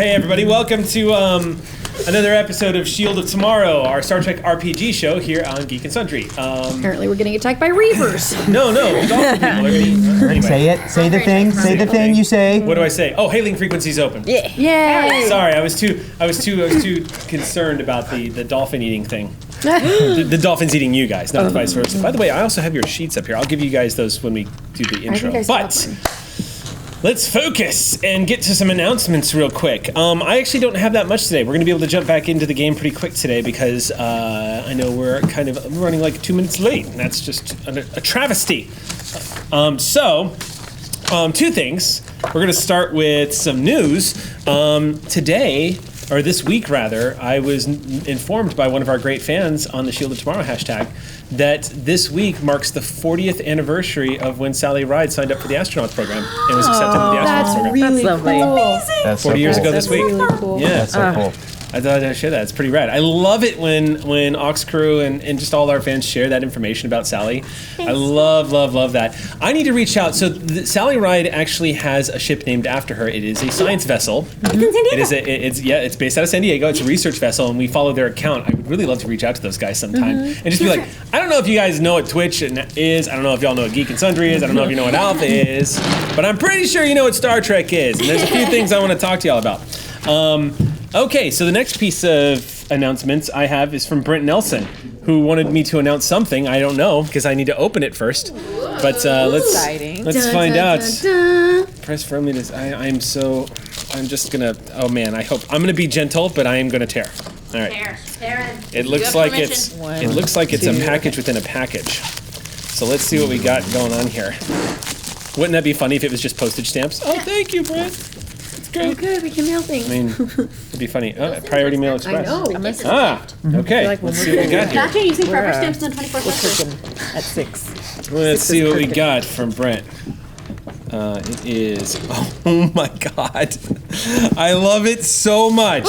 Hey everybody, welcome to another episode of Shield of Tomorrow, our Star Trek RPG show here on Geek and Sundry. Apparently we're getting attacked by Reavers. No, dolphin people. Anyway. Say it. Say the thing. Say the thing you say. What do I say? Oh, hailing frequency's open. Yeah. Yay! Sorry, I was too concerned about the dolphin eating thing. The dolphin's eating you guys, not vice versa. By the way, I also have your sheets up here. I'll give you guys those when we do the intro. But let's focus and get to some announcements real quick. I actually don't have that much today. We're going to be able to jump back into the game pretty quick today because I know we're kind of running like 2 minutes late, and that's just a travesty. So, two things. We're going to start with some news. Today, or this week rather, I was informed by one of our great fans on the Shield of Tomorrow hashtag that this week marks the 40th anniversary of when Sally Ride signed up for the astronaut program and was accepted into the astronaut program. Really cool. That's 40 years ago this week. Really cool. Yeah, That's so cool. I thought I'd share that. It's pretty rad. I love it when Ox Crew and just all our fans share that information about Sally. I love that. I need to reach out. So Sally Ride actually has a ship named after her. It is a science vessel. It's in San Diego. It's based out of San Diego. It's a research vessel, and we follow their account. I would really love to reach out to those guys sometime and just be like, I don't know if you guys know what Twitch is. I don't know if y'all know what Geek and Sundry is. I don't know if you know what Alpha is, but I'm pretty sure you know what Star Trek is. And there's a few things I want to talk to y'all about. Okay, so the next piece of announcements I have is from Brent Nelson, who wanted me to announce something. I don't know, because I need to open it first. But let's find out. Press firmly to... I'm just gonna... Oh man, I'm gonna be gentle, but I am gonna tear. All right. Tear. It looks like it's a package within a package. So let's see what we got going on here. Wouldn't that be funny if it was just postage stamps? Oh, thank you, Brent. Oh, good. We can mail things. I mean, it'd be funny. Priority Mail Express. I know. Okay. Let's see what we got here. Imagine using forever stamps in the 24th century. At 6. Let's see what we got from Brent. It is... Oh my god. I love it so much.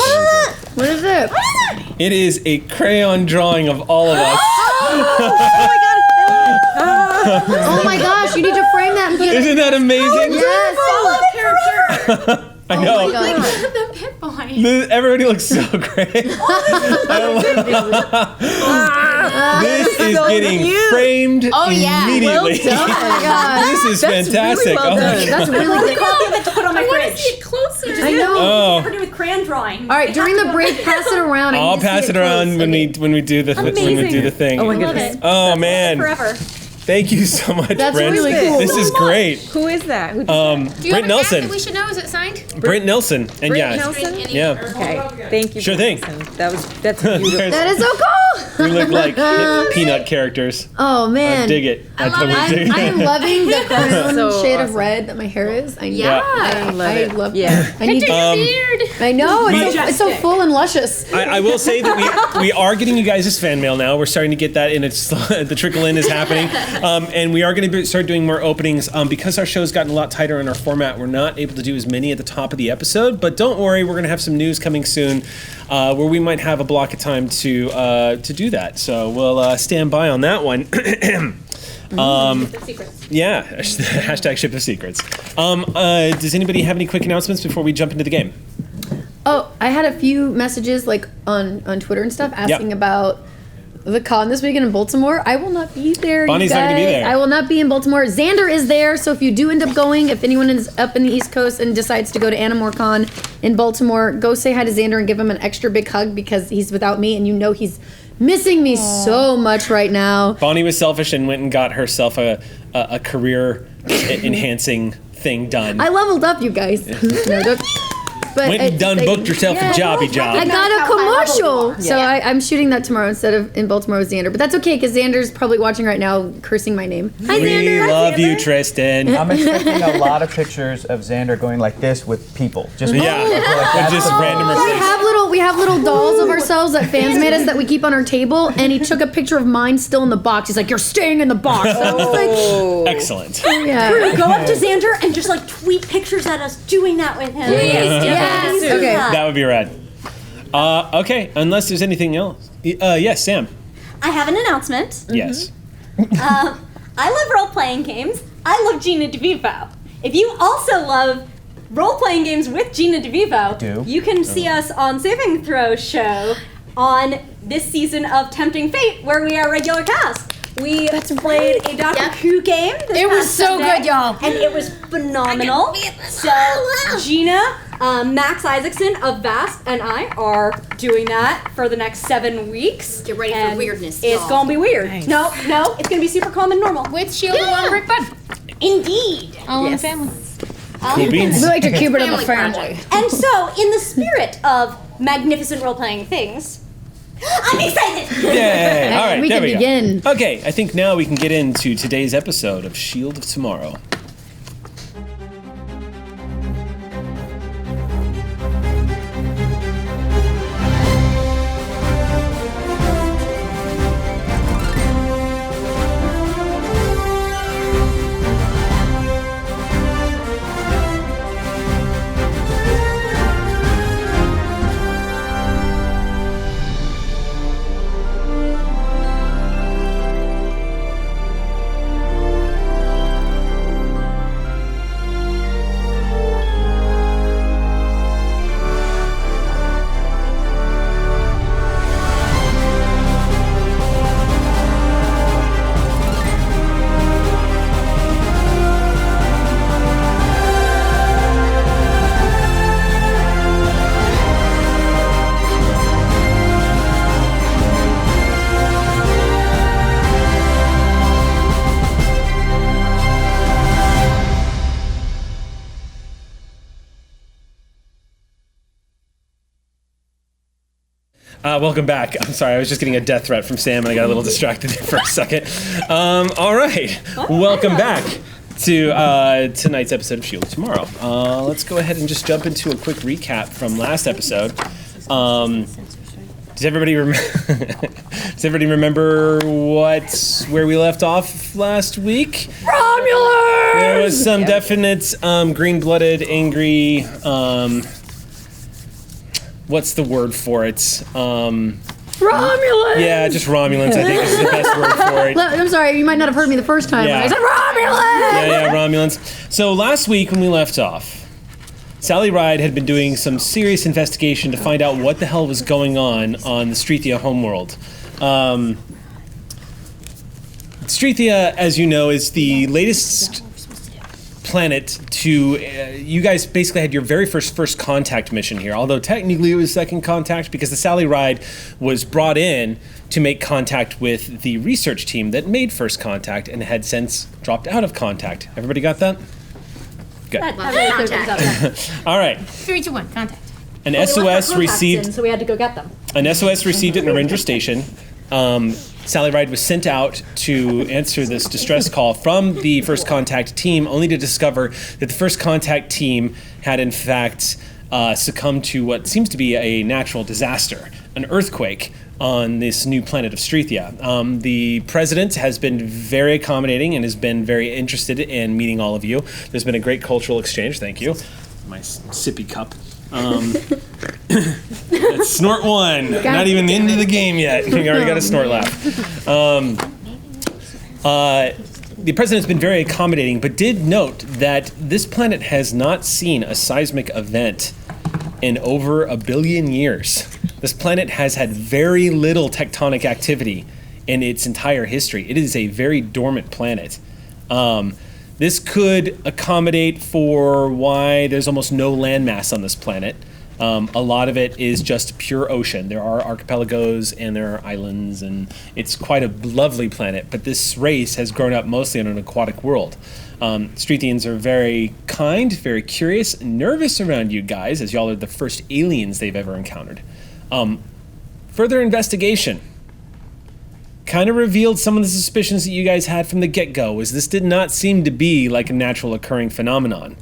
What is it? It is a crayon drawing of all of us. Oh my gosh, you need to frame that and put it Isn't that amazing? Yes. I know. Oh my god. The pit boy. Everybody looks so great. This is getting framed immediately. Oh my god. This is fantastic. Really well done. That's really good. Copy of it to put on my fridge. See it closer. I know. Never do with crayon drawing. All right, during the break, pass it around. I'll pass it around when we do the thing. Oh my Love goodness. it. Oh man. Forever. Thank you so much, That's Brent. really cool. This is great. Who is that? Who Do you Brent have a Nelson. tag that we should know? Is it signed? Brent Nelson. And yeah. Nelson? Yeah. Okay, thank you. Sure thing. That's beautiful. That is so cool. We look like peanut characters. Oh man. I dig it. I totally dig it. I'm loving the crown So shade of awesome. red that my hair is. I know. Yeah. I love it. love Yeah. that. I need Picture your beard. I know. It's so full and luscious. I will say that we are getting you guys' fan mail now. We're starting to get that in. The trickle in is happening. And we are going to start doing more openings. Because our show's gotten a lot tighter in our format, we're not able to do as many at the top of the episode. But don't worry, we're going to have some news coming soon where we might have a block of time to do that. So we'll stand by on that one. Yeah, hashtag Ship of Secrets. Does anybody have any quick announcements before we jump into the game? Oh, I had a few messages like on Twitter and stuff asking about the con this weekend in Baltimore. I will not be there. Bonnie's you guys. not going to be there. I will not be in Baltimore. Xander is there, so if you do end up going, if anyone is up in the East Coast and decides to go to AnimorCon in Baltimore, go say hi to Xander and give him an extra big hug because he's without me, and you know he's missing me so much right now. Bonnie was selfish and went and got herself a career enhancing thing done. I leveled up, you guys. No, don't- But Went and booked yourself a jobby job. I got a commercial, so Yeah. I'm shooting that tomorrow instead of in Baltimore with Xander. But that's okay because Xander's probably watching right now, cursing my name. Hi, We Xander. love you, Tristan. I'm expecting a lot of pictures of Xander going like this with people. Just Yeah, that's just the- random We replace. have little dolls of ourselves that fans made us that we keep on our table, and he took a picture of mine still in the box. He's like, "You're staying in the box." I was like, Excellent. yeah. Go up to Xander and just like tweet pictures at us doing that with him. Yes. Okay. That would be rad. Okay, unless there's anything else. Yes, Sam. I have an announcement. Yes. I love role-playing games. I love Gina DeVivo. If you also love role-playing games with Gina DeVivo, Do. you can see us on Saving Throw Show on this season of Tempting Fate, where we are regular cast. We played a Doctor Who game. It was so good, y'all. And it was phenomenal. So Gina, Max Isaacson of Vast, and I are doing that for the next 7 weeks. Get ready for weirdness, It's y'all. gonna be weird. Nice. No, it's gonna be super calm and normal. With Shield and One Brick Bud. Indeed. All in the family. Cool beans. We like to keep it in the Family family. project. And so, in the spirit of magnificent role-playing things, I'm excited! Yay! All right, we there can we begin. go. Okay, I think now we can get into today's episode of Shield of Tomorrow. Welcome back. I'm sorry, I was just getting a death threat from Sam and I got a little distracted there for a second. All right, welcome back to tonight's episode of Shield of Tomorrow. Let's go ahead and just jump into a quick recap from last episode. Does everybody remember where we left off last week? Romulans! There was some definite green-blooded, angry. What's the word for it? Romulans! Yeah, just Romulans. I think is the best word for it. I'm sorry, you might not have heard me the first time. Yeah. When I said Romulans! Yeah, Romulans. So last week when we left off, Sally Ride had been doing some serious investigation to find out what the hell was going on the Strethia homeworld. Strethia, as you know, is the latest planet to you guys basically had your very first contact mission here, although technically it was second contact because the Sally Ride was brought in to make contact with the research team that made first contact and had since dropped out of contact. Everybody got that? Good. All right. 3, 2, 1, contact. An SOS received. So we had to go get them. An SOS received at Narendra Station. Sally Ride was sent out to answer this distress call from the first contact team, only to discover that the first contact team had in fact succumbed to what seems to be a natural disaster, an earthquake on this new planet of Strethia. The president has been very accommodating and has been very interested in meeting all of you. There's been a great cultural exchange. Thank you. My sippy cup. That's snort one. Not even into the game yet. We already got a snort laugh. The president's been very accommodating, but did note that this planet has not seen a seismic event in over 1 billion years. This planet has had very little tectonic activity in its entire history. It is a very dormant planet. This could accommodate for why there's almost no landmass on this planet. A lot of it is just pure ocean. There are archipelagos and there are islands, and it's quite a lovely planet, but this race has grown up mostly on an aquatic world. Strethians are very kind, very curious, nervous around you guys, as y'all are the first aliens they've ever encountered. Further investigation kind of revealed some of the suspicions that you guys had from the get-go, as this did not seem to be like a natural occurring phenomenon.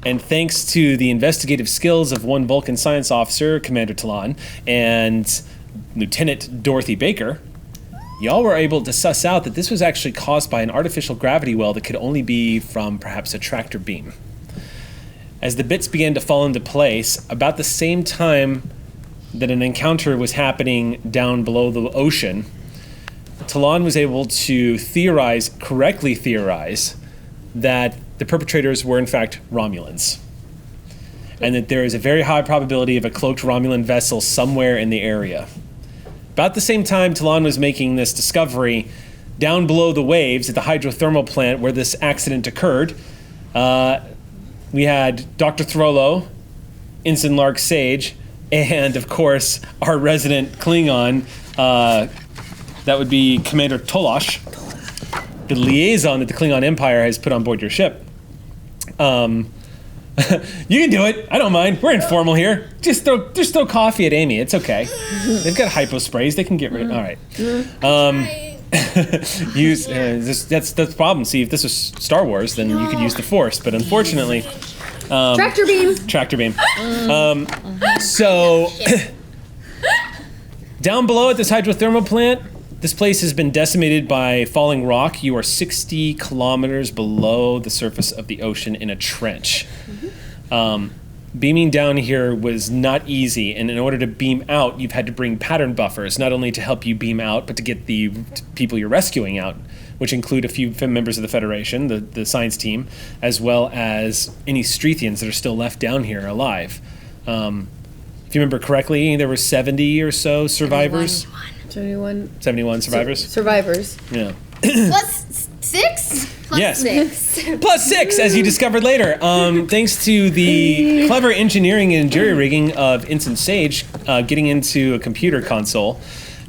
And thanks to the investigative skills of one Vulcan science officer, Commander Talon, and Lieutenant Dorothy Baker, y'all were able to suss out that this was actually caused by an artificial gravity well that could only be from perhaps a tractor beam. As the bits began to fall into place, about the same time that an encounter was happening down below the ocean, Talon was able to correctly theorize, that the perpetrators were in fact Romulans. and that there is a very high probability of a cloaked Romulan vessel somewhere in the area. About the same time Talon was making this discovery, down below the waves at the hydrothermal plant where this accident occurred, we had Dr. Throlo, Ensign Lark Sage, and of course our resident Klingon, that would be Commander Tolosh, the liaison that the Klingon Empire has put on board your ship. You can do it. I don't mind. We're informal here. Just throw coffee at Amy. It's okay. They've got hypo sprays. They can get rid. All right. Use that's the problem. See, if this was Star Wars, then you could use the Force. But unfortunately, Tractor beam. Tractor beam. So down below at this hydrothermal plant, this place has been decimated by falling rock. You are 60 kilometers below the surface of the ocean in a trench. Beaming down here was not easy, and in order to beam out, you've had to bring pattern buffers, not only to help you beam out, but to get the people you're rescuing out, which include a few members of the Federation, the science team, as well as any Strethians that are still left down here alive. If you remember correctly, there were 70 or so survivors. 71 survivors? Survivors. Yeah. Plus 6? Plus Yes. 6. Plus 6, as you discovered later. Thanks to the clever engineering and jury-rigging of Ensign Sage, getting into a computer console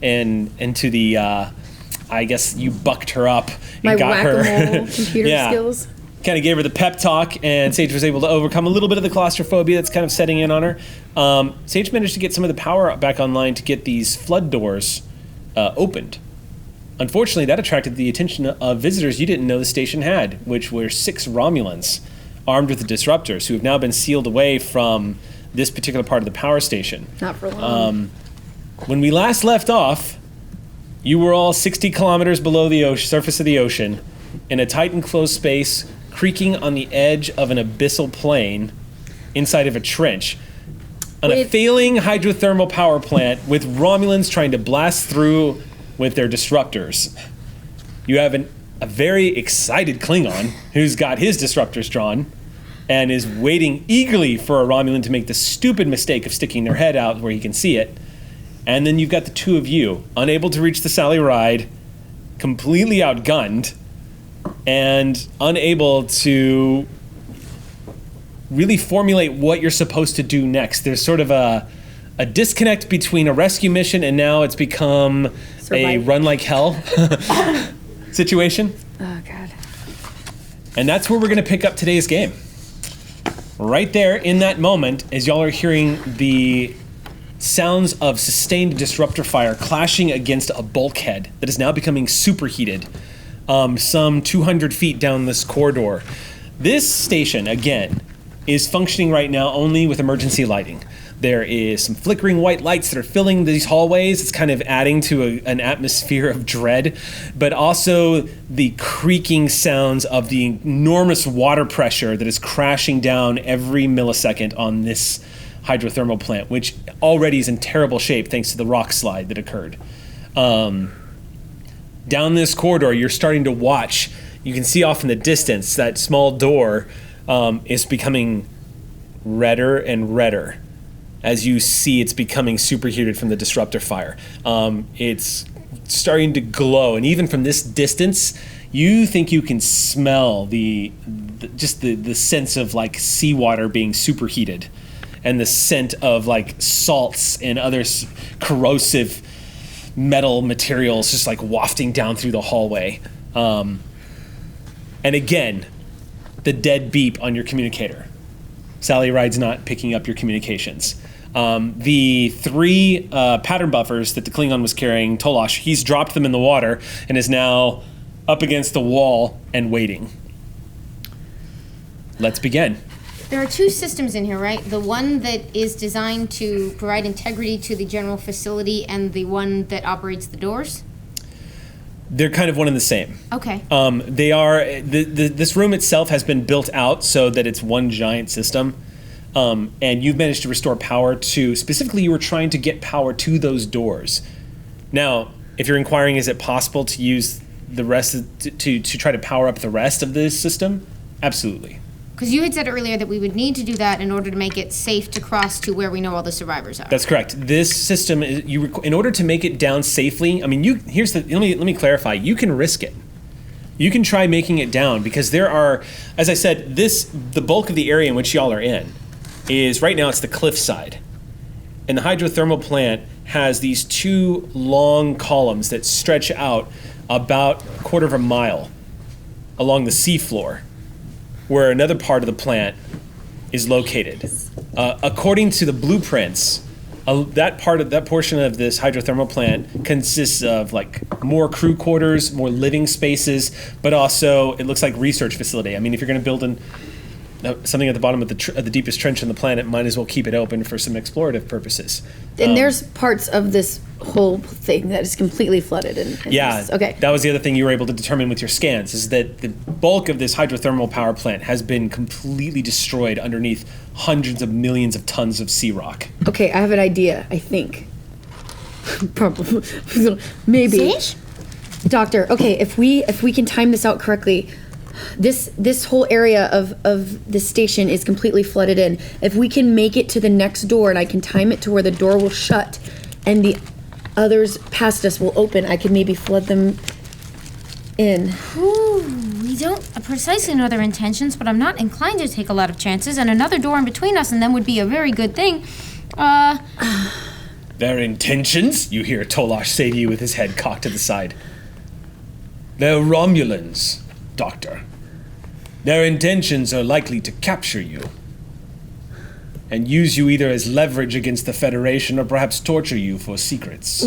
and into the, I guess you bucked her up and My got her. whack-a-mole computer Yeah. skills. Kind of gave her the pep talk, and Sage was able to overcome a little bit of the claustrophobia that's kind of setting in on her. Sage managed to get some of the power back online to get these flood doors opened. Unfortunately, that attracted the attention of visitors you didn't know the station had, which were 6 Romulans armed with the disruptors who have now been sealed away from this particular part of the power station. Not for long. When we last left off, you were all 60 kilometers below the surface of the ocean in a tight enclosed space, creaking on the edge of an abyssal plain inside of a trench. On a failing hydrothermal power plant with Romulans trying to blast through with their disruptors. You have a very excited Klingon who's got his disruptors drawn and is waiting eagerly for a Romulan to make the stupid mistake of sticking their head out where he can see it. And then you've got the two of you, unable to reach the Sally Ride, completely outgunned, and unable to really formulate what you're supposed to do next. There's sort of a disconnect between a rescue mission and now it's become a run like hell situation. Oh, God. And that's where we're going to pick up today's game. Right there in that moment, as y'all are hearing the sounds of sustained disruptor fire clashing against a bulkhead that is now becoming superheated, some 200 feet down this corridor. This station, again, is functioning right now only with emergency lighting. There is some flickering white lights that are filling these hallways. It's kind of adding to an atmosphere of dread, but also the creaking sounds of the enormous water pressure that is crashing down every millisecond on this hydrothermal plant, which already is in terrible shape thanks to the rock slide that occurred. Down this corridor, you're starting to watch. You can see off in the distance that small door is becoming redder and redder. As you see, it's becoming superheated from the disruptor fire. It's starting to glow, and even from this distance, you think you can smell the sense of like seawater being superheated, and the scent of like salts and other corrosive metal materials just like wafting down through the hallway. And again, the dead beep on your communicator. Sally Ride's not picking up your communications. The 3 pattern buffers that the Klingon was carrying, Tolosh, he's dropped them in the water and is now up against the wall and waiting. Let's begin. There are 2 systems in here, right? The one that is designed to provide integrity to the general facility and the one that operates the doors? They're kind of one and the same. Okay. They are, this room itself has been built out so that it's one giant system. And you've managed to restore power to, specifically you were trying to get power to those doors. Now, if you're inquiring, is it possible to use the rest to try to power up the rest of this system? Absolutely. Because you had said earlier that we would need to do that in order to make it safe to cross to where we know all the survivors are. That's correct. This system, in order to make it down safely, I mean, let me clarify. You can risk it. You can try making it down because there are, as I said, the bulk of the area in which y'all are in is right now it's the cliff side. And the hydrothermal plant has these 2 long columns that stretch out about a quarter of a mile along the seafloor, where another part of the plant is located. According to the blueprints, that portion of this hydrothermal plant consists of like more crew quarters, more living spaces, but also it looks like research facility. I mean, if you're going to build something at the bottom of the deepest trench on the planet, might as well keep it open for some explorative purposes. And there's parts of this whole thing that is completely flooded. Okay. That was the other thing you were able to determine with your scans, is that the bulk of this hydrothermal power plant has been completely destroyed underneath hundreds of millions of tons of sea rock. Okay, I have an idea, I think. Probably. Maybe. Sage? Doctor, okay, if we can time this out correctly, this whole area of the station is completely flooded in. If we can make it to the next door and I can time it to where the door will shut and the others past us will open, I could maybe flood them in. Ooh, we don't precisely know their intentions, but I'm not inclined to take a lot of chances, and another door in between us and them would be a very good thing. Their intentions? You hear Tolash say to you with his head cocked to the side. They're Romulans, Doctor. Their intentions are likely to capture you and use you either as leverage against the Federation or perhaps torture you for secrets.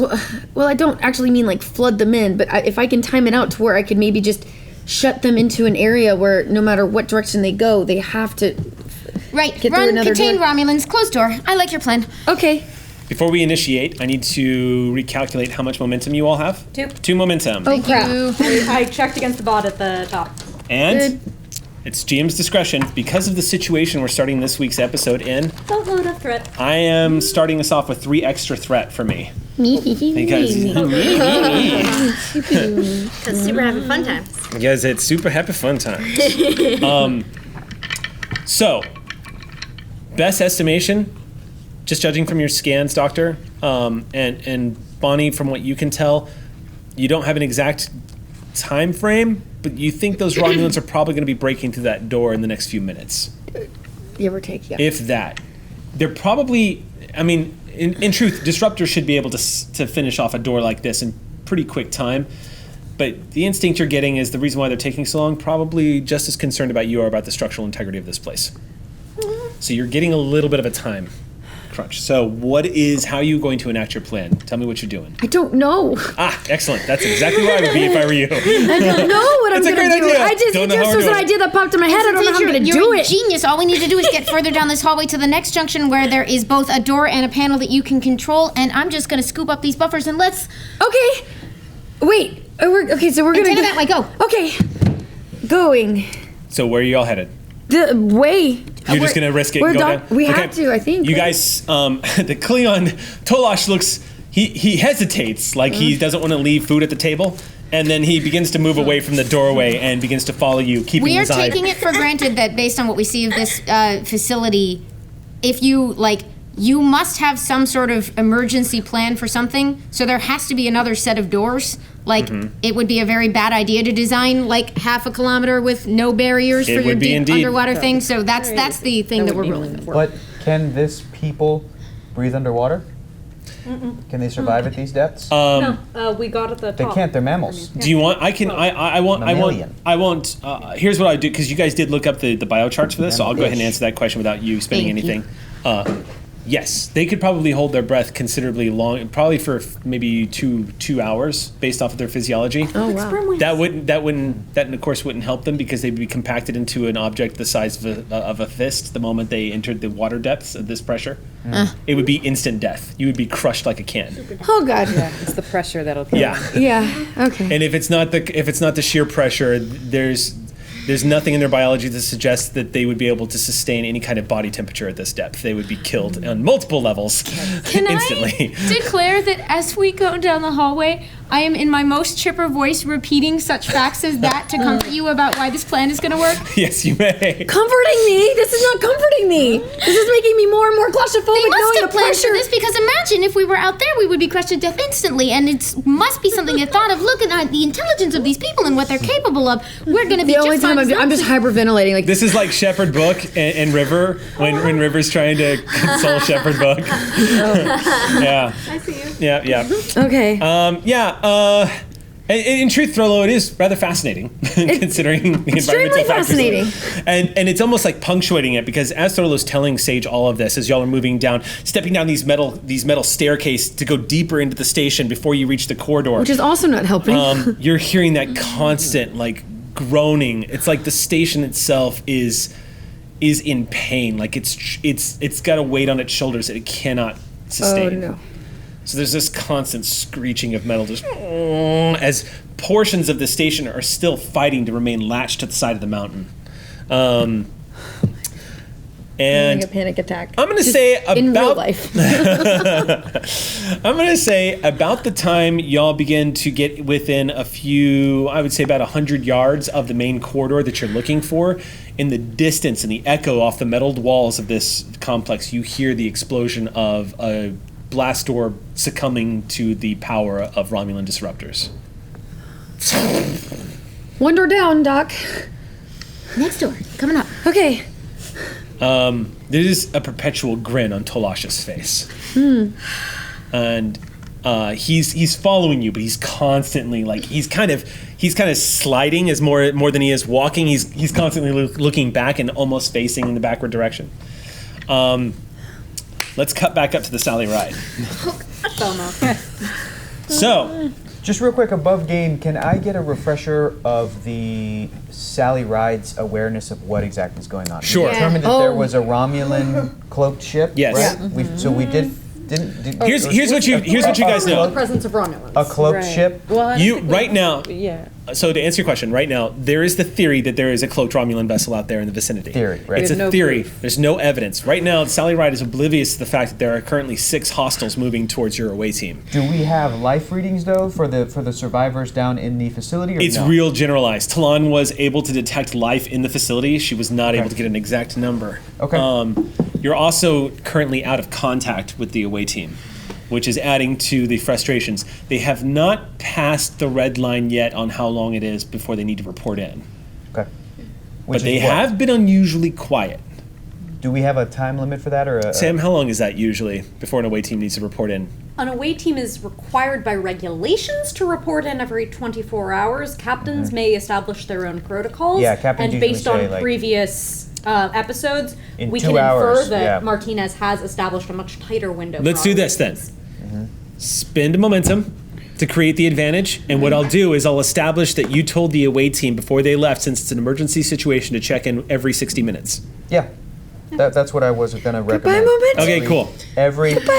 Well, I don't actually mean like flood them in, but if I can time it out to where I could maybe just shut them into an area where no matter what direction they go, they have to Right, get run, through another contain door. Romulans, closed door. I like your plan. Okay. Before we initiate, I need to recalculate how much momentum you all have. 2. 2 momentum. Oh, crap. I checked against the bot at the top. And it's GM's discretion. Because of the situation we're starting this week's episode in, Don't load up threat. I am starting us off with 3 extra threat for me. Because Super having fun times. Because it's super happy fun time. So, best estimation, just judging from your scans, Doctor, and Bonnie, from what you can tell, you don't have an exact time frame, but you think those Romulans are probably going to be breaking through that door in the next few minutes. Give or take, yeah. If that. They're probably, I mean, in truth, disruptors should be able to finish off a door like this in pretty quick time. But the instinct you're getting is the reason why they're taking so long, probably just as concerned about you are about the structural integrity of this place. So you're getting a little bit of a time crunch. So how are you going to enact your plan? Tell me what you're doing. I don't know. Ah, excellent. That's exactly where I would be if I were you. I don't know what I'm It's a going to great do. idea. It Don't know how just we're was an doing it. idea that popped in my head. I don't know how I'm going to do You're a it. genius. All we need to do is get further down this hallway to the next junction where there is both a door and a panel that you can control, and I'm just going to scoop up these buffers and let's... Okay. Wait. So we're going to... Into that way, go. Okay. Going. So where are you all headed? The way. You're just going to risk it and go down? We have to, I think. You guys, the Cleon, Tolash looks, he hesitates, like he doesn't want to leave food at the table, and then he begins to move away from the doorway and begins to follow you, keeping We are his eye. taking it for granted that based on what we see of this facility, if you, you must have some sort of emergency plan for something, so there has to be another set of doors. It would be a very bad idea to design, half a kilometer with no barriers for your deep indeed. underwater thing, so that's the thing that we're rolling with. But can this people breathe underwater? Can they survive at these depths? No, we got at the They top. can't. They're mammals. Do you want? I can. I won't. Mammalian. Here's what I do, because you guys did look up the biocharts for this, so I'll go ahead and answer that question without you spending Thank you. anything. Yes, they could probably hold their breath considerably long, probably for maybe two hours, based off of their physiology. Oh, wow. That of course wouldn't help them because they'd be compacted into an object the size of a fist the moment they entered the water depths of this pressure. It would be instant death. You would be crushed like a can. Oh, God. Yeah, it's the pressure that'll kill Yeah. them. Yeah. Okay. And if it's not the sheer pressure, there's nothing in their biology that suggests that they would be able to sustain any kind of body temperature at this depth. They would be killed on multiple levels Can instantly. I declare that as we go down the hallway, I am in my most chipper voice repeating such facts as that to comfort you about why this plan is going to work? Yes, you may. Comforting me? This is not comforting me. This is making me more and more claustrophobic. They must knowing have the planned for pressure. this because imagine if we were out there, we would be crushed to death instantly, and it must be something they thought of. Looking at the intelligence of these people and what they're capable of, we're going to be The only just time fine. I'm just hyperventilating. Like This is like Shepherd Book and River when River's trying to console Shepherd Book. Yeah. I see you. Yeah. okay. In truth, Throlo, it is rather fascinating considering the extremely environmental factors. fascinating. And it's almost like punctuating it because as Throlo's telling Sage all of this, as y'all are moving down, stepping down these metal staircase to go deeper into the station before you reach the corridor, Which is also not helping. you're hearing that constant like groaning. It's like the station itself is in pain. Like it's got a weight on its shoulders that it cannot sustain. Oh no. So there's this constant screeching of metal just as portions of the station are still fighting to remain latched to the side of the mountain. I'm And having a panic attack. I'm going to say about in real life. I'm going to say about the time y'all begin to get within a few, I would say about 100 yards of the main corridor that you're looking for, in the distance and the echo off the metalled walls of this complex, you hear the explosion of a blast door succumbing to the power of Romulan disruptors. One door down, Doc. Next door, coming up. Okay. There is a perpetual grin on Tolash's face. And he's following you, but he's constantly like he's kind of sliding as more than he is walking. He's constantly looking back and almost facing in the backward direction. Let's cut back up to the Sally ride. So, Just real quick, above game, can I get a refresher of the Sally Ride's awareness of what exactly is going on? Sure. We determined that Yeah. there was a Romulan cloaked ship. Yes. Right? So we didn't. here's what you guys The know. presence of Romulans. A cloaked ship. Well, I You think right now. Yeah. So to answer your question, right now there is the theory that there is a cloaked Romulan vessel out there in the vicinity. Theory, right. It's We have a no theory. proof. There's no evidence. Right now, Sally Ride is oblivious to the fact that there are currently 6 hostiles moving towards your away team. Do we have life readings though for the survivors down in the facility? Or It's no? real generalized. Talon was able to detect life in the facility. She was not able to get an exact number. Okay. You're also currently out of contact with the away team, which is adding to the frustrations. They have not passed the red line yet on how long it is before they need to report in. Okay. But they have been unusually quiet. Do we have a time limit for that, or a, Sam, how long is that usually before an away team needs to report in? An away team is required by regulations to report in every 24 hours. Captains may establish their own protocols. Yeah, captains and usually based on say, like, previous episodes, in we 2 can infer hours, that yeah. Martinez has established a much tighter window. Let's for do this then. operations. Spend momentum to create the advantage, and what I'll do is I'll establish that you told the away team before they left, since it's an emergency situation, to check in every 60 minutes. Yeah. That's what I was going to recommend. Goodbye, moment. Okay, cool. Every You're so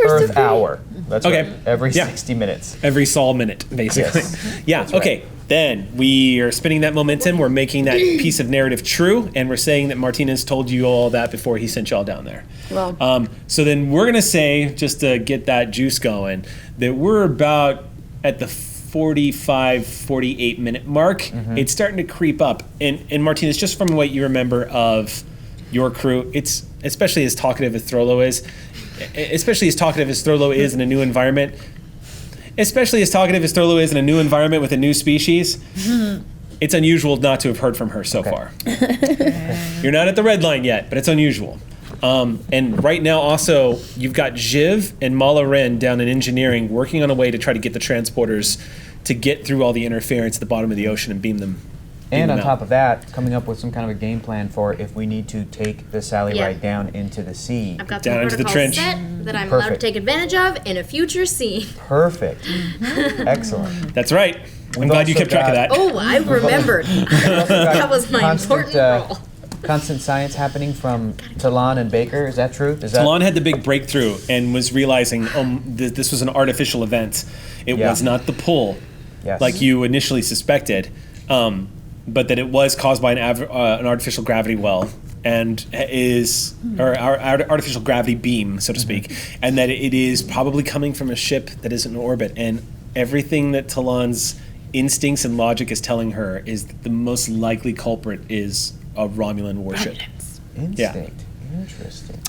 Earth pretty. hour. That's Okay. right. Every Yeah. 60 minutes. Every sol minute, basically. Yes. Yeah, That's right. okay. Then we are spinning that momentum. We're making that piece of narrative true, and we're saying that Martinez told you all that before he sent y'all down there. Well. So then we're going to say, just to get that juice going, that we're about at the 45, 48 minute mark. Mm-hmm. It's starting to creep up. And Martinez, just from what you remember of your crew, it's especially as talkative as Throlo is, in a new environment, with a new species, it's unusual not to have heard from her so far. You're not at the red line yet, but it's unusual. And right now also, you've got Jiv and Mala Ren down in engineering working on a way to try to get the transporters to get through all the interference at the bottom of the ocean and beam them. And on out. top of that, coming up with some kind of a game plan for if we need to take the Sally Yeah. Ride down into the sea. I've got Down some into the protocols trench. set that I'm allowed to Perfect. take advantage of in a future scene. Perfect. Excellent. That's right. I'm We've glad you also kept track of that. got- Oh, I remembered. That was my important role. Constant science happening from Talon and Baker. Is that true? Is that Talon had the big breakthrough and was realizing this was an artificial event. It Yeah. was not the pull, Yes. like you initially suspected, but that it was caused by an artificial gravity well, and our artificial gravity beam, so to speak, and that it is probably coming from a ship that is in orbit. And everything that Talon's instincts and logic is telling her is that the most likely culprit is a Romulan warship. Instinct. Interesting.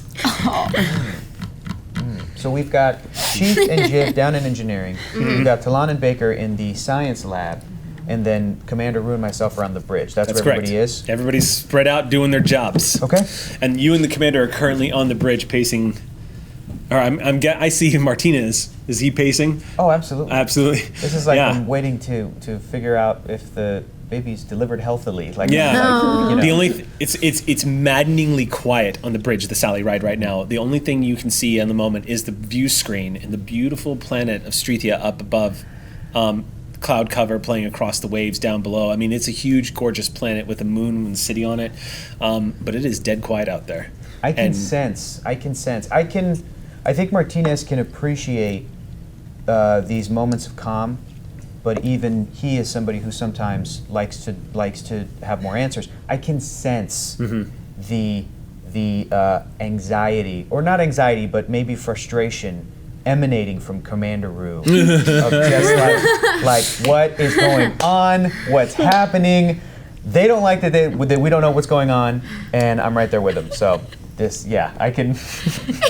So we've got Chief and Jiv down in engineering. We've got Talon and Baker in the science lab. And then Commander Rue and myself are on the bridge. That's where correct. everybody is? Everybody's spread out doing their jobs. Okay. And you and the commander are currently on the bridge pacing. Or I see Martinez. Is he pacing? Oh, absolutely. Absolutely. This is like Yeah. I'm waiting to figure out if the baby's delivered healthily. Like, Yeah. like, you know. The only it's maddeningly quiet on the bridge of the Sally Ride right now. The only thing you can see on the moment is the view screen and the beautiful planet of Strethia up above, cloud cover playing across the waves down below. I mean, it's a huge, gorgeous planet with a moon and city on it, but it is dead quiet out there. I can sense. I think Martinez can appreciate these moments of calm, but even he is somebody who sometimes likes to have more answers. I can sense the anxiety, or not anxiety, but maybe frustration emanating from Commander Rue of just like what is going on, what's happening. They don't like that we don't know what's going on, and I'm right there with them. So this, yeah, I can.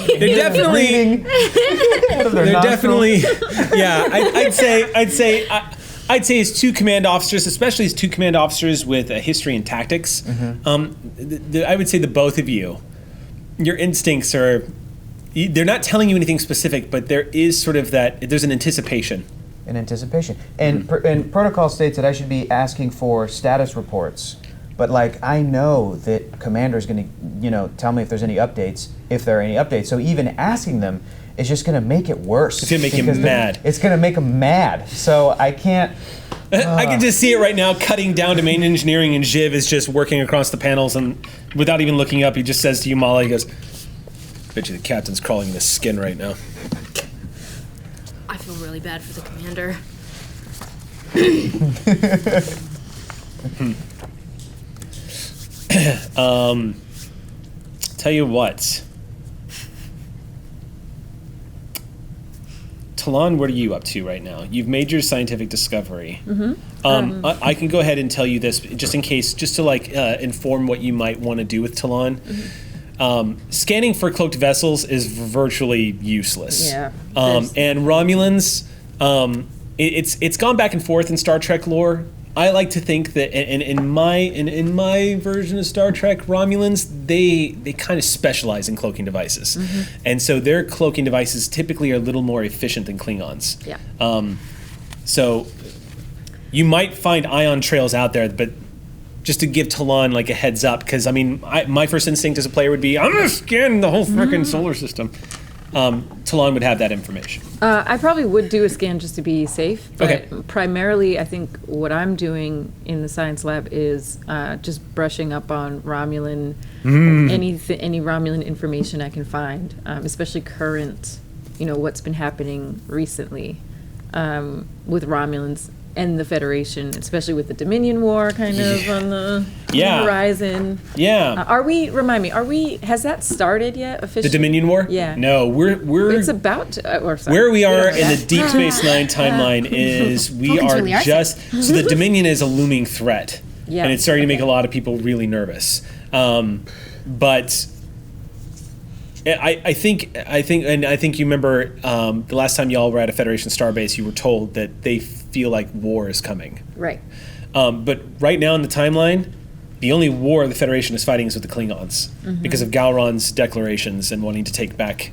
They're definitely. They're definitely. Yeah, I'd say as two command officers, especially as two command officers with a history in tactics. I would say the both of you, your instincts are. They're not telling you anything specific, but there is sort of there's an anticipation. An anticipation. And, and protocol states that I should be asking for status reports. But like, I know that Commander's going to, tell me if there's any updates, if there are any updates. So even asking them is just going to make it worse. It's going to make him mad. It's going to make him mad. So I can't. I can just see it right now, cutting down to main engineering, and Jiv is just working across the panels, and without even looking up, he just says to you, Mala, he goes, bet you the captain's crawling in his skin right now. I feel really bad for the commander. Tell you what. Talon, what are you up to right now? You've made your scientific discovery. I can go ahead and tell you this, just in case, just to inform what you might want to do with Talon. Scanning for cloaked vessels is virtually useless. Yeah. And Romulans, it's gone back and forth in Star Trek lore. I like to think that in my version of Star Trek, Romulans, they kind of specialize in cloaking devices. And so their cloaking devices typically are a little more efficient than Klingons. Yeah. So you might find ion trails out there, but just to give Talon like a heads up, because I mean, my first instinct as a player would be, I'm gonna scan the whole freaking solar system. Talon would have that information. I probably would do a scan just to be safe, but Okay. primarily I think what I'm doing in the science lab is just brushing up on Romulan, any Romulan information I can find, especially current, what's been happening recently with Romulans and the Federation, especially with the Dominion War kind of on the horizon. Yeah. Has that started yet officially? The Dominion War? Yeah. No, we're It's about to, or sorry. where we are don't know in the yet. Deep Space Nine timeline is we Vulcans are really are just so the Dominion is a looming threat, Yeah. and it's starting to make a lot of people really nervous. But I think you remember the last time y'all were at a Federation starbase, you were told that they feel like war is coming. Right. But right now in the timeline, the only war the Federation is fighting is with the Klingons because of Gowron's declarations and wanting to take back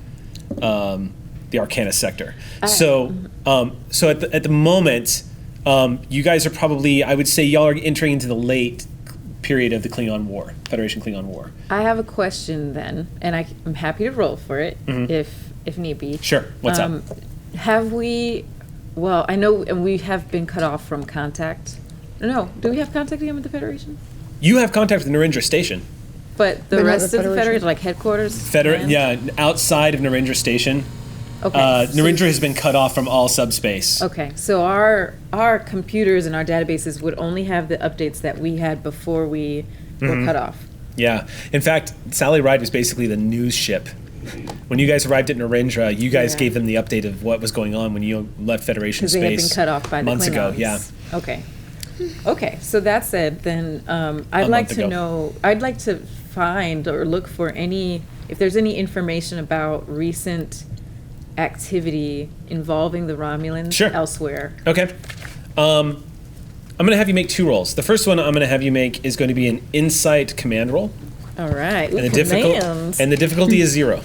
the Arcana sector. So at the moment, you guys are probably, I would say y'all are entering into the late period of the Klingon War, Federation Klingon War. I have a question then, and I'm happy to roll for it if need be. Sure. What's up? Have we? Well, I know, and we have been cut off from contact. No, do we have contact again with the Federation? You have contact with Narendra Station. But the But not rest the of the Federation? Federation, like headquarters? land? Yeah, outside of Narendra Station. Okay. Narendra has been cut off from all subspace. Okay, so our computers and our databases would only have the updates that we had before we were cut off. Yeah. In fact, Sally Ride was basically the news ship When you guys arrived at Narendra, you guys gave them the update of what was going on when you left Federation Because space. they had been cut off by months the ago. Klingons. Yeah. Okay. Okay. So that said, then I'd like to know. I'd like to find or look for if there's any information about recent activity involving the Romulans elsewhere. Okay. I'm going to have you make 2 rolls. The first one I'm going to have you make is going to be an insight command roll. All right. Ooh, And the difficulty is 0.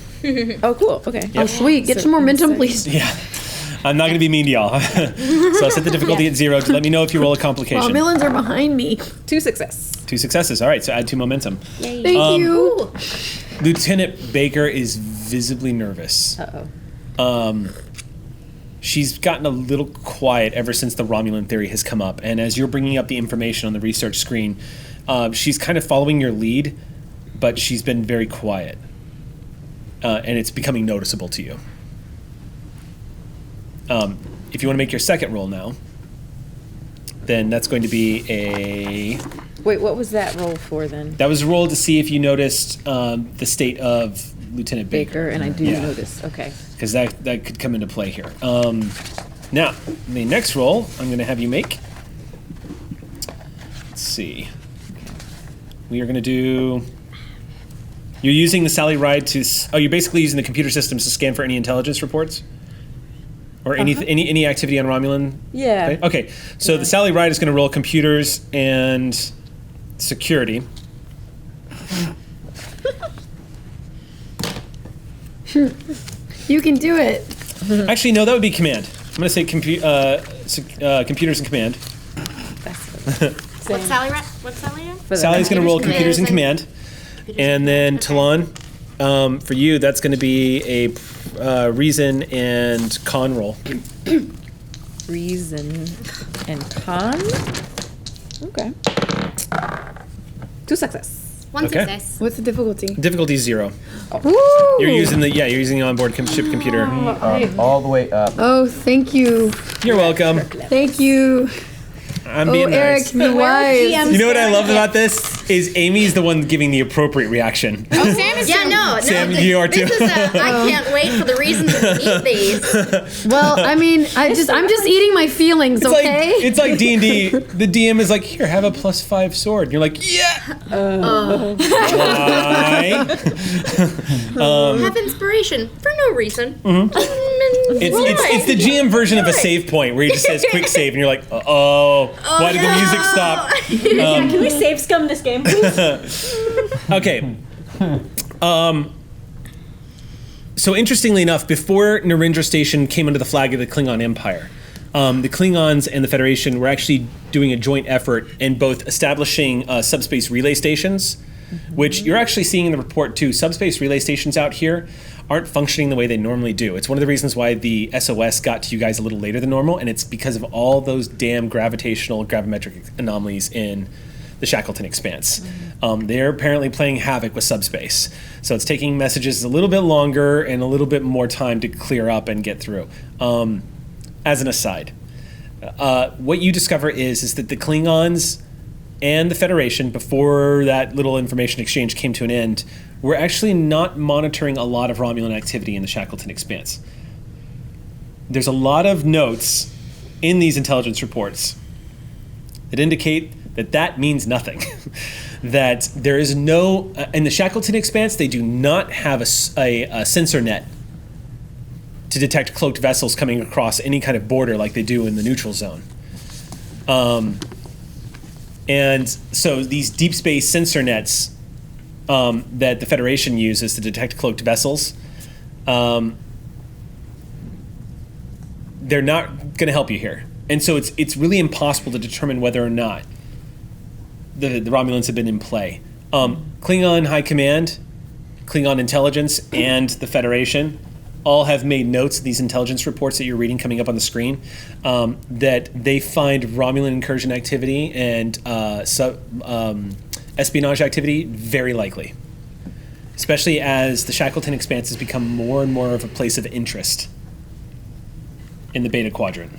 Oh, cool. Okay. Oh, sweet. Get some more momentum, please. Yeah. I'm not going to be mean to y'all. So I'll set the difficulty at 0. Let me know if you roll a complication. Romulans are behind me. 2 success. 2 successes. All right, so add 2 momentum. Thank you. Lieutenant Baker is visibly nervous. Uh-oh. She's gotten a little quiet ever since the Romulan theory has come up. And as you're bringing up the information on the research screen, she's kind of following your lead, but she's been very quiet. And it's becoming noticeable to you. If you want to make your second roll now, then that's going to be a... Wait, what was that roll for then? That was a roll to see if you noticed the state of Lieutenant Baker. And I do notice. Okay. Because that could come into play here. Now, the next roll I'm going to have you make. Let's see. We are going to do... You're using the Sally Ride to... you're basically using the computer systems to scan for any intelligence reports? Or any activity on Romulan? Yeah. Okay, so the Sally Ride is going to roll computers and security. You can do it. Actually, no, that would be command. I'm going to say computers and command. What's Sally? What's Sally? Sally's going to roll computers and command. And then Talon, for you, that's going to be a reason and con roll. Reason and con? Okay. 2 success. 1 Okay. success. What's the difficulty? Difficulty 0. Woo! You're using the onboard ship computer. All the way up. Oh, thank you. You're welcome. Thank you. I'm being Eric, nice. be wise. You know what I love about this is Amy's the one giving the appropriate reaction. Oh, Sam is Sam, you are too. This is I can't wait for the reasons to eat these. Well, I mean, I'm just eating my feelings, okay? It's like D&D. The DM is like, here, have a +5 sword. And you're like, yeah. Why? Have inspiration for no reason. It's the GM version of a save point where he just says quick save, and you're like, why did the music stop? Can we save scum this game, please? Okay. So interestingly enough, before Narendra Station came under the flag of the Klingon Empire, the Klingons and the Federation were actually doing a joint effort in both establishing subspace relay stations, which you're actually seeing in the report too. Subspace relay stations out here aren't functioning the way they normally do. It's one of the reasons why the SOS got to you guys a little later than normal, and it's because of all those damn gravimetric anomalies in the Shackleton Expanse. They're apparently playing havoc with subspace. So it's taking messages a little bit longer and a little bit more time to clear up and get through. As an aside, what you discover is that the Klingons and the Federation, before that little information exchange came to an end, were actually not monitoring a lot of Romulan activity in the Shackleton Expanse. There's a lot of notes in these intelligence reports that indicate that means nothing. That there is no... in the Shackleton Expanse, they do not have a sensor net to detect cloaked vessels coming across any kind of border like they do in the neutral zone. And so these deep space sensor nets that the Federation uses to detect cloaked vessels, they're not going to help you here. And so it's really impossible to determine whether or not the Romulans have been in play. Klingon High Command, Klingon Intelligence, and the Federation all have made notes of these intelligence reports that you're reading coming up on the screen, that they find Romulan incursion activity and espionage activity very likely, especially as the Shackleton Expanse has become more and more of a place of interest in the Beta Quadrant.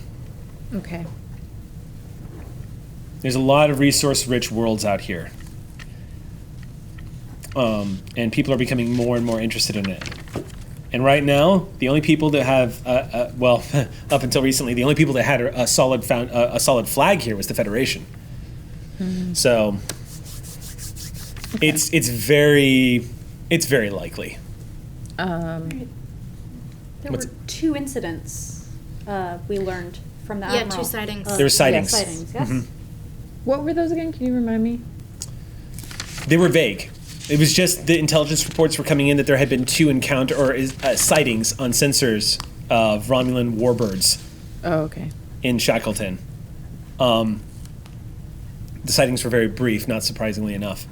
Okay. There's a lot of resource-rich worlds out here. And people are becoming more and more interested in it. And right now, the only people that have, well, up until recently, the only people that had a solid flag here was the Federation. So it's very likely. There What's were 2 incidents we learned from the Yeah, Admiral. 2 sightings. There were sightings. Sightings, yes. What were those again? Can you remind me? They were vague. It was just the intelligence reports were coming in that there had been 2 sightings on sensors of Romulan warbirds Oh, okay. in Shackleton. The sightings were very brief, not surprisingly enough.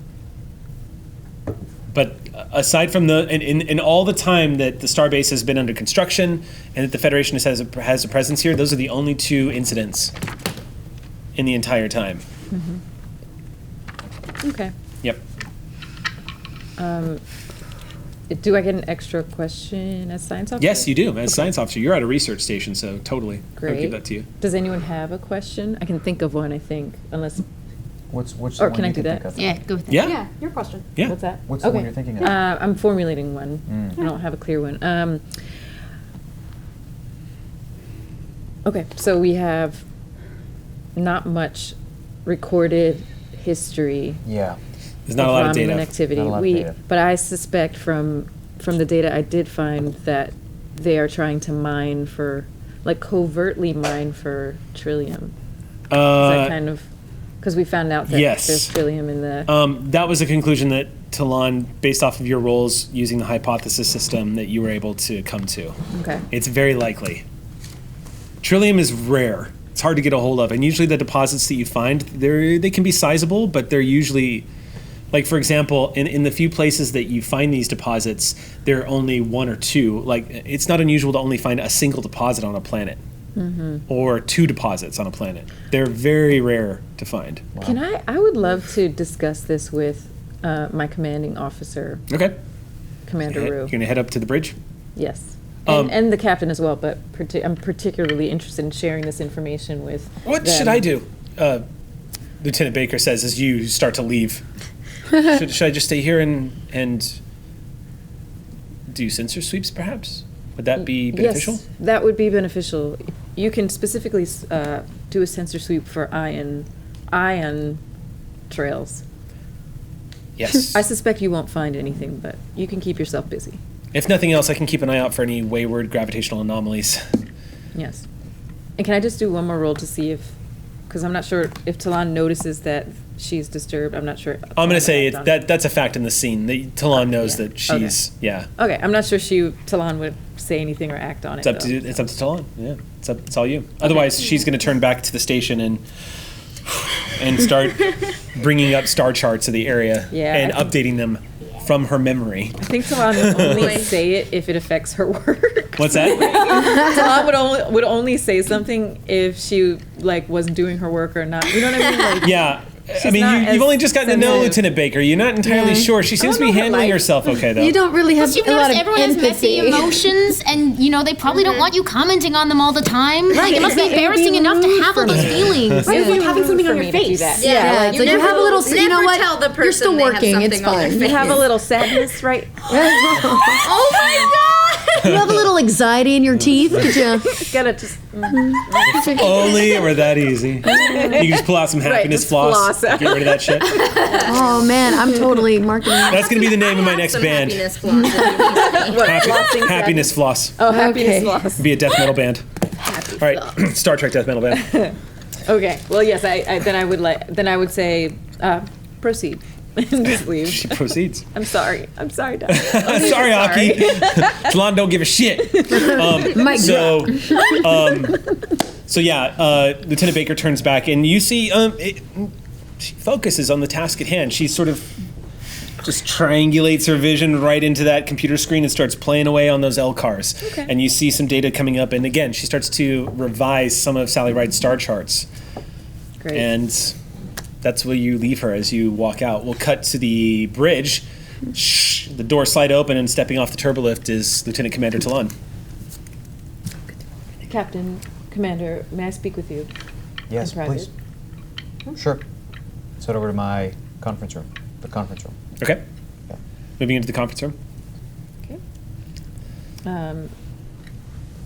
But aside from in all the time that the starbase has been under construction and that the Federation has a presence here, those are the only 2 incidents in the entire time. Okay. Yep. Do I get an extra question as science officer? Yes, you do. As science officer, you're at a research station, so totally. I Great. would give that to you. Does anyone have a question? I can think of one, I think, unless... Which Or one can I you do that? think of? Yeah, go with that. Yeah. Yeah, your question. Yeah. What's that? What's the one you're thinking of? I'm formulating one. I don't have a clear one. Okay, so we have not much recorded history Yeah. There's not a lot of Romulan data. activity. Not a lot of data. But I suspect from the data I did find that they are trying to mine for, like, covertly mine for Trillium. Is that kind of, because we found out that Yes. there's Trillium in the. That was a conclusion that Talon, based off of your roles using the hypothesis system, that you were able to come to. Okay. It's very likely. Trillium is rare. It's hard to get a hold of, and usually the deposits that you find, they can be sizable, but they're usually, like for example, in the few places that you find these deposits, there are only 1 or 2. Like it's not unusual to only find a single deposit on a planet, or 2 deposits on a planet. They're very rare to find. Can I would love to discuss this with my commanding officer, Okay. Commander You're Rue. gonna head up to the bridge. Yes. Um, And the captain as well, but I'm particularly interested in sharing this information with What them. should I do? Lieutenant Baker says as you start to leave. should I just stay here and do sensor sweeps, perhaps? Would that be beneficial? Yes, that would be beneficial. You can specifically do a sensor sweep for ion trails. Yes. I suspect you won't find anything, but you can keep yourself busy. If nothing else, I can keep an eye out for any wayward gravitational anomalies. Yes. And can I just do one more roll to see if, because I'm not sure if Talon notices that she's disturbed. I'm not sure. I'm going to say that's a fact in the scene. Talon knows yeah. that she's, yeah. Okay, I'm not sure Talon would say anything or act on it. It's up to Talon. Yeah, it's all you. Otherwise, she's going to turn back to the station and start bringing up star charts of the area and updating them from her memory. I think Talon would only say it if it affects her work. What's that? Talon would only say something if she wasn't doing her work or not. You know what I mean? Like, yeah. I she's mean, not you've as only just gotten to know sensitive. Lieutenant Baker. You're not entirely sure. She seems to be handling herself okay, though. You don't really have Plus, you've a lot noticed of everyone has messy empathy. emotions, and they probably don't want you commenting on them all the time. Like, it must be It would be embarrassing enough to rude have for all those me. feelings. It's like having something on for your me to do face. that. Yeah, it's like you have a little. You know never what? tell the person You're still they have working. It's something on their fine. You have a little sadness, right? Oh my god! You have a little anxiety in your teeth. Could you? Gotta just. If only it were that easy. You can just pull out some happiness just floss. floss. Get rid of that shit. Oh man, I'm totally marketing. That's going to be the name of my next Some band. happiness floss if you need me. Happiness Floss. Oh, happiness Okay. loss. Be a death metal band. All right, Star Trek death metal band. Okay. Well, yes. Then I would say proceed and just leave. She proceeds. I'm sorry, Doc. Sorry, Aki. Talon don't give a shit. So yeah, Lieutenant Baker turns back, and you see she focuses on the task at hand. She sort of just triangulates her vision right into that computer screen and starts playing away on those LCARs. Okay. And you see some data coming up, and again, she starts to revise some of Sally Ride's star charts. Great. And that's where you leave her as you walk out. We'll cut to the bridge. Shh, the doors slide open, and stepping off the turbolift is Lieutenant Commander Talon. Captain, Commander, may I speak with you? Yes, in private? please. Sure. Let's head over to my conference room. The conference room. Okay. Yeah. Moving into the conference room. Okay. Um,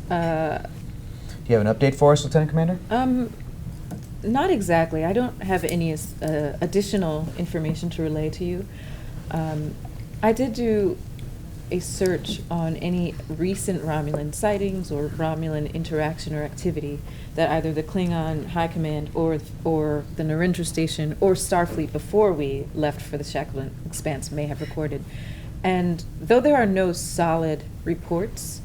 Do you have an update for us, Lieutenant Commander? Not exactly. I don't have any additional information to relay to you. I did do a search on any recent Romulan sightings or Romulan interaction or activity that either the Klingon High Command or the Narendra Station or Starfleet before we left for the Shackleton Expanse may have recorded. And though there are no solid reports,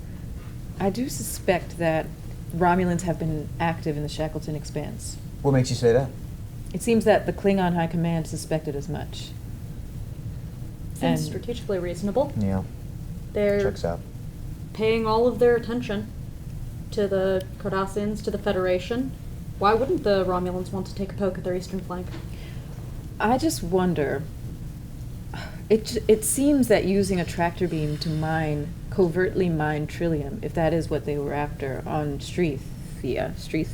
I do suspect that Romulans have been active in the Shackleton Expanse. What makes you say that? It seems that the Klingon High Command suspected as much. Seems And- strategically reasonable. Yeah, They're checks out. paying all of their attention to the Cardassians, to the Federation. Why wouldn't the Romulans want to take a poke at their eastern flank? I just wonder. It seems that using a tractor beam to covertly mine Trillium, if that is what they were after on Streath, if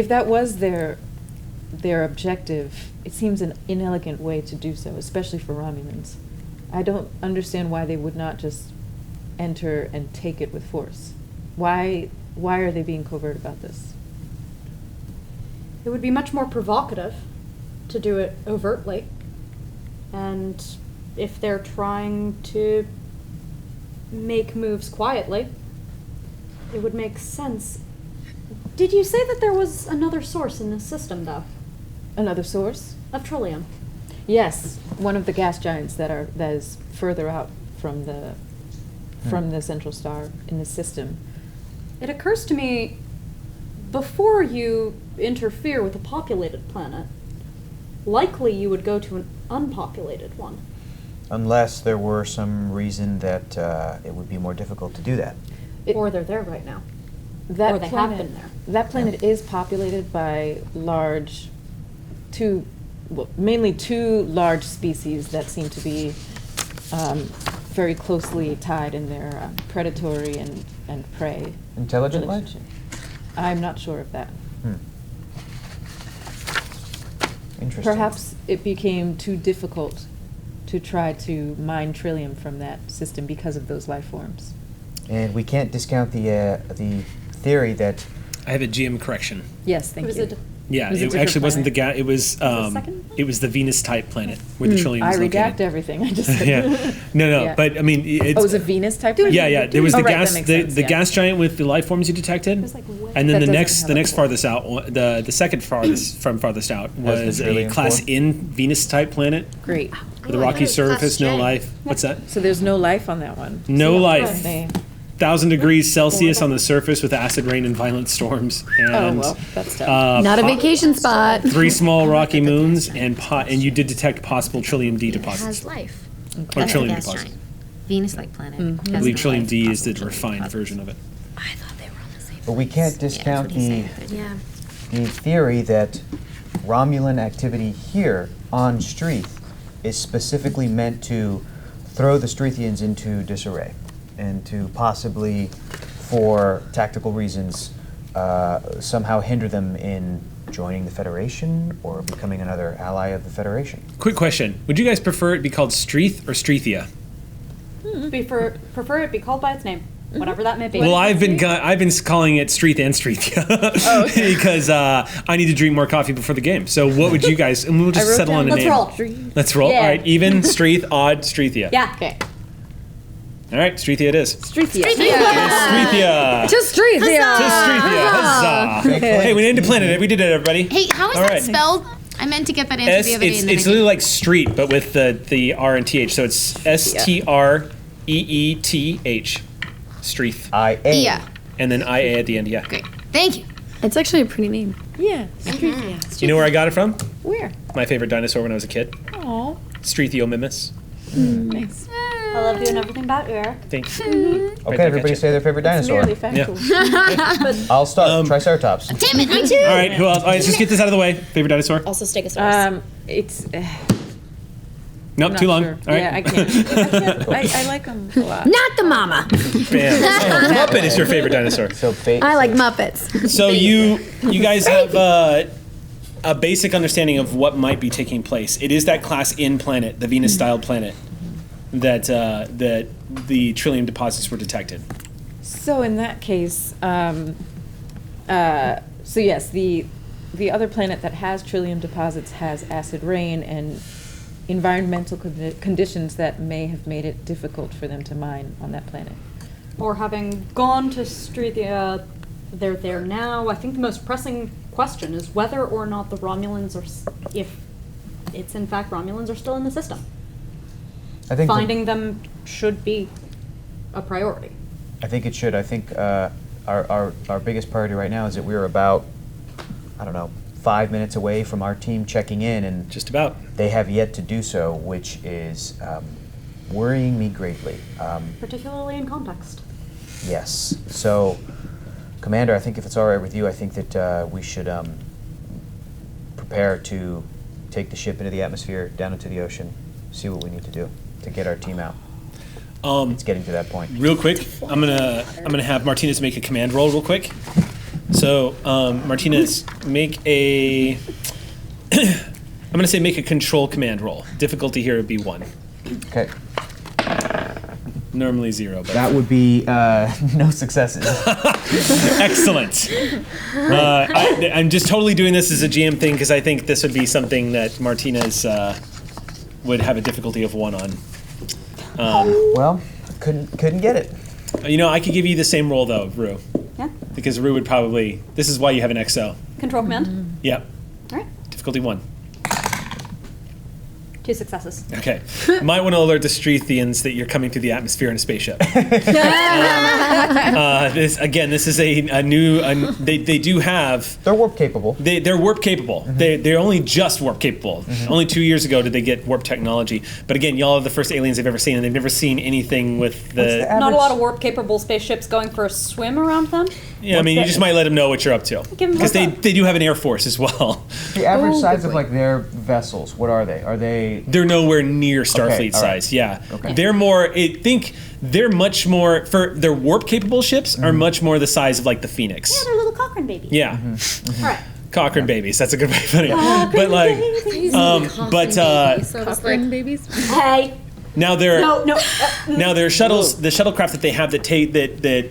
that was their objective, it seems an inelegant way to do so, especially for Romulans. I don't understand why they would not just enter and take it with force. Why are they being covert about this? It would be much more provocative to do it overtly. And if they're trying to make moves quietly, it would make sense. Did you say that there was another source in this system, though, Another source? of Trillium? Yes, one of the gas giants that is further out from the central star in the system. It occurs to me, before you interfere with a populated planet, likely you would go to an unpopulated one. Unless there were some reason that it would be more difficult to do that. Or they're there right now. That Or they have planet, been there. That planet is populated by mainly two large species that seem to be very closely tied in their predatory and prey Intelligent life? relationship. I'm not sure of that. Interesting. Perhaps it became too difficult to try to mine Trillium from that system because of those life forms. And we can't discount the theory that I have a GM correction. Yes, thank you. Yeah, was a it different actually wasn't the planet. gas. It was second? it was the Venus type planet where the Trillium I is redact located. everything. I just said. Yeah, no, Yeah. but I mean, it's, Oh, it was a Venus type planet? yeah. There was the Oh, right, gas, that makes the sense, yeah. gas giant with the life forms you detected, was like way- and then That the doesn't next have the a next port. farthest out, the second farthest out was the a Trillium class core? in Venus type planet Great. with a rocky surface, no life. What's that? So there's no life on that one. No life. They- 1,000 degrees Celsius on the surface with acid rain and violent storms. And, Oh, well, that's tough. Not a vacation spot. 3 small rocky moons, and you did detect possible Trillium D It has deposits. life. Or That's Trillium the gas deposits. giant. Venus-like planet. I has believe no Trillium life, D is the possible refined deposits. version of it. I thought they were on the same. but we can't place. Yeah, discount that's what he's saying. Yeah. the theory that Romulan activity here on Streath is specifically meant to throw the Streethians into disarray and to possibly, for tactical reasons, somehow hinder them in joining the Federation or becoming another ally of the Federation. Quick question. Would you guys prefer it be called Streath or Streethia? Prefer it be called by its name, whatever that may be. Well, I've been calling it Streath and Streethia because I need to drink more coffee before the game. So what would you guys? And we'll just wrote settle on a down- Let's name. roll. Let's roll. Yeah. All right, even Streath, odd Streethia. Yeah. Okay. All right, Streethia it is. Streethia. Streethia. To Street, To Streethia. Huzzah. Hey, we named a planet. We did it, everybody. Hey, how is All that right. spelled? I meant to get that answer the other day. It's and then I literally didn't. like street, but with the R and TH. So it's STREETH. Streath. IA. Yeah. And then IA at the end, yeah. Great. Thank you. It's actually a pretty name. Yeah. Streethia. You know where I got it from? Where? My favorite dinosaur when I was a kid. Oh, Streethiomimus. nice. I love you and everything about you, Eric. Thank you. Okay, back everybody at you. say their favorite dinosaur. Merely factual. I'll start. Triceratops. Damn it, me too. All right, who else? All right, let's just get this out of the way. Favorite dinosaur? Also Stegosaurus. It's Nope, not too long. sure. All right. Yeah, I can't. I like them a lot. Not the mama. Bam. So, Muppet is your favorite dinosaur. So I like Muppets. So you guys have a basic understanding of what might be taking place. It is that class in planet, the Venus-style planet, that the Trillium deposits were detected. So in that case, so yes, the other planet that has Trillium deposits has acid rain and environmental conditions that may have made it difficult for them to mine on that planet. Or having gone to Strethia, they're there now. I think the most pressing question is whether or not the Romulans are, if it's in fact Romulans are still in the system. I think Finding them should be a priority. I think it should. I think our biggest priority right now is that we're about, 5 minutes away from our team checking in, and Just about. they have yet to do so, which is worrying me greatly. Particularly in context. Yes. So, Commander, I think if it's all right with you, I think that we should prepare to take the ship into the atmosphere, down into the ocean, see what we need to do to get our team out. It's getting to that point. Real quick, I'm gonna have Martinez make a command roll real quick. So Martinez, make a I'm gonna say make a control command roll. Difficulty here would be 1. Okay. Normally 0, but That would be no successes. excellent. I'm just totally doing this as a GM thing because I think this would be something that Martinez would have a difficulty of 1 on. Well, couldn't get it. I could give you the same roll though, Rue, Yeah? because Rue would probably. This is why you have an XO. Control command? Yep. All right. Difficulty 1. 2 successes. Okay. Might want to alert the Streethians that you're coming through the atmosphere in a spaceship. This is a new. They do have. They're warp capable. They're warp capable. Mm-hmm. They're only just warp capable. Only 2 years ago did they get warp technology. But again, y'all are the first aliens they've ever seen, and they've never seen anything with the. Not a lot of warp-capable spaceships going for a swim around them. Yeah, I mean, you just might let them know what you're up to. Give 'em Because heads up. they do have an air force as well. The average size of their vessels, what are they? Are they? They're nowhere near Starfleet all right. size. Yeah, Okay. they're more. They're much more for their warp capable ships are much more the size of like the Phoenix. Yeah, they're little Cochrane babies. Yeah, All right. Cochrane babies. That's a good way of putting it. But like, Cochrane babies? Hey. now they're No. now their shuttles, the shuttlecraft that they have that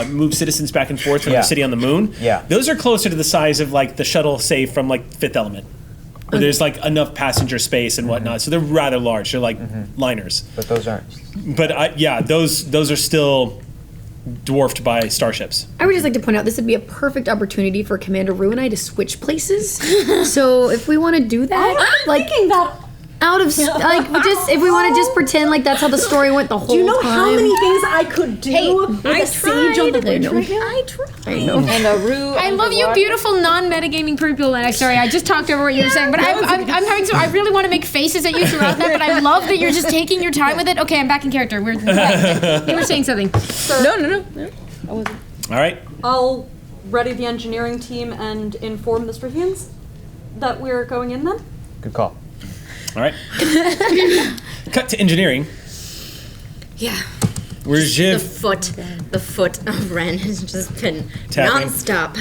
move citizens back and forth from Yeah. the city on the moon. Yeah. those are closer to the size of like the shuttle, say from like Fifth Element, where there's like enough passenger space and whatnot. So they're rather large. They're like liners. But those aren't. But those are still dwarfed by starships. I would just like to point out this would be a perfect opportunity for Commander Rue and I to switch places. So if we want to do that, I'm like thinking that. out of just if we want to just pretend like that's how the story went the whole time. Do you know how many things I could do with a siege on the bridge right now? I know. And Rue. I love you, beautiful non-metagaming people. And I'm sorry, I just talked over what you were saying, but I'm having some. I really want to make faces at you throughout that, but I love that you're just taking your time with it. Okay, I'm back in character. You were saying something. No. I wasn't. All right. I'll ready the engineering team and inform the Strithians that we're going in then. Good call. All right. Cut to engineering. Yeah. Where's The Jiv? foot of Ren has just been Tapping. nonstop.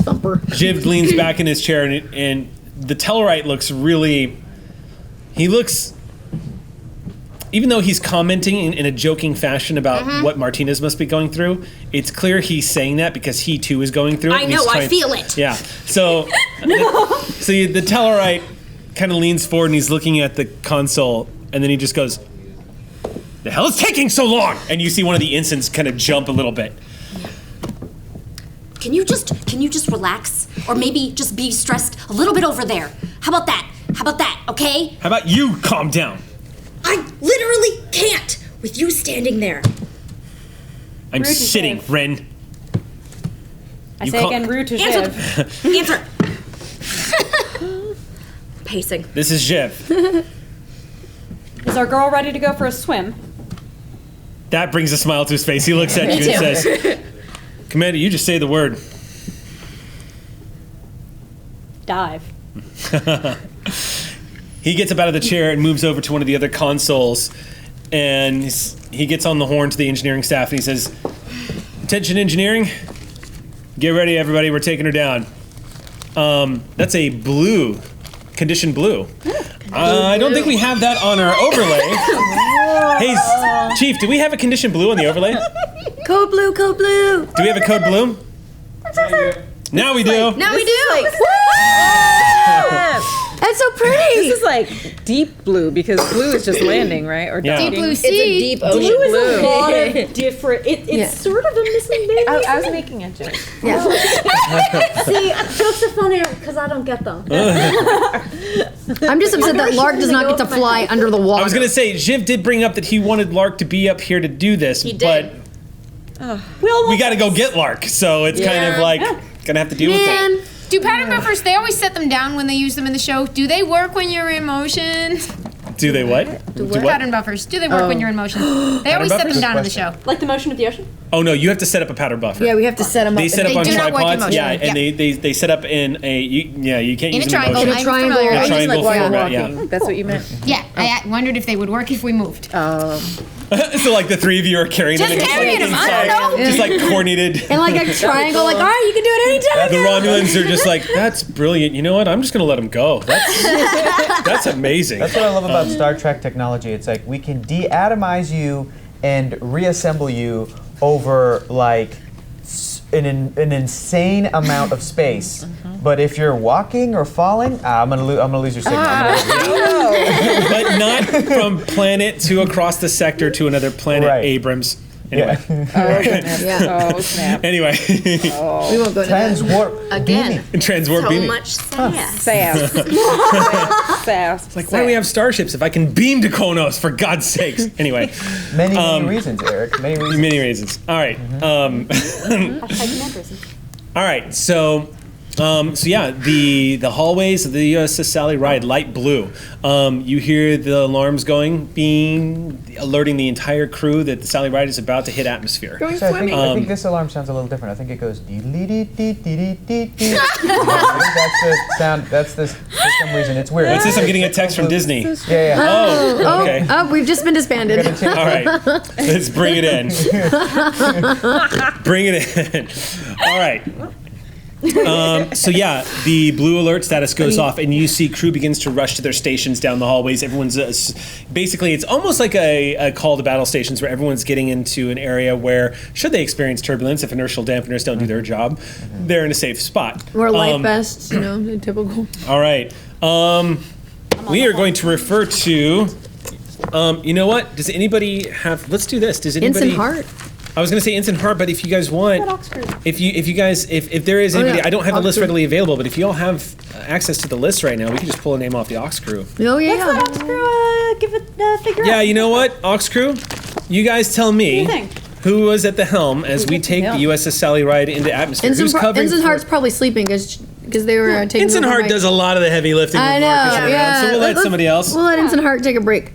Bumper. Jiv leans back in his chair, and the Tellarite looks really. He looks. Even though he's commenting in a joking fashion about what Martinez must be going through, it's clear he's saying that because he too is going through it. I and he's know, I trying- feel it. Yeah. So, the Tellarite kind of leans forward and he's looking at the console, and then he just goes, "The hell is taking so long?" And you see one of the ensigns kind of jump a little bit. Can you just relax? Or maybe just be stressed a little bit over there. How about that, okay? How about you calm down? I literally can't with you standing there. I'm Rude to sitting, Jiv. Ren. I You say call- again, Rue to Answer. Jiv. Answer. Pacing. This is Jiv. Is our girl ready to go for a swim? That brings a smile to his face. He looks at you and says, "Commander, you just say the word." Dive. He gets up out of the chair and moves over to one of the other consoles, and he gets on the horn to the engineering staff and he says, "Attention engineering, get ready everybody, we're taking her down." That's a blue, condition blue. I don't think we have that on our overlay. Hey, Chief, do we have a condition blue on the overlay? Code blue, code blue. Do we have a code blue? Now we do. Now we do. That's so pretty. This is like deep blue because blue is just landing, right? Or Yeah. Deep blue It's a sea. deep Blue ocean. is Blue. a lot of different. It's sort of a missing baby. I was making a joke. Yeah. See, jokes are funny because I don't get them. I'm just upset that Lark does not get to fly under the water. I was gonna say, Jiv did bring up that he wanted Lark to be up here to do this, He but did. we got to go get Lark, so it's kind of like gonna have to deal with it. Man, Do pattern buffers, they always set them down when they use them in the show. Do they work when you're in motion? Do they what? Do what? Pattern buffers. Do they work when you're in motion? They always set them buffers? down in the show. Like the motion of the ocean? Oh no, you have to set up a pattern buffer. yeah, we have to set them up. They set up They on do not work in tripods. motion. Yeah, and Yeah. they set up in a you can't In use a them triangle. in In motion. a I'm triangle. familiar. In a I just triangle like format, Walking. yeah. That's what you meant? Yeah, I wondered if they would work if we moved. So like the three of you are carrying Just them. carrying them, I don't inside, know. just like coordinated. And like a triangle, like, all right, you can do it anytime. The Romulans are just like, that's brilliant. You know what? I'm just gonna let them go. That's amazing. That's what I love about Star Trek technology. It's like we can de-atomize you and reassemble you over like an insane amount of space. But if you're walking or falling, I'm gonna lose your signal. But not from planet to across the sector to another planet, Right. Abrams. Anyway. Yeah. Oh, snap. Anyway. We won't go into that. Transwarp Again. beaming. Transwarp So beaming. much sass. Sass. Sass. Like, why do we have starships if I can beam to Konos, for God's sakes? Anyway, Many reasons, Eric. Many reasons. many reasons. All right. All right. So yeah, the hallways of the USS Sally Ride, light blue. You hear the alarms going, being alerting the entire crew that the Sally Ride is about to hit atmosphere. Going So I swimming. think this alarm sounds a little different. I think it goes dee dee dee dee dee dee dee. That's the sound. That's the for some reason it's weird. What's this? I'm getting a text from Disney. Yeah. Oh, okay. Oh, we've just been disbanded. All right, let's bring it in. Bring it in. All right. So yeah, the blue alert status goes off, and you see crew begins to rush to their stations down the hallways. Everyone's basically, it's almost like a call to battle stations where everyone's getting into an area where, should they experience turbulence, if inertial dampeners don't do their job, they're in a safe spot. We're life vests, typical. All right. We are going to refer to. You know what? Does anybody have? Let's do this. Does anybody? Ensign Hart. I was going to say Ensign Hart, but if you guys want, if you guys, if there is anybody, yeah. I don't have the list Aux crew. readily available, but if you all have access to the list right now, we can just pull a name off the Aux crew. Oh yeah. Let's give it figure out. Yeah, you know what, Aux crew, you guys tell me What do you think? who was at the helm as we take the USS Sally Ride into atmosphere. Ensign, Who's covering? Ensign for- Hart's probably sleeping because they were taking. Ensign over Hart my- does a lot of the heavy lifting. I with know. Marcus around, Yeah. so we'll let Let's- somebody else. We'll let Ensign Hart take a break.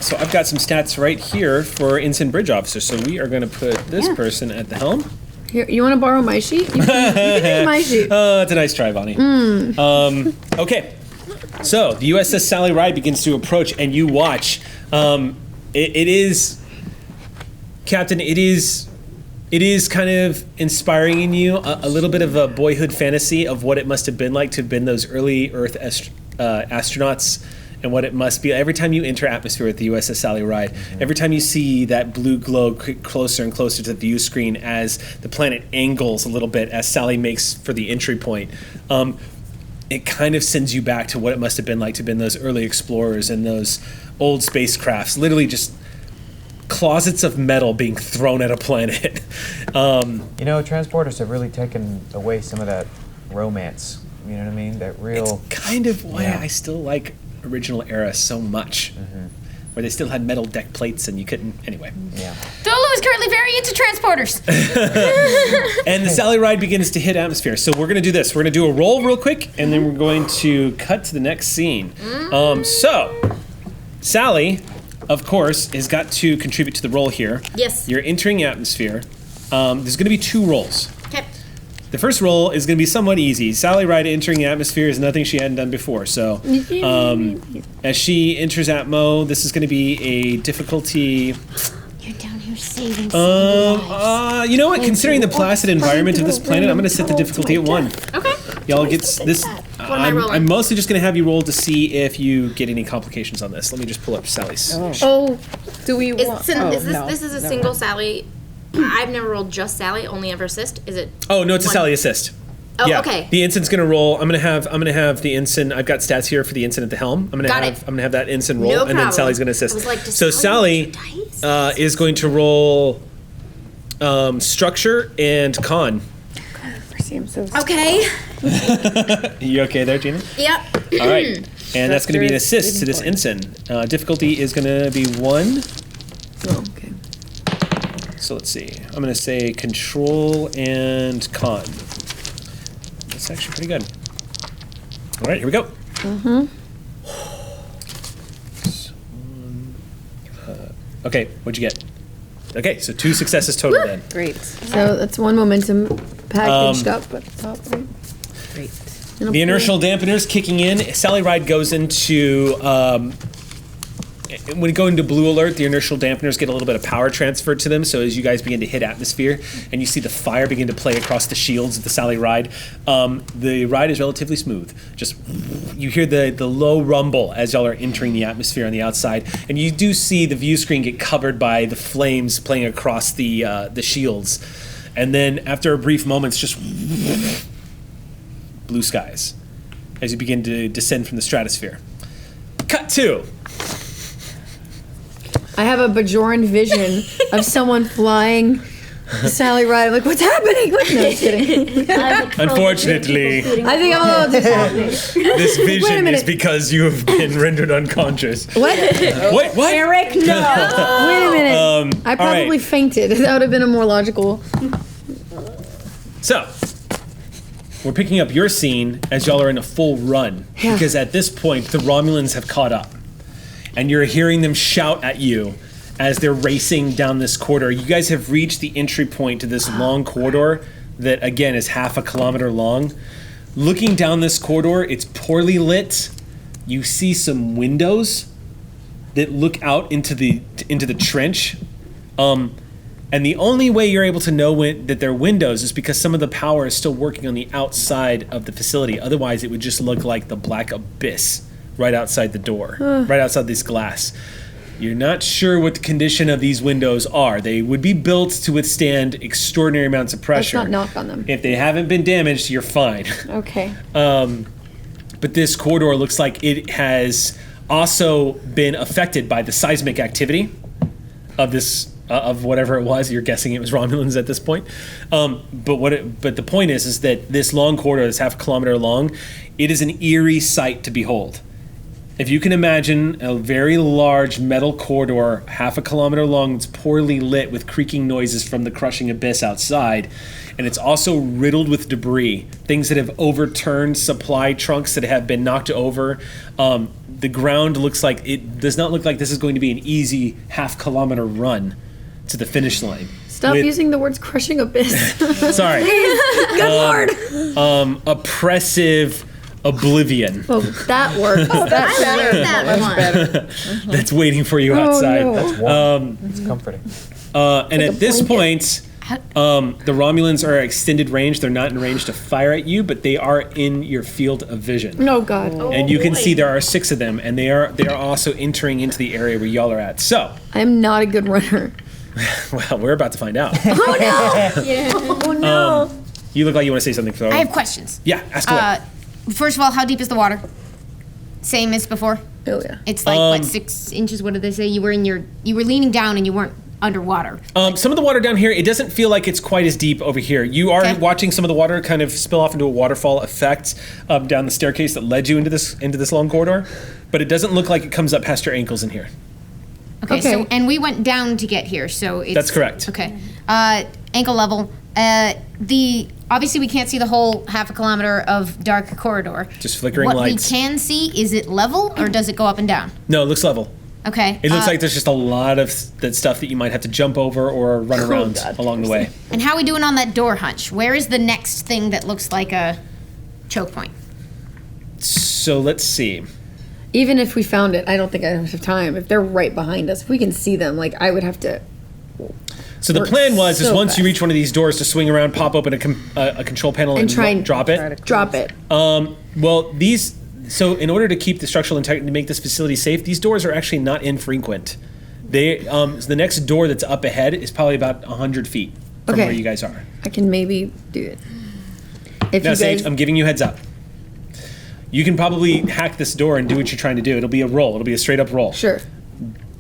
So I've got some stats right here for Ensign Bridge Officer. So we are going to put this person at the helm. Here, you want to borrow my sheet? You can use my sheet. It's a nice try, Bonnie. Okay. So the USS Sally Ride begins to approach, and you watch. It is, Captain. It is kind of inspiring in you a little bit of a boyhood fantasy of what it must have been like to have been those early Earth astronauts. And what it must be. Every time you enter atmosphere with the USS Sally Ride, every time you see that blue glow closer and closer to the view screen as the planet angles a little bit as Sally makes for the entry point, it kind of sends you back to what it must have been like to have been those early explorers and those old spacecrafts, literally just closets of metal being thrown at a planet. You know, transporters have really taken away some of that romance. You know what I mean? That real. Kind of why Yeah. I still like original era so much, where they still had metal deck plates and you couldn't. Anyway. Yeah. Dolo is currently very into transporters. And the Sally Ride begins to hit atmosphere. So we're going to do this. We're going to do a roll real quick, and then we're going to cut to the next scene. So, Sally, of course, has got to contribute to the roll here. Yes. You're entering atmosphere. There's going to be 2 rolls. Okay. The first roll is going to be somewhat easy. Sally Ride entering the atmosphere is nothing she hadn't done before. So, as she enters Atmo, this is going to be a difficulty. You're down here saving You know what? Considering the placid environment of this planet, I'm going to set the difficulty at 1. Okay. Y'all get this. What am I rolling? I'm mostly just going to have you roll to see if you get any complications on this. Let me just pull up Sally's. Oh, Do we Is, want? this is a single Sally. I've never rolled just Sally, only ever assist. Is it? Oh no, it's a one- Sally assist. Oh, Yeah, okay. the ensign's gonna roll. I'm gonna have the ensign. I've got stats here for the ensign at the helm. I'm Got it. gonna have that ensign roll, No and then problem. Sally's gonna assist. I was like, does so Sally Sally roll two dice? is going to roll structure and con. mercy, I'm so Okay. You okay there, Gina? Yep. All right, and that's gonna be an Structure is assist to this ensign. Difficulty is gonna be 1. Oh, okay. So let's see. I'm gonna say control and con. That's actually pretty good. All right, here we go. Okay, what'd you get? Okay, so 2 successes total then. Great. So that's one momentum packaged up at the top, right? Great. The inertial dampener's kicking in. Sally Ride goes into when you go into blue alert, the inertial dampeners get a little bit of power transferred to them. So as you guys begin to hit atmosphere and you see the fire begin to play across the shields of the Sally Ride, the ride is relatively smooth. Just you hear the low rumble as y'all are entering the atmosphere on the outside, and you do see the view screen get covered by the flames playing across the shields, and then after a brief moment, it's just blue skies as you begin to descend from the stratosphere. Cut 2. I have a Bajoran vision of someone flying the Sally Ride. I'm like, what's happening? What? No, just kidding. Unfortunately, I think I'm a little distracted. this Wait a vision is minute. because you have been rendered unconscious. What? Wait, what? Eric, no. Wait a minute. I probably right. fainted. That would have been a more logical. So, we're picking up your scene as y'all are in a full run. Yeah. Because at this point, the Romulans have caught up. And you're hearing them shout at you as they're racing down this corridor. You guys have reached the entry point to this long corridor that, again, is half a kilometer long. Looking down this corridor, it's poorly lit. You see some windows that look out into the trench. And the only way you're able to know that they're windows is because some of the power is still working on the outside of the facility. Otherwise, it would just look like the black abyss right outside the door, right outside this glass. You're not sure what the condition of these windows are. They would be built to withstand extraordinary amounts of pressure. Let's not knock on them. If they haven't been damaged, you're fine. Okay. But this corridor looks like it has also been affected by the seismic activity of this of whatever it was. You're guessing it was Romulans at this point. But the point is that this long corridor that's half a kilometer long, it is an eerie sight to behold. If you can imagine a very large metal corridor, half a kilometer long, it's poorly lit with creaking noises from the crushing abyss outside, and it's also riddled with debris, things that have overturned supply trunks that have been knocked over. The ground does not look like this is going to be an easy half-kilometer run to the finish line. Stop using the words crushing abyss. Sorry. Good lord. Oppressive oblivion Oh, that worked. I like that one. that's waiting for you outside. no. That's warm. It's comforting. And at a this blanket. point, the Romulans are at extended range. They're not in range to fire at you, but they are in your field of vision. No, God. And you can see there are 6 of them, and they are also entering into the area where y'all are at. So, I'm not a good runner. well, we're about to find out. Oh, no. You look like you want to say something, Thor. I have questions. Yeah, ask away. First of all, how deep is the water? Same as before. Oh, yeah. It's like what, 6 inches? What did they say? You were leaning down and you weren't underwater. Some of the water down here, it doesn't feel like it's quite as deep over here. You are Okay. watching some of the water kind of spill off into a waterfall effect down the staircase that led you into this long corridor, but it doesn't look like it comes up past your ankles in here. Okay. So Okay. and we went down to get here, so it's That's correct. Okay. Ankle level. Obviously we can't see the whole half a kilometer of dark corridor. Just flickering what lights. we can see, is it level or does it go up and down? No, it looks level. Okay. It looks like there's just a lot of that stuff that you might have to jump over or run around along the way. And how are we doing on that door hunch? Where is the next thing that looks like a choke point? So let's see. Even if we found it, I don't think I have time. If they're right behind us, if we can see them, like, I would have to. So the Works plan was so once you fast. reach one of these doors to swing around, pop open a control panel and try and drop it. Drop it. Well, so in order to keep the structural integrity, to make this facility safe, these doors are actually not infrequent. They, so the next door that's up ahead is probably about 100 feet from where you guys are. I can maybe do it. If Now, you Sage, guys, I'm giving you heads up. You can probably hack this door and do what you're trying to do. It'll be a roll. It'll be a straight up roll. sure.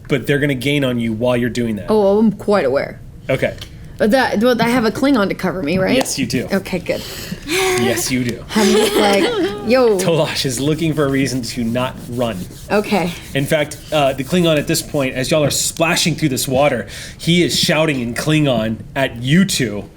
But they're going to gain on you while you're doing that. Oh, I'm quite aware. Okay. But I have a Klingon to cover me, right? Yes, you do. Okay, good. Yes, you do. I'm just like, yo. Tolash is looking for a reason to not run. Okay. In fact, the Klingon at this point, as y'all are splashing through this water, he is shouting in Klingon at you two.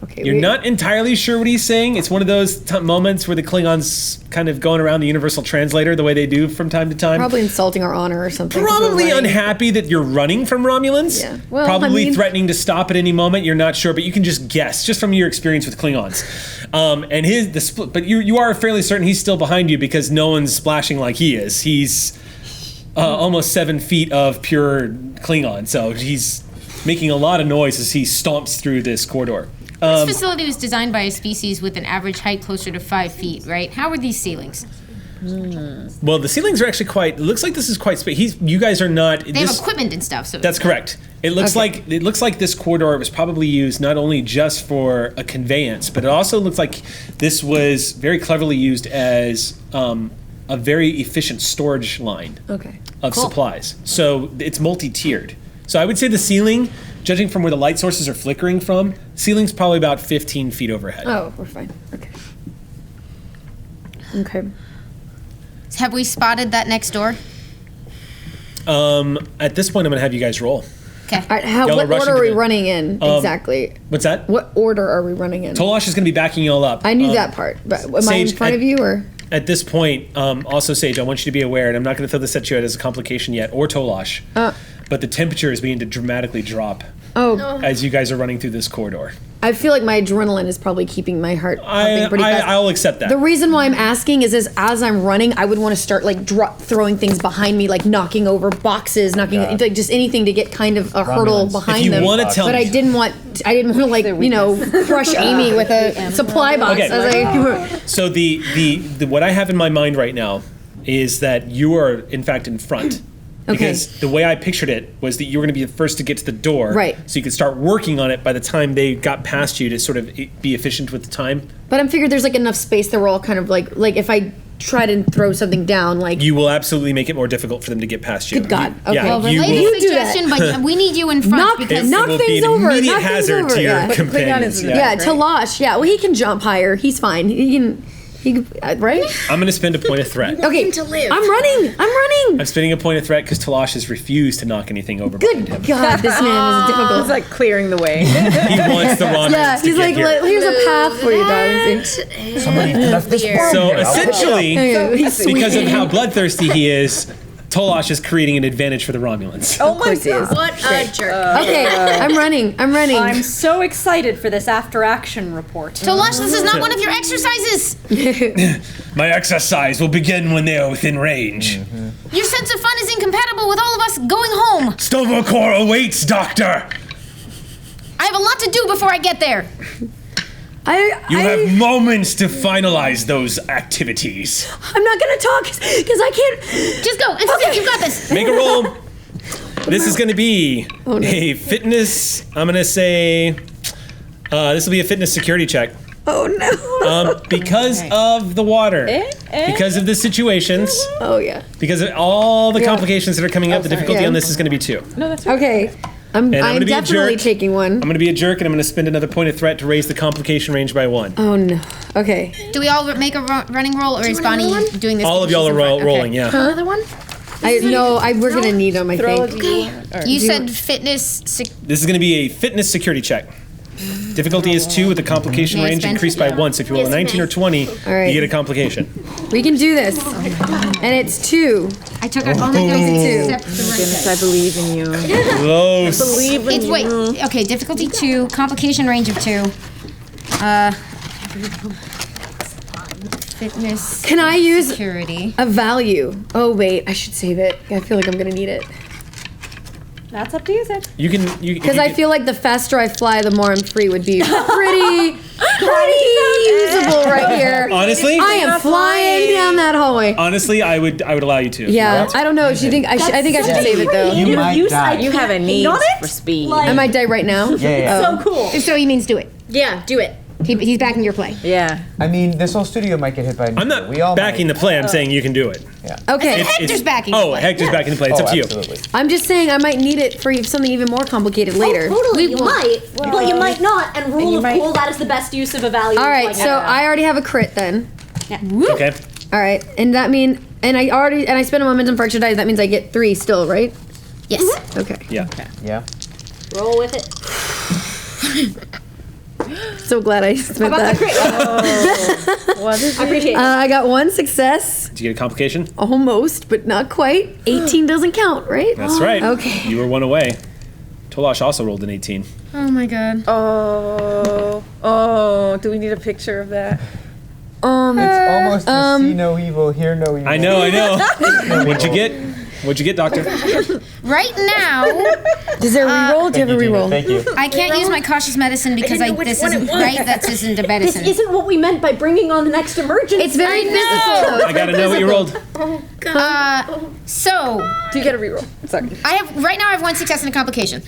Okay. You're not entirely sure what he's saying. It's one of those moments where the Klingons kind of going around the universal translator the way they do from time to time. Probably insulting our honor or something. 'cause we're Probably running. unhappy that you're running from Romulans. Yeah. Well, probably I mean- threatening to stop at any moment. You're not sure, but you can just guess, just from your experience with Klingons. And the split, but you are fairly certain he's still behind you because no one's splashing like he is. He's almost 7 feet of pure Klingon, so he's making a lot of noise as he stomps through this corridor. This facility was designed by a species with an average height closer to 5 feet, right? How are these ceilings? Well, the ceilings are actually quite. It looks like this is quite space. You guys are not. They have equipment and stuff, so That's correct. It looks like this corridor was probably used not only just for a conveyance, but it also looks like this was very cleverly used as a very efficient storage line of supplies. So it's multi-tiered. So I would say the ceiling, judging from where the light sources are flickering from, ceiling's probably about 15 feet overhead. Oh, we're fine. Okay. Okay. have we spotted that next door? At this point, I'm going to have you guys roll. Okay. All right, Y'all are what rushing order are to we the- running in exactly? What's that? What order are we running in? Tolash is going to be backing y'all up. I knew that part, but am I in Sage, front of you or? At this point, also Sage, I want you to be aware, and I'm not going to throw this at you as a complication yet, or Tolash, but the temperature is beginning to dramatically drop as you guys are running through this corridor. I feel like my adrenaline is probably keepking my heart pumping pretty fast. I'll accept that. The reason why I'm asking is as I'm running, I would want to start like throwing things behind me, like knocking over boxes, like just anything to get kind of a hurdle behind If you them. want to tell But me, I didn't want to like crush Amy with a supply box. Okay. I was like, so the what I have in my mind right now is that you are in fact in front. Because the way I pictured it was that you were going to be the first to get to the door. Right. So you could start working on it by the time they got past you to sort of be efficient with the time. but I'm figured there's like enough space that we're all kind of like if I try to throw something down, like You will absolutely make it more difficult for them to get past you. Good God. You- yeah, Okay. Well, you Related will- You do that. suggestion, but we need you in front knock because It will be things an over. immediate Knock things hazard over. to your Yeah. companions. Yeah, Talash. Yeah, well, he can jump higher. He's fine. He can right? I'm going to spend a point of threat. Okay. to live. I'm running. I'm spending a point of threat because Talash has refused to knock anything over. Good God, this man is difficult. It's like clearing the way. He wants the Romulans Yeah, to he's get like, here. here's a path for you, darling. Somebody left this bomb So here. I'll pick it up. essentially, He's because of sweet. how bloodthirsty he is, Tolash is creating an advantage for the Romulans. Oh my course he is. god. What a jerk. Okay, I'm running. I'm so excited for this after action report. Tolash, this is not one of your exercises. My exercise will begin when they are within range. Your sense of fun is incompatible with all of us going home. Stovokor awaits, Doctor! I have a lot to do before I get there. You have moments to finalize those activities. I'm not gonna talk because I can't. Just go. Instant, you got this. Make a roll. This is going to be Oh, no. a fitness, I'm going to say, this will be a fitness security check. Oh no. Because of the water, because of the situations, Oh yeah. because of all the complications that are coming up, the difficulty Yeah. on this is going to be 2. No, that's right. Okay. I'm gonna be a definitely jerk. taking one. I'm going to be a jerk, and I'm going to spend another point of threat to raise the complication range by 1. Oh no. Okay. Do we all make a running roll, or is Bonnie doing this? All of y'all are Okay. rolling, yeah. Another one? We're gonna need them. I think. You said fitness. This is going to be a fitness security check. Difficulty is 2 with the complication May I range spend? increased by 1. So if you roll a Yes, 19 or 20, right. you get a complication. We can do this. And it's 2. I took it. Goodness, I believe in you. Close. Believe in It's you. wait. Okay, difficulty 2, complication range of 2. Fitness Can I use security. a value? Oh wait, I should save it. I feel like I'm gonna need it. That's up to you, Zach. You can. Because I feel like the faster I fly, the more I'm free would be pretty usable right here. Honestly, I am flying down that hallway. honestly, I would allow you to. Yeah, I don't know. I think I should save it though. You might die. You have a need for speed. I might die right now. Yeah. So cool. So he means do it. Yeah, do it. He's backing your play. Yeah. I mean, this whole studio might get hit by a I'm meteor. not We all backing might. the play. I'm saying you can do it. Yeah. Okay. Hector's backing. Oh, Hector's backing the play. It's up to you. Absolutely. I'm just saying I might need it for something even more complicated later. Totally, you might, but you might not. And rule of cool, that is the best use of a value. All right, so I already have a crit then. Okay. All right, and that mean, and I spend a momentum for extra dice. That means I get 3 still, right? Yes. Okay. Yeah. Yeah. roll with it. So glad I spent How about the that. crit? What is I appreciate it. I got 1 success, Did you get a complication? almost, but not quite. 18 doesn't count, right? That's right. Okay. You were 1 away. Tolash also rolled an 18. Oh my god. Oh, do we need a picture of that? It's almost a see no evil, hear no evil. I know. What'd you get? What'd you get, Doctor? Right now, Is there a reroll? Do you have a Thank you, reroll? Thank you. I can't use my cautious medicine because this isn't right. That isn't a This medicine. isn't what we meant by bringing on the next emergency. It's very physical. I gotta know what you rolled. So Do you get a reroll? Sorry. I have 1 success and a complication.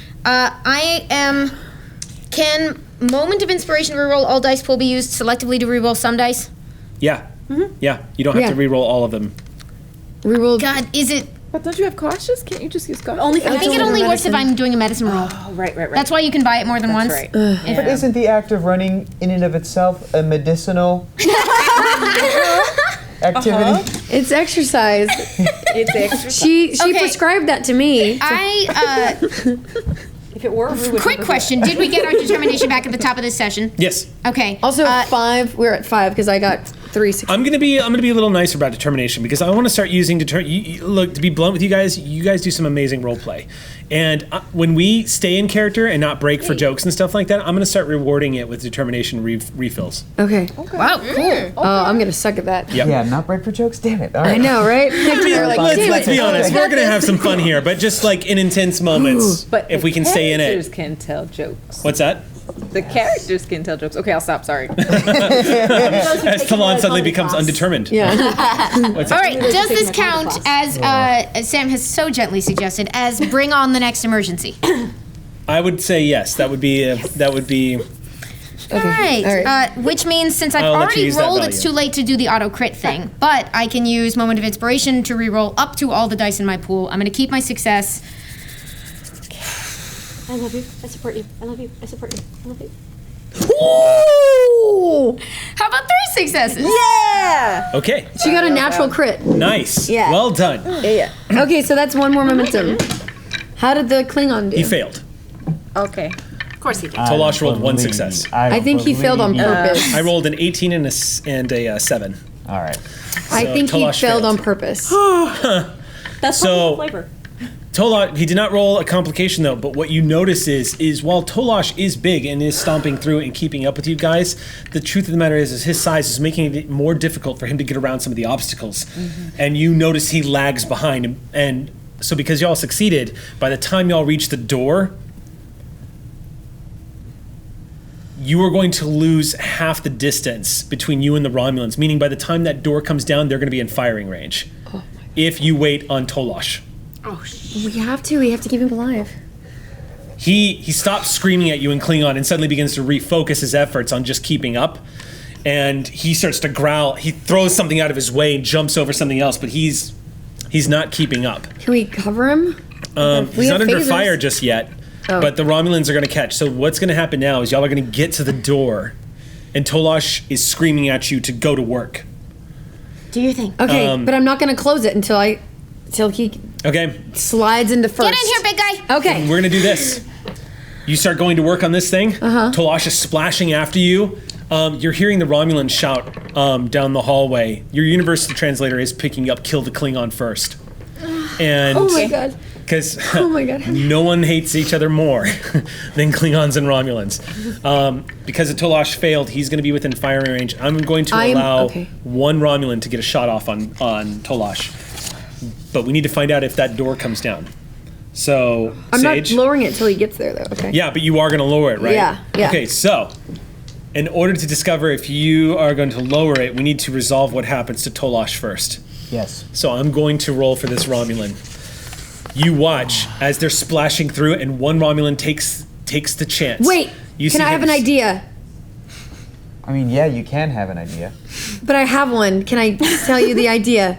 Can moment of inspiration reroll all dice pool be used selectively to reroll some dice? Yeah. Yeah. You don't have Yeah. to re-roll all of them. Reroll. God, is it? But don't you have cautious? Can't you just use cautious? Only for I think it only works if I'm doing a medicine roll. Oh, right. That's why you can buy it more than once. Right. But isn't the act of running in and of itself a medicinal activity? It's exercise. It's extra. She Okay. prescribed that to me. If it were, we would. Quick question: did we get our determination back at the top of this session? Yes. Okay. Also, 5. We're at 5 because I got 3 successes. I'm gonna be a little nicer about determination because I want to start using look, to be blunt with you guys do some amazing role play, and when we stay in character and not break for jokes and stuff like that, I'm gonna start rewarding it with determination refills. Okay. Wow. Cool. I'm gonna suck at that. Yep. Yeah, not break for jokes? Damn it. All right. I know, right? Let's be honest. We're gonna have some fun here, but just like in intense moments, But if we can stay in characters it. can tell jokes. What's that? The characters can tell jokes. Okay, I'll stop. Sorry. As Talon suddenly becomes undetermined. Yeah. What's All that? right. Does this count as Sam has so gently suggested as bring on the next emergency? I would say yes. That would be. All right. Which means since I've I'll let you already use that rolled, it's value. too late to do the auto crit thing. But I can use moment of inspiration to reroll up to all the dice in my pool. I'm going to keep my success. I love you. I support you. I love you. I support you. I love you. Ooh! How about 3 successes? Yeah. Okay. She got a natural crit. Nice. Yeah. Well done. Yeah. Okay, so that's 1 more momentum. How did the Klingon do? He failed. Okay. Of course he did. Tolash rolled 1 success. I think he failed on purpose. I rolled an 18 and a 7. All right. I think he Tolash failed failed. on purpose. That's So- probably the flavor. Tolash, he did not roll a complication though, but what you notice is while Tolash is big and is stomping through and keeping up with you guys, the truth of the matter is his size is making it more difficult for him to get around some of the obstacles. And you notice he lags behind him. And so because y'all succeeded, by the time y'all reach the door, you are going to lose half the distance between you and the Romulans, meaning by the time that door comes down, they're going to be in firing range. If you wait on Tolash. We have to keep him alive. He stops screaming at you in Klingon and suddenly begins to refocus his efforts on just keeping up. And he starts to growl. He throws something out of his way and jumps over something else, but he's not keeping up. Can we cover him? We He's have not under phasers. fire just yet, but the Romulans are going to catch. So what's going to happen now is y'all are going to get to the door, and Tolash is screaming at you to go to work. Do your thing. Okay, but I'm not gonna close it until he Okay? slides into first. Get in here, big guy. Okay. We're going to do this. You start going to work on this thing. Tolash is splashing after you. You're hearing the Romulan shout down the hallway. Your university translator is picking up "Kill the Klingon" first. And Oh my god. because Oh my God. no one hates each other more than Klingons and Romulans. Because Tolash failed, he's going to be within firing range. I'm going to allow one Romulan to get a shot off on Tolash. But we need to find out if that door comes down. So, I'm Sage. not lowering it till he gets there, though. Okay. Yeah, but you are going to lower it, right? Yeah, yeah. Okay, so in order to discover if you are going to lower it, we need to resolve what happens to Tolosh first. Yes. So I'm going to roll for this Romulan. You watch as they're splashing through, and one Romulan takes the chance. Wait, can I have an idea? I mean, yeah, you can have an idea. But I have one. Can I tell you the idea?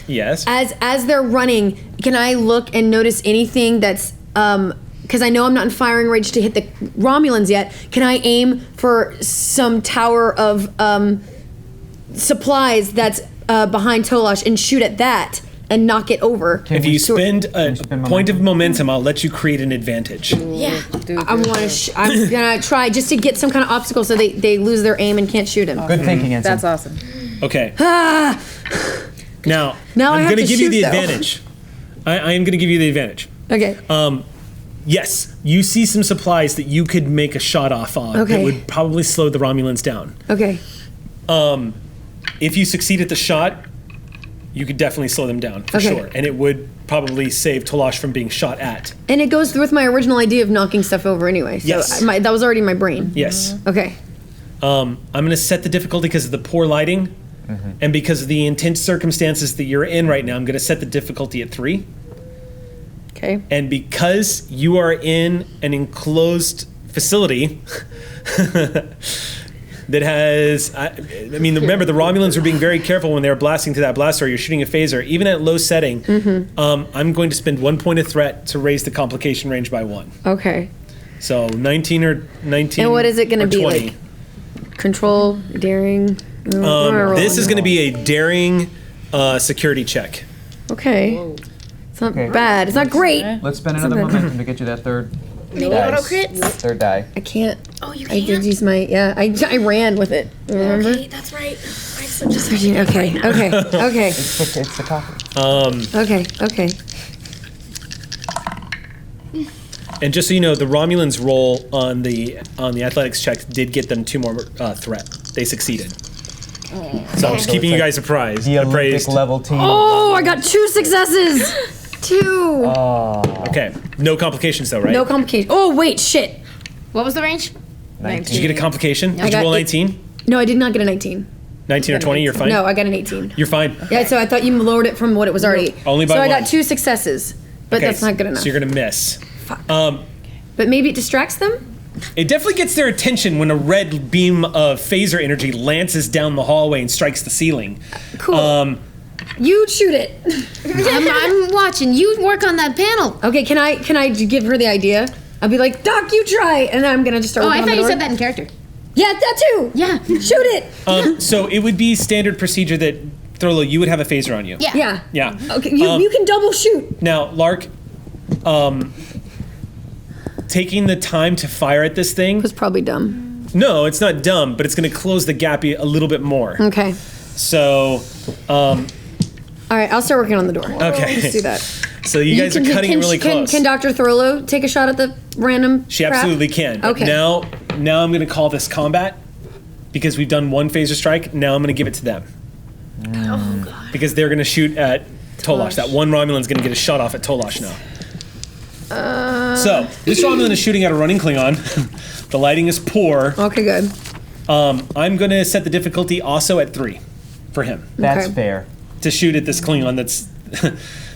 Yes. As they're running, can I look and notice anything that's because I know I'm not in firing range to hit the Romulans yet. Can I aim for some tower of supplies that's behind Tolosh and shoot at that and knock it over? If you spend a point of momentum, I'll let you create an advantage. Yeah. I'm gonna try just to get some kind of obstacle so they lose their aim and can't shoot him. Good thinking, Ensign. That's awesome. Okay. Now I I'm have going to to give you the shoot, though. advantage. I am going to give you the advantage. Okay. Yes, you see some supplies that you could make a shot off on that Okay. would probably slow the Romulans down. Okay. If you succeed at the shot, you could definitely slow them down, for Okay. sure. And it would probably save Tolosh from being shot at. And it goes with my original idea of knocking stuff over anyway. So Yes. that was already in my brain. Yes. Okay. I'm going to set the difficulty because of the poor lighting. And because of the intense circumstances that you're in right now, I'm going to set the difficulty at 3. Okay. And because you are in an enclosed facility that has, I mean, remember the Romulans were being very careful when they were blasting to that blast, or you're shooting a phaser, even at low setting. I'm going to spend 1 point of threat to raise the complication range by 1. Okay. So 19 or 19. And what is it going to or be 20. like? Control, daring. This is going to be a daring security check. Okay. It's not bad. It's not great. Let's spend another momentum to get you that third Maybe dice. auto crits? Third die. I can't. Oh, you I did can't? use my I ran with it. Remember? Okay, that's right. I slipped just Okay. Okay. It's the coffee. Okay. And just so you know, the Romulans' roll on the athletics check did get them 2 more threat. They succeeded. So I'm just keeping you guys apprised. The Olympic appraised. level team. Oh, I got 2 successes. 2. Okay, no complications though, right? No complication. Oh wait, shit. What was the range? Did you get a complication? Did you got roll eight. 19? No, I did not get a 19. 19 or 20? You're fine. No, I got an 18. You're fine. Yeah, so I thought you lowered it from what it was already. Only by So I one. got 2 successes, but Okay, that's not good enough. So you're gonna miss. But maybe it distracts them. It definitely gets their attention when a red beam of phaser energy lances down the hallway and strikes the ceiling. Cool. You shoot it. I'm watching. You work on that panel. Okay, can I give her the idea? I'll be like, Doc, you try, and then I'm gonna just start. Oh, I working on thought the you door. said that in character. Yeah, that too. Yeah. Shoot it. So it would be standard procedure that Thurlow, you would have a phaser on you. Yeah. Yeah. Yeah. Okay, you can double shoot. Now, Lark, taking the time to fire at this thing. Was probably dumb. No, it's not dumb, but it's going to close the gap a little bit more. Okay. So, All right, I'll start working on the door. okay. Let's do that. So you guys are cutting it really close. Can Dr. Thurlow take a shot at the random? She crap? absolutely can. But Okay. Now I'm going to call this combat because we've done 1 phaser strike. Now I'm going to give it to them. Oh, God. Because they're going to shoot at Tolosh. That one Romulan's going to get a shot off at Tolosh now. So this Romulan is shooting at a running Klingon. The lighting is poor. Okay, good. I'm going to set the difficulty also at 3 for him That's Okay. fair. to shoot at this Klingon that's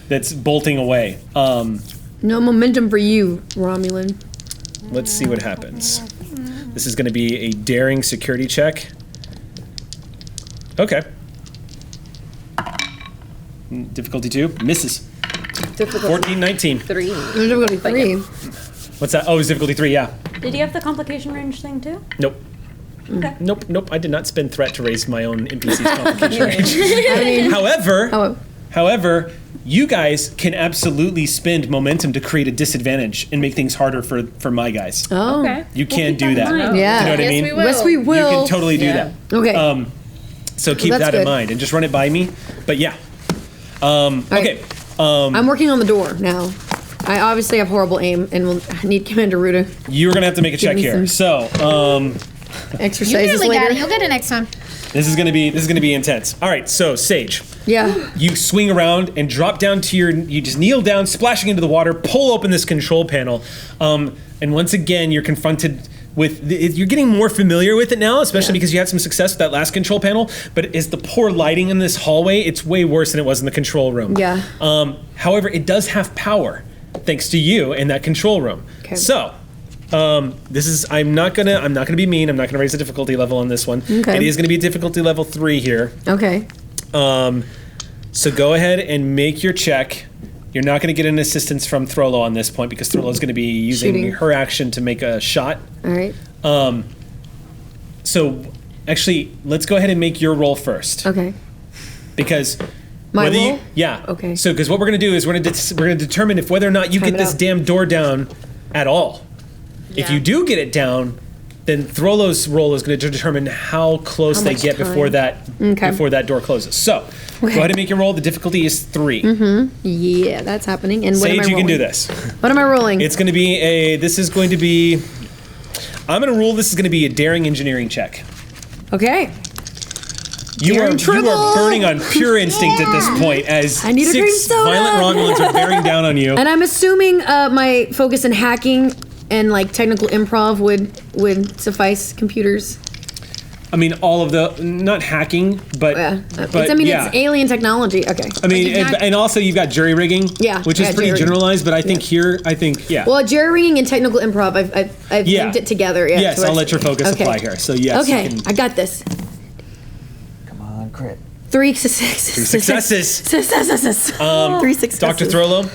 that's bolting away. No momentum for you, Romulan. Let's see what happens. This is going to be a daring security check. Okay. Difficulty 2 misses. 14, 19. 3. Difficulty 3. What's that? Oh, it's difficulty 3. Yeah. Did you have the complication range thing too? Nope. Okay. Nope. I did not spend threat to raise my own NPC's complication range. However, you guys can absolutely spend momentum to create a disadvantage and make things harder for my guys. Oh. Okay. You can do that. Yeah. You know what I Yes, mean? we will. Yes, we You will. can totally do Yeah. that. Okay. So keep that's that in good. mind and just run it by me. But yeah. Okay. I'm working on the door now. I obviously have horrible aim and will need Commander Ruta You're gonna have to make a check me here. some- So You exercises nearly got later. it. You'll get it next time. this is gonna be intense. All right. So Sage, Yeah. you swing around and drop down to you just kneel down, splashing into the water, pull open this control panel, and once again you're confronted you're getting more familiar with it now, especially because you had some success with that last control panel. But as the poor lighting in this hallway, it's way worse than it was in the control room. Yeah. However, it does have power, thanks to you in that control room. Okay. So, this is. I'm not gonna be mean. I'm not gonna raise the difficulty level on this one. Okay. It is gonna be difficulty level 3 here. Okay. So go ahead and make your check. You're not going to get an assistance from Throlo on this point because Throlo is going to be using Shooting. her action to make a shot. All right. So actually, let's go ahead and make your roll first. Okay. Because My whether roll? you, yeah. Okay. So because what we're going to do is we're going to determine if whether or not you Time get it this out. damn door down at all. If Yeah. you do get it down, then Throlo's roll is going to determine how close How they much get before time? that door closes. So go ahead and make your roll. The difficulty is 3. Yeah, that's happening. And what am I Sage, you rolling? can do this. What am I rolling? It's going to be I'm going to rule this is going to be a daring engineering check. Okay. You Daring are trouble. burning on pure instinct at this point as I need a drink 6 soda. violent Romulans are bearing down on you. And I'm assuming my focus in hacking and like technical improv would suffice computers. I mean, all of the, not hacking, but, Yeah. but It's alien technology. Okay. I mean, Like, and also you've got jury rigging, Yeah, which is yeah, pretty jury rigging. generalized, but I think yeah. Well, jerry rigging and technical improv, I've Yeah. linked it together. Yeah, Yes, so I'll it's- let your focus okay. apply here. So yes, Okay, you can, I got this. Come on, crit. 3 successes. successes. Successes. 3 successes. Dr. Throlo,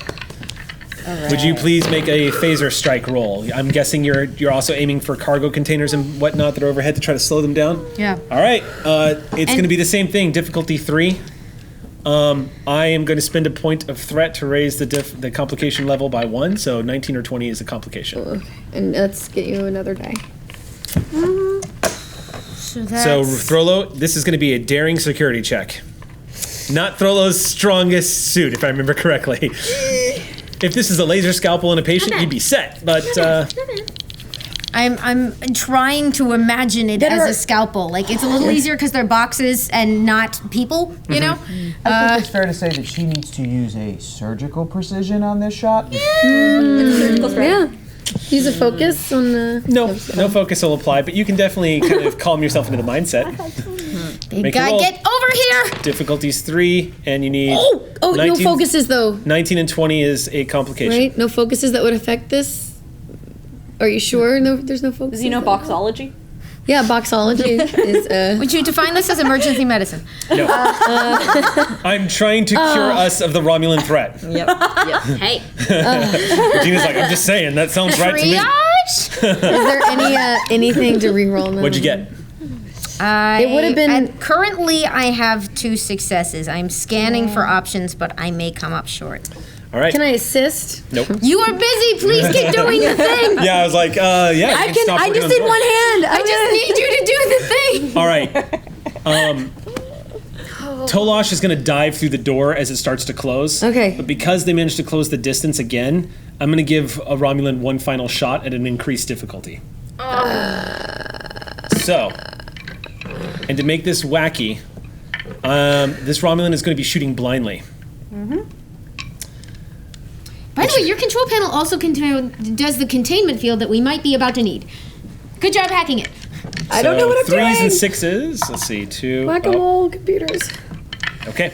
would you please make a phaser strike roll? I'm guessing you're also aiming for cargo containers and whatnot that are overhead to try to slow them down? Yeah. All right. It's going to be the same thing, difficulty 3. I am going to spend a point of threat to raise the complication level by 1, so 19 or 20 is a complication. Okay. And let's get you another die. So that's... So Throlo, this is going to be a daring security check. Not Throlo's strongest suit, if I remember correctly. If this is a laser scalpel and a patient, you'd be set. But I'm trying to imagine it as a scalpel. Like, it's a little easier because they're boxes and not people, you know? I think it's fair to say that she needs to use a surgical precision on this shot. Yeah. Use a focus on the. no focus will apply, but you can definitely kind of calm yourself into the mindset. Big Make a guy, roll. get over here! Difficulty's 3, and you need. Oh, no 19 focuses though. 19 and 20 is a complication. Right? No focuses that would affect this. Are you sure? No, there's no focus. Does he know boxology? Yeah, boxology is. Would you define this as emergency medicine? No. I'm trying to cure us of the Romulan threat. Yep. Hey. Gina's like, I'm just saying, that sounds right to me. Triage? Is there anything to reroll now? What'd you get? It would have been. Currently, I have 2 successes. I'm scanning for options, but I may come up short. All right. Can I assist? Nope. You are busy. Please keep doing the thing. Yeah, I was like, yeah. you I can. stop I working just on did the one door. hand. I just need you to do the thing. All right. Tolosh is going to dive through the door as it starts to close. Okay. But because they managed to close the distance again, I'm going to give a Romulan one final shot at an increased difficulty. So, and to make this wacky, this Romulan is going to be shooting blindly. By the way, your control panel also does the containment field that we might be about to need. Good job hacking it. I don't know what I'm 3s doing. and 6s. Let's see, 2. Whack-a-mole computers. Okay.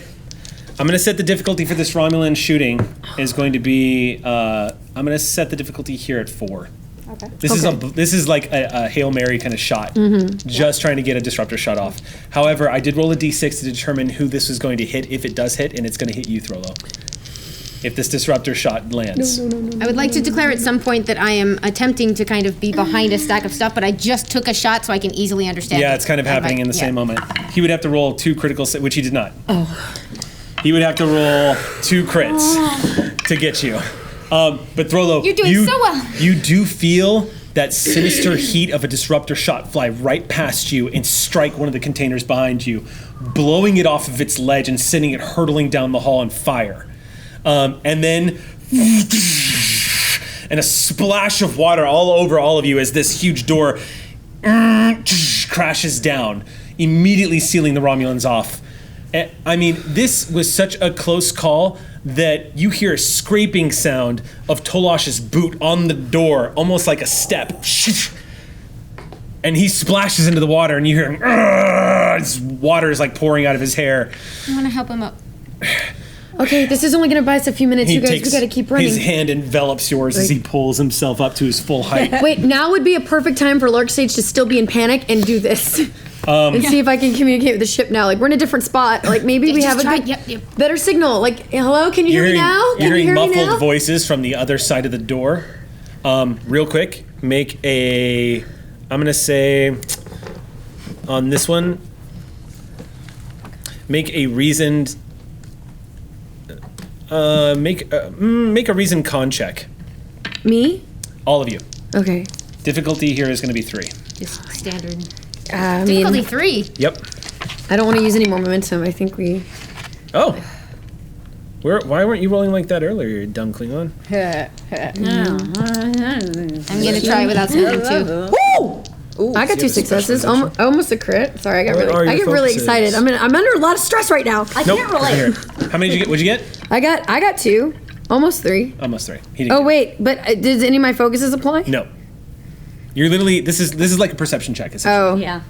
I'm going to set the difficulty for this Romulan shooting is going to be, I'm going to set the difficulty here at 4. Okay. This is like a Hail Mary kind of shot, just trying to get a disruptor shot off. However, I did roll a d6 to determine who this was going to hit, if it does hit, and it's going to hit you, Throlo. If this disruptor shot lands. I would like to declare at some point that I am attempting to kind of be behind a stack of stuff, but I just took a shot so I can easily understand. Yeah, it's kind of happening in the same moment. He would have to roll 2 critical, which he did not. Oh. He would have to roll 2 crits to get you. But Throlo, You're doing so well. You do feel that sinister heat of a disruptor shot fly right past you and strike one of the containers behind you, blowing it off of its ledge and sending it hurtling down the hall on fire. And then and a splash of water all over all of you as this huge door crashes down, immediately sealing the Romulans off. I mean, this was such a close call that you hear a scraping sound of Tolosh's boot on the door, almost like a step. and he splashes into the water, and you hear him. Water is like pouring out of his hair. I want to help him up. Okay, this is only going to buy us a few minutes. You guys, we got to keep running. His hand envelops yours as he pulls himself up to his full height. Wait, now would be a perfect time for Lark Sage to still be in panic and do this. And see if I can communicate with the ship now. Like, we're in a different spot. Like, maybe we have a good, better signal. Like, hello, can you hear me now? You're hearing hear me muffled now? voices from the other side of the door. Real quick, make a... I'm going to say... On this one, make a reasoned... make a reasoned con check. Me? All of you. Okay. Difficulty here is going to be 3. Just standard. I Difficulty mean, 3. Yep. I don't want to use any more momentum. I think we... Oh. Why weren't you rolling like that earlier, you dumb Klingon? I'm going to try without something too. Woo! I got 2 successes. Almost a crit. Sorry, I get really focuses? excited. I'm under a lot of stress right now. I Nope. can't relate. Here. How many did you get? What'd you get? I got 2. Almost 3. Almost 3. He didn't Oh get wait, but does any of my focuses apply? it. No. You're literally... This is like a perception check, essentially. Oh. Yeah.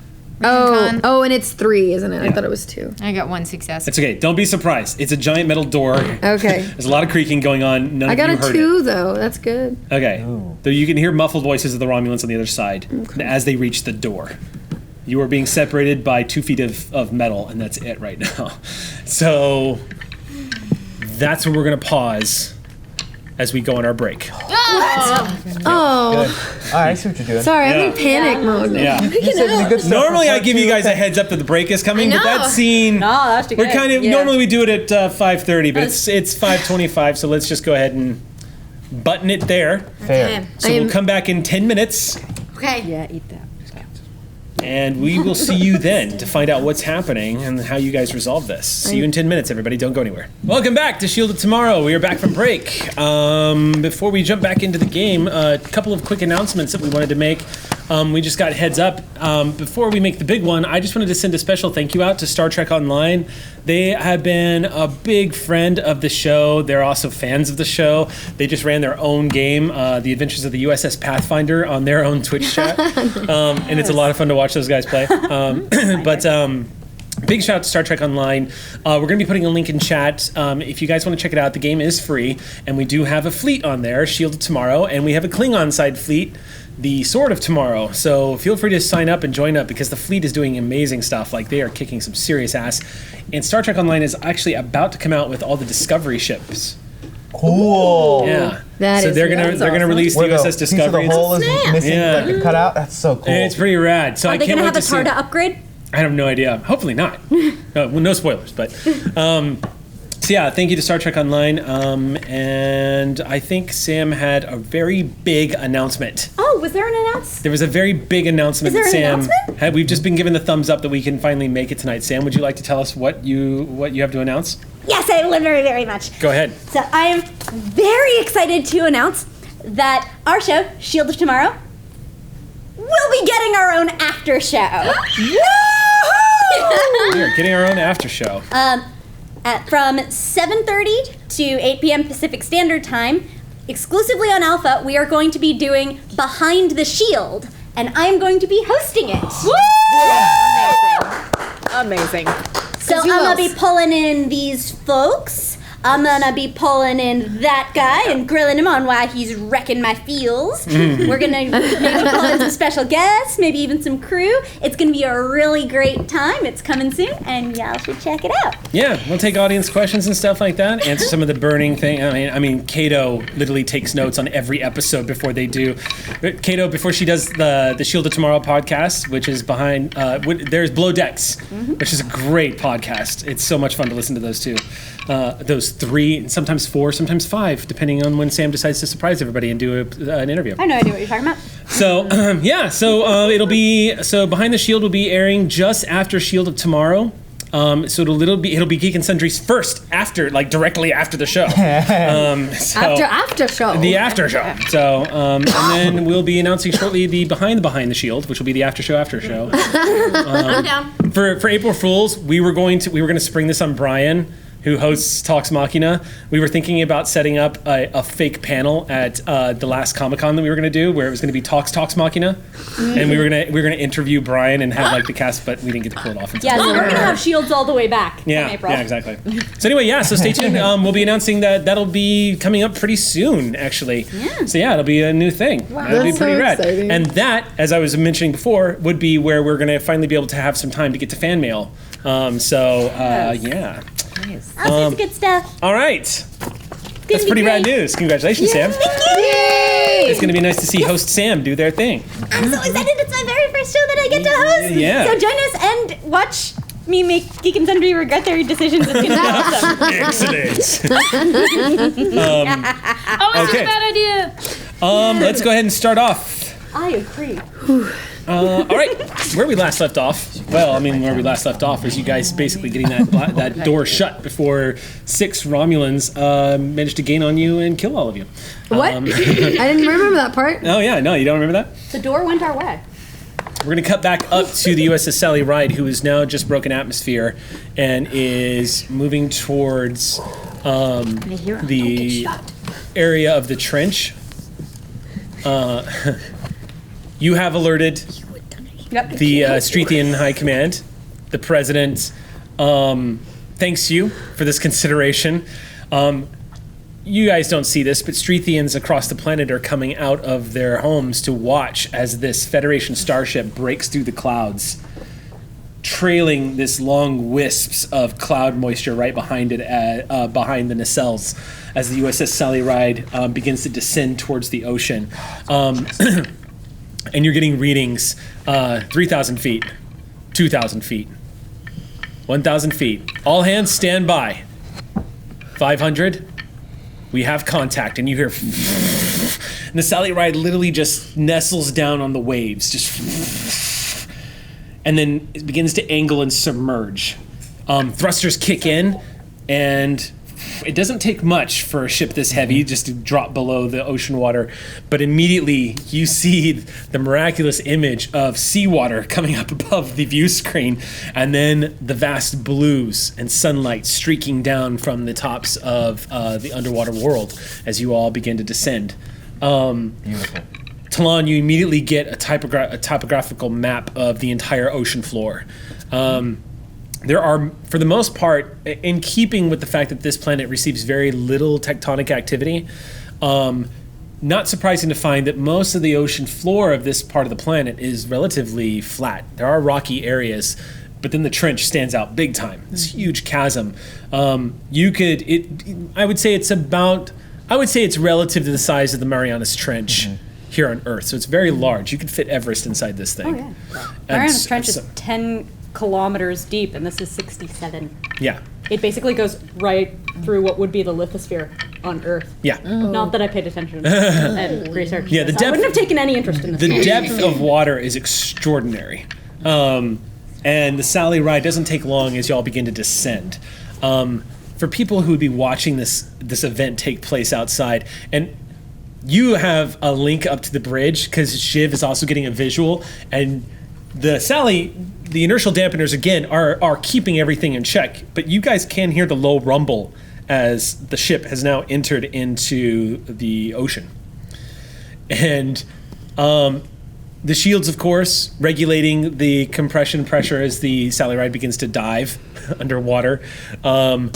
Oh, and it's 3, isn't it? I thought it was 2. I got 1 success. It's okay. Don't be surprised. It's a giant metal door. Okay. There's a lot of creaking going on. None I of got you a heard 2 though. That's good. it. Okay. So you can hear muffled voices of the Romulans on the other side as they reach the door. You are being separated by 2 feet of metal, and that's it right now. So that's where we're going to pause as we go on our break. Oh, Good. I see what you're doing. sorry. I'm Yeah. in panic mode. Yeah. You said the good stuff Normally for I part give you 2, guys a okay. heads up that the break is coming, but know. that scene... that's too We're good. kind of... Yeah. Normally we do it at 5:30, but it's 5:25, so let's just go ahead and button it there. Fair. So I we'll am- come back in 10 minutes. Okay. Yeah, eat that. And we will see you then to find out what's happening and how you guys resolve this. See you in 10 minutes, everybody. Don't go anywhere. Welcome back to Shield of Tomorrow. We are back from break. Before we jump back into the game, a couple of quick announcements that we wanted to make. We just got heads up. Before we make the big one, I just wanted to send a special thank you out to Star Trek Online. They have been a big friend of the show. They're also fans of the show. They just ran their own game, The Adventures of the USS Pathfinder, on their own Twitch chat. And it's a lot of fun to watch those guys play. Big shout out to Star Trek Online. We're going to be putting a link in chat. If you guys want to check it out, the game is free. And we do have a fleet on there, Shield of Tomorrow. And we have a Klingon side fleet, the Sword of Tomorrow. So feel free to sign up and join up because the fleet is doing amazing stuff. Like, they are kicking some serious ass. And Star Trek Online is actually about to come out with all the Discovery ships. Cool. Yeah. That so is they're gonna really they're gonna release the Where USS piece of Discovery. the hole is missing, Yeah. like a cutout. That's so cool. And it's pretty rad. So Are I they can't gonna wait have to a see. TARDA upgrade? I have no idea. Hopefully not. Well, no spoilers, but so yeah, thank you to Star Trek Online. And I think Sam had a very big announcement. Oh, was there an announcement? There was a very big announcement Is that there an Sam announcement? had. We've just been given the thumbs up that we can finally make it tonight. Sam, would you like to tell us what you have to announce? Yes, I would very, very much. Go ahead. So I am very excited to announce that our show, Shield of Tomorrow, will be getting our own after show. We are getting our own after show. From 7:30 to 8 p.m. Pacific Standard Time, exclusively on Alpha, we are going to be doing Behind the Shield, and I'm going to be hosting it. Amazing. So I'm gonna be pulling in these folks. I'm gonna be pulling in that guy and grilling him on why he's wrecking my feels. We're gonna maybe pull in some special guests, maybe even some crew. It's gonna be a really great time. It's coming soon, and y'all should check it out. Yeah, we'll take audience questions and stuff like that. Answer some of the burning thing. I mean, Kato literally takes notes on every episode before they do. Kato, before she does the Shield of Tomorrow podcast, which is behind, there's Below Decks, which is a great podcast. It's so much fun to listen to those two. Those 3, sometimes 4, sometimes 5, depending on when Sam decides to surprise everybody and do an interview. I have no idea what you're talking about. So it'll be Behind the Shield will be airing just after Shield of Tomorrow. So it'll be Geek and Sundry's first directly after the show. After show. The after show. So and then we'll be announcing shortly the Behind the Shield, which will be the after show. I'm down. For April Fools, we were going to spring this on Brian. who hosts Talks Machina, we were thinking about setting up a fake panel at the last Comic-Con that we were going to do, where it was going to be Talks Machina, and we were going to interview Brian and have like the cast, but we didn't get to pull it off. Yeah, so we're going to have shields all the way back in April. Yeah, exactly. So anyway, so stay tuned. We'll be announcing that'll be coming up pretty soon, actually. Yeah. So it'll be a new thing. Wow. It'll be That's pretty so rad. exciting. And that, as I was mentioning before, would be where we're going to finally be able to have some time to get to fan mail. Yeah. Nice. That's good stuff. All right. That's pretty rad news. Congratulations, Sam. Thank you. It's going to be nice to see host Sam do their thing. I'm so excited. It's my very first show that I get to host. Yeah. So join us and watch me make Geek and Sundry regret their decisions. It's going to be awesome. Excellent. Oh, it's a bad idea. Let's go ahead and start off. I agree. All right, where we last left off. Well, where we last left off is you guys basically getting that door shut before 6 Romulans managed to gain on you and kill all of you. What? I didn't remember that part. Oh yeah, no, you don't remember that? The door went our way. We're gonna cut back up to the USS Sally Ride, who is now just broken atmosphere and is moving towards the area of the trench. You have alerted the Streethian High Command. The President thanks you for this consideration. You guys don't see this, but Streethians across the planet are coming out of their homes to watch as this Federation starship breaks through the clouds, trailing this long wisps of cloud moisture right behind it, behind the nacelles, as the USS Sally Ride begins to descend towards the ocean. And you're getting readings 3,000 feet, 2,000 feet, 1,000 feet. All hands stand by. 500. We have contact, and you hear. And the Sally Ride literally just nestles down on the waves, just. And then it begins to angle and submerge. Thrusters kick in, and it doesn't take much for a ship this heavy just to drop below the ocean water, but immediately you see the miraculous image of seawater coming up above the view screen, and then the vast blues and sunlight streaking down from the tops of the underwater world as you all begin to descend. Beautiful. Talon, you immediately get a topographical map of the entire ocean floor. There are, for the most part, in keeping with the fact that this planet receives very little tectonic activity, not surprising to find that most of the ocean floor of this part of the planet is relatively flat. There are rocky areas, but then the trench stands out big time. This huge chasm. I would say it's relative to the size of the Marianas Trench here on Earth. So it's very large. You could fit Everest inside this thing. Oh yeah. Marianas Trench is 10 kilometers deep, and this is 67. Yeah. It basically goes right through what would be the lithosphere on Earth. Yeah. Not that I paid attention and researched. Yeah, the this. depth. I wouldn't have taken any interest in this. The depth of water is extraordinary, and the Sally Ride doesn't take long as y'all begin to descend. For people who would be watching this event take place outside, and you have a link up to the bridge because Shiv is also getting a visual, and the inertial dampeners again are keeping everything in check, but you guys can hear the low rumble as the ship has now entered into the ocean. And the shields, of course, regulating the compression pressure as the Sally Ride begins to dive underwater. For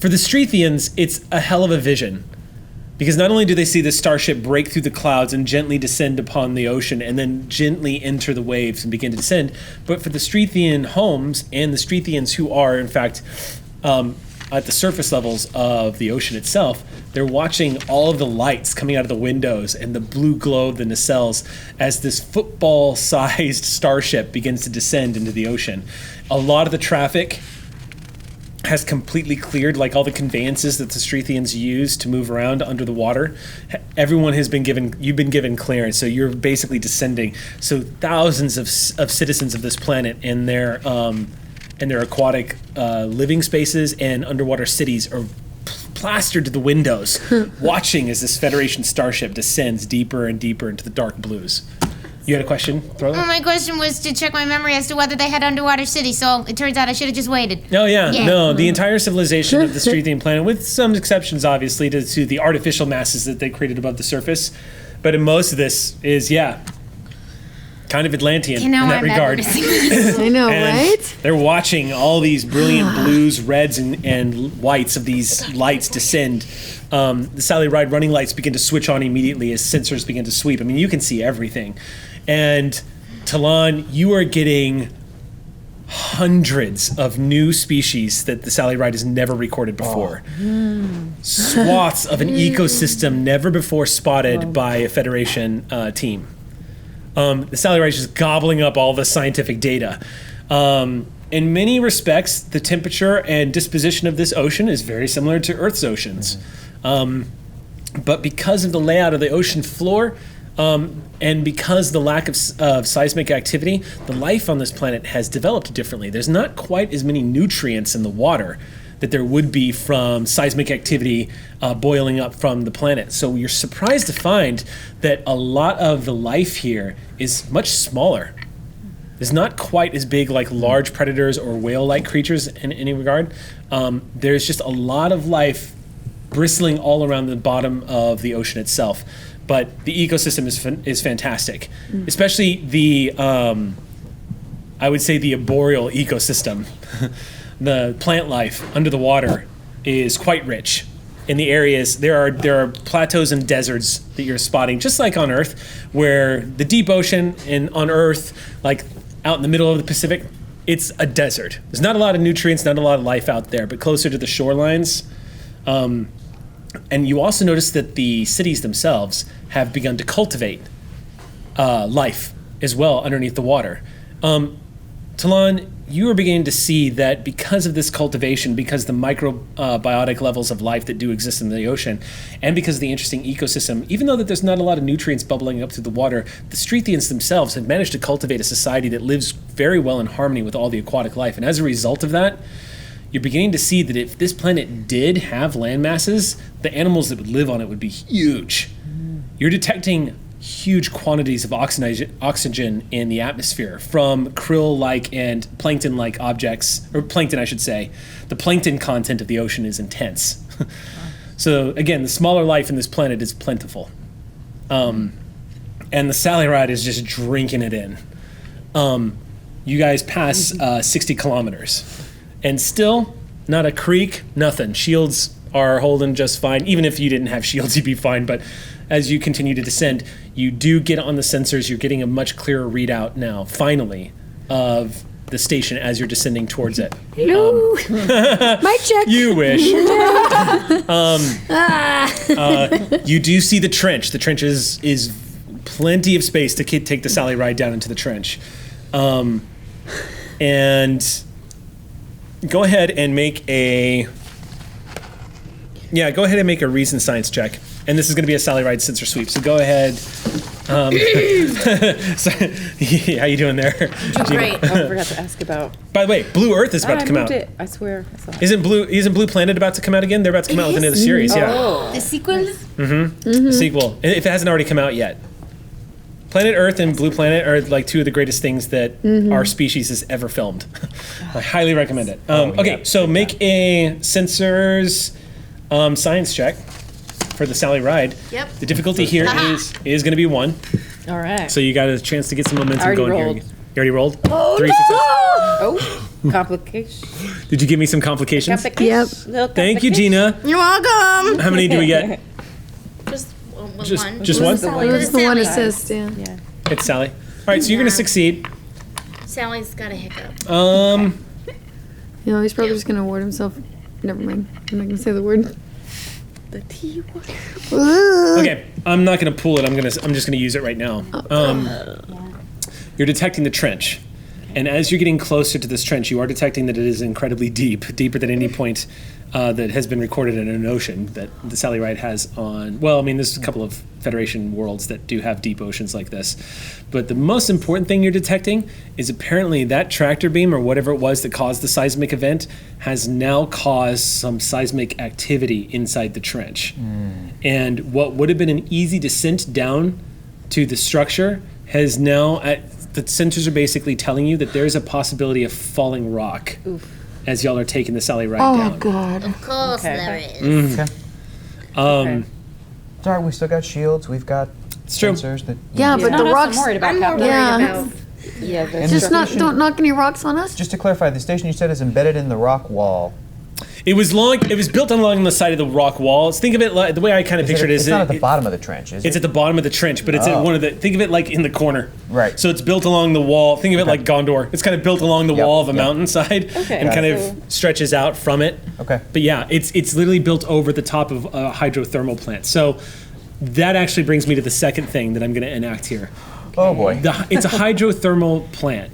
the Streethians, it's a hell of a vision. Because not only do they see the starship break through the clouds and gently descend upon the ocean and then gently enter the waves and begin to descend, but for the Streethian homes and the Streethians who are, in fact, at the surface levels of the ocean itself, they're watching all of the lights coming out of the windows and the blue glow of the nacelles as this football-sized starship begins to descend into the ocean. A lot of the traffic has completely cleared, like all the conveyances that the Streethians use to move around under the water. You've been given clearance, so you're basically descending. So thousands of citizens of this planet and their aquatic living spaces and underwater cities are plastered to the windows, watching as this Federation starship descends deeper and deeper into the dark blues. You had a question, Thrower? My question was to check my memory as to whether they had underwater cities, so it turns out I should have just waited. Oh, yeah. Yeah. No, the entire civilization of the Streethian planet, with some exceptions, obviously, to the artificial masses that they created above the surface. But in most of this is, kind of Atlantean in that regard. I know, And right? they're watching all these brilliant blues, reds, and whites of these lights descend. The Sally Ride running lights begin to switch on immediately as sensors begin to sweep. I mean, you can see everything. And Talon, you are getting hundreds of new species that the Sally Ride has never recorded before. Swaths of an ecosystem never before spotted by a Federation team. The Sally Ride is just gobbling up all the scientific data. In many respects, the temperature and disposition of this ocean is very similar to Earth's oceans. But because of the layout of the ocean floor, and because the lack of seismic activity, the life on this planet has developed differently. There's not quite as many nutrients in the water that there would be from seismic activity boiling up from the planet. So you're surprised to find that a lot of the life here is much smaller. It's not quite as big like large predators or whale-like creatures in any regard. There's just a lot of life bristling all around the bottom of the ocean itself. But the ecosystem is fantastic, especially the, I would say the arboreal ecosystem. The plant life under the water is quite rich. In the areas, there are plateaus and deserts that you're spotting, just like on Earth, where the deep ocean and on Earth, like out in the middle of the Pacific, it's a desert. There's not a lot of nutrients, not a lot of life out there, but closer to the shorelines. And you also notice that the cities themselves have begun to cultivate life as well underneath the water. Talon, you are beginning to see that because of this cultivation, because the microbiotic levels of life that do exist in the ocean, and because of the interesting ecosystem, even though that there's not a lot of nutrients bubbling up through the water, the Streethians themselves have managed to cultivate a society that lives very well in harmony with all the aquatic life. And as a result of that, you're beginning to see that if this planet did have land masses, the animals that would live on it would be huge. You're detecting huge quantities of oxygen in the atmosphere from krill-like and plankton-like objects, or plankton, I should say. The plankton content of the ocean is intense. So again, the smaller life in this planet is plentiful. And the Sally Ride is just drinking it in. You guys pass 60 kilometers. And still, not a creek, nothing. Shields are holding just fine. Even if you didn't have shields, you'd be fine. But as you continue to descend, you do get on the sensors. You're getting a much clearer readout now, finally, of the station as you're descending towards it. Hello. Mic check. You wish. You do see the trench. The trench is plenty of space to take the Sally Ride down into the trench. And go ahead and make a reason science check. And this is going to be a Sally Ride sensor sweep. So go ahead. So, how you doing there? Great. Oh, I forgot to ask about. By the way, Blue Earth is about to come out. I swear. I saw it. Isn't Blue Planet about to come out again? They're about to come out with another series. Yeah, The sequel? the sequel. If it hasn't already come out yet. Planet Earth and Blue Planet are like two of the greatest things that our species has ever filmed. I highly recommend it. Okay, so make a sensors science check for the Sally Ride. Yep. The difficulty here is going to be 1. All right. So you got a chance to get some momentum already going rolled. here. You already rolled? Oh, 3 no! successes. Oh, complication. Did you give me some complications? Yep. Thank you, Gina. You're welcome. How many do we get? Just one. Just one? It was the one assist, yeah. It's Sally. All right, so you're going to succeed. Sally's got a hiccup. You know, he's probably just gonna award himself. Never mind. I'm not gonna say the word. The T word. Okay, I'm not going to pull it. I'm just going to use it right now. You're detecting the trench. And as you're getting closer to this trench, you are detecting that it is incredibly deep, deeper than any point that has been recorded in an ocean that the Sally Ride has on. Well, I mean, there's a couple of Federation worlds that do have deep oceans like this. But the most important thing you're detecting is apparently that tractor beam or whatever it was that caused the seismic event has now caused some seismic activity inside the trench. And what would have been an easy descent down to the structure has now, the sensors are basically telling you that there's a possibility of falling rock as y'all are taking the Sally ride down. Oh, God. Of course there is. Okay. It's all right. We still got shields. We've got true. sensors that. Yeah, but the rocks. I'm worried about I'm more Captain. worried Yeah. about. Yeah, And Just the station- don't knock any rocks on us. Just to clarify, the station you said is embedded in the rock wall. It was built along the side of the rock walls. Think of it like the way I kind of pictured it is It's not at the bottom of the trench, is it? It's at the bottom of the trench, but it's at one of the. Think of it like in the corner. Right. So it's built along the wall. Think of it like Gondor. It's kind of built along the Yep, wall of a yep. mountainside Okay. and Got kind it. of stretches out from it. Okay. But yeah, it's literally built over the top of a hydrothermal plant. So that actually brings me to the second thing that I'm going to enact here. Oh boy. It's a hydrothermal plant,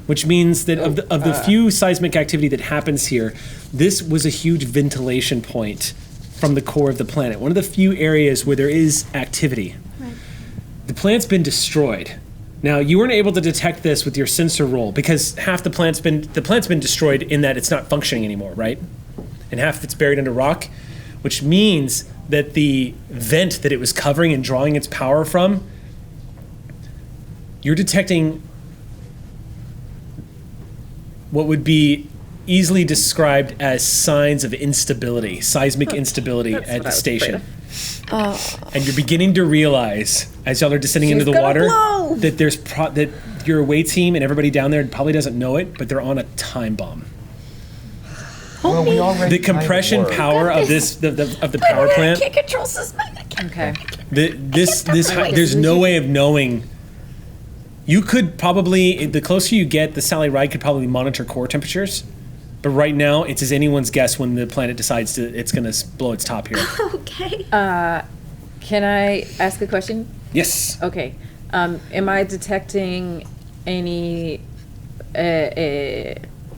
which means that of the few seismic activity that happens here, this was a huge ventilation point from the core of the planet. One of the few areas where there is activity. Right. The plant's been destroyed. Now, you weren't able to detect this with your sensor roll because half the plant's been destroyed in that it's not functioning anymore, right? And half it's buried under rock, which means that the vent that it was covering and drawing its power from, you're detecting what would be easily described as signs of instability, seismic instability at the station. And you're beginning to realize, as y'all are descending into the water, that that your away team and everybody down there probably doesn't know it, but they're on a time bomb. Well, we already The compression kind of were. power of the power plant. Can't control seismic. Okay. There's no way of knowing. You could probably, the closer you get, the Sally ride could probably monitor core temperatures. But right now, it's as anyone's guess when the planet decides it's going to blow its top here. Okay. Can I ask a question? Yes. Okay. Am I detecting any?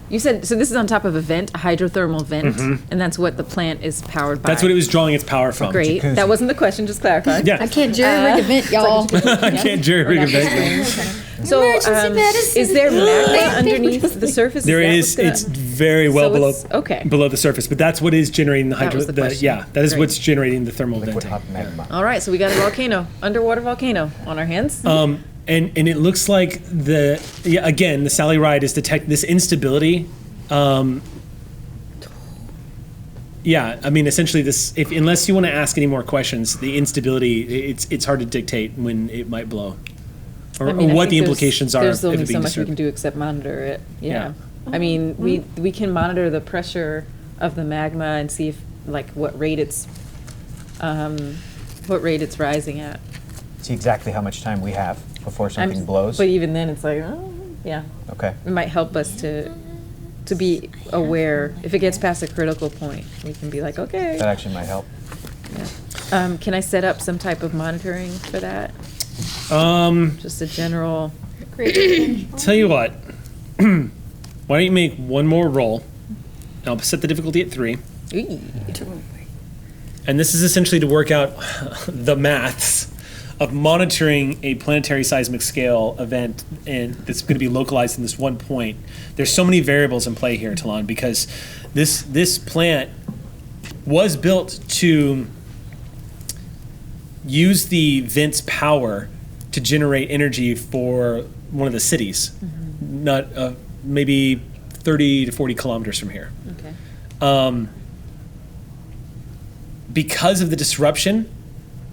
You said so. This is on top of a vent, a hydrothermal vent, and that's what the plant is powered by. That's what it was drawing its power from. Great. Jacuzzi. That wasn't the question. Just clarifying. Yeah. I can't jerry rig a vent, y'all. I can't jury rig a vent. So, is there magma underneath the surface? There is. That It's what's gonna- very well So below it's- okay. below the surface, but that's what is generating the That was the question. yeah, that is Great. what's generating the thermal Liquid venting. hot magma. All right. So we got a volcano, underwater volcano, on our hands. And it looks like the Sally ride is detect this instability. Yeah, I mean, essentially, unless you want to ask any more questions, the instability, it's hard to dictate when it might blow, or, I mean, I what the think implications are. There's if only it so being much we disturbed. can do except monitor it. Yeah. I mean, we can monitor the pressure of the magma and see if what rate it's rising at. See exactly how much time we have before something blows. But even then, it's like, oh, yeah. Okay. It might help us to be aware. If it gets past a critical point, we can be like, okay. That actually might help. Yeah. Can I set up some type of monitoring for that? Just a general. Tell you what, why don't you make one more roll? And I'll set the difficulty at 3. And this is essentially to work out the maths of monitoring a planetary seismic scale event, and that's going to be localized in this one point. There's so many variables in play here, Talon, because this plant was built to use the vent's power to generate energy for one of the cities, not maybe 30 to 40 kilometers from here. Okay. Because of the disruption,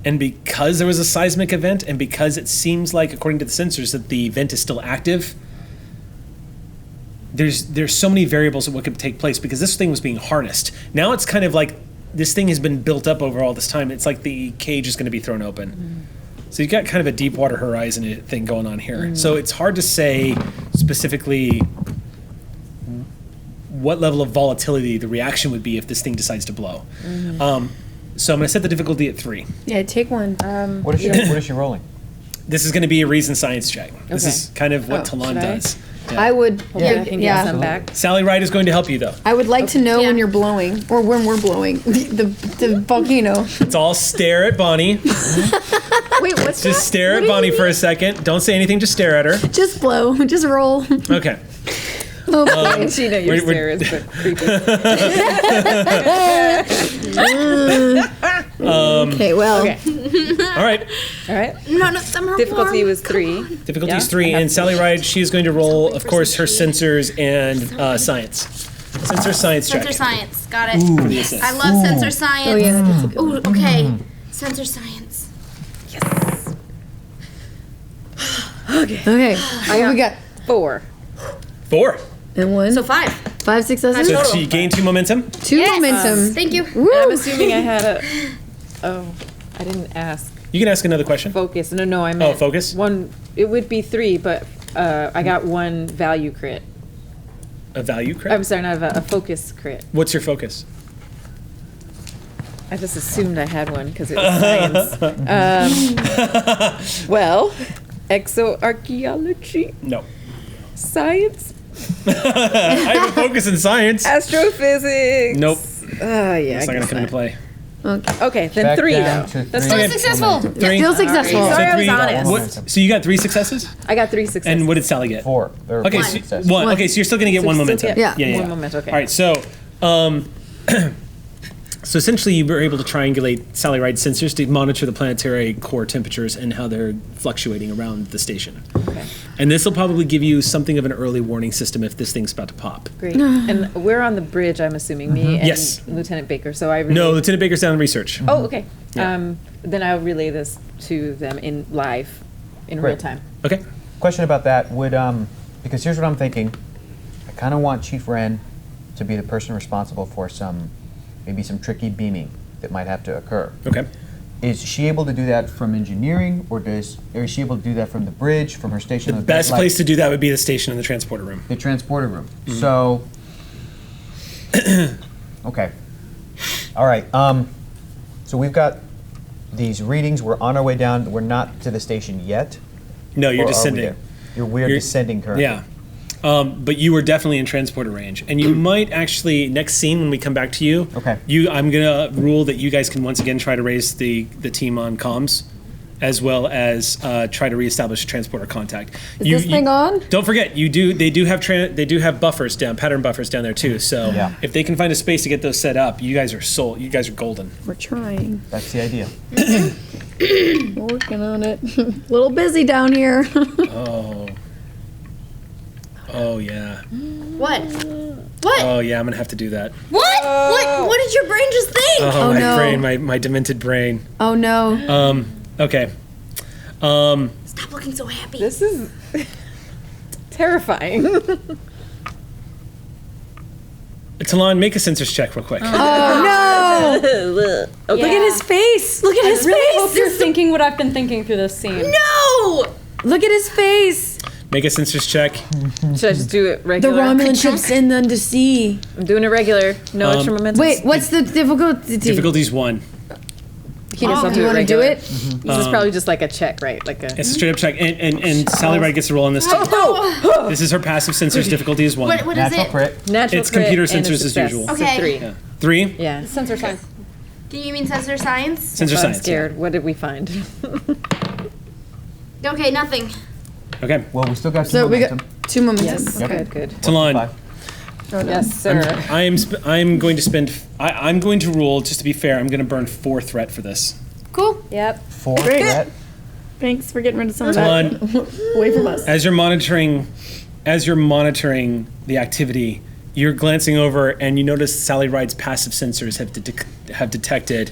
and because there was a seismic event, and because it seems like, according to the sensors, that the vent is still active, there's so many variables of what could take place, because this thing was being harnessed. Now it's kind of like this thing has been built up over all this time. It's like the cage is going to be thrown open. So you've got kind of a Deepwater Horizon thing going on here. So it's hard to say specifically what level of volatility the reaction would be if this thing decides to blow. So I'm going to set the difficulty at 3. Yeah, take one. What is she rolling? This is going to be a reason science check. This Okay. is kind of what Talon should I? does. I would. I can get some back. Sally Ride is going to help you, though. I would like to know Yeah. when you're blowing, or when we're blowing the volcano. Let's all stare at Bonnie. Wait, what's Just stare at Bonnie for a second. Don't say anything, just stare at her. Just blow. Just roll. Okay. Oh, boy. She know your we're- stare is but creepy. Okay, well. Okay. All right. All right. No, some are Difficulty warm. was 3. Difficulty is Yeah. 3, and Sally Ride, she is going to roll, of course, her sensors and science. Sensor science check. Sensor science. Got it. For the Yes. assist. I love sensor science. Oh, yeah, that's a good Ooh, okay. Sensor science. Okay, what we got? 4. 4. And 1. So 5. 5 successes? So she gained 2 momentum. 2 momentum. Thank you. Woo! I'm assuming I had a. Oh, I didn't ask. You can ask another question. Focus. No, I meant. focus? 1. It would be 3, but I got 1 value crit. A value crit? I'm sorry, not a focus crit. What's your focus? I just assumed I had one because it was science. Well, exoarchaeology, No. science, I have a focus in science. astrophysics. Nope. Yeah, It's not going to come into play. Okay, then Back 3 down though. to That's 3. Okay. Successful. 3. Still successful. Sorry, I was 3. honest. What? So you got 3 successes? I got 3 successes. And what did Sally get? 4. Or Okay, one so success. 1. Okay, so you're still going to get 1 Still momentum. get Yeah. one momentum, okay. All right, so so essentially you were able to triangulate Sally Ride sensors to monitor the planetary core temperatures and how they're fluctuating around the station. Okay, And this will probably give you something of an early warning system if this thing's about to pop. great. And we're on the bridge, I'm assuming, me and Yes. Lieutenant Baker. So I relay. No, Lieutenant Baker's down in research. Oh, okay. Yeah. Then I'll relay this to them in live, in real Great. time. Okay. Question about that would because here's what I'm thinking. I kind of want Chief Wren to be the person responsible for maybe some tricky beaming that might have to occur. Okay. Is she able to do that from engineering, or is she able to do that from the bridge, from her station? The best place to do that would be the station in the transporter room. the transporter room. So, okay, all right. So we've got these readings. We're on our way down. We're not to the station yet. No, Or you're are we descending. there? We're descending currently. Yeah. But you were definitely in transporter range, and you might actually next scene when we come back to you. Okay. I'm gonna rule that you guys can once again try to raise the team on comms, as well as try to reestablish transporter contact. Is this thing on? Don't forget, They do have buffers down, pattern buffers down there too. So Yeah. if they can find a space to get those set up, you guys are sold. You guys are golden. We're trying. That's the idea. We're working on it. A little busy down here. Oh yeah. What? What? Oh yeah. I'm gonna have to do that. What? What did your brain just think? Oh, my no. brain, my demented brain. Oh no. Okay. Stop looking so happy. This is terrifying. Talon, make a sensors check real quick. Oh no. Okay. Look at his face. Look at his Really face. hope you're thinking what I've been thinking through this scene. No! Look at his face. Make a sensors check. Should I just do it The regular? Romulan ship's in the sea. I'm doing it regular. No extra momentum. Wait, what's the difficulty? Difficulty's 1. Can you just Do do you it want to do regular? it? This is probably just like a check, right? Like a. It's a straight up check, and Sally Ride gets to roll on this too. This is her passive sensors. Difficulty is 1. What is Natural it? crit. Natural It's crit computer and a sensors as success. usual. So Okay. 3. Yeah. 3. Yeah. Sensor science. Do you mean sensor science? Sensor I'm science. scared. What did we find? Okay, nothing. Okay. Well, we still got So some we momentum. got 2 momentum. Yes. Okay. Good. Talon, 5. Yes, sir. I'm going to spend. I'm going to rule. Just to be fair, I'm going to burn 4 threat for this. Cool. Yep. 4 Great. threat. Thanks for getting rid of some of Talon, that. Away from us. as you're monitoring the activity, you're glancing over and you notice Sally Ride's passive sensors have detected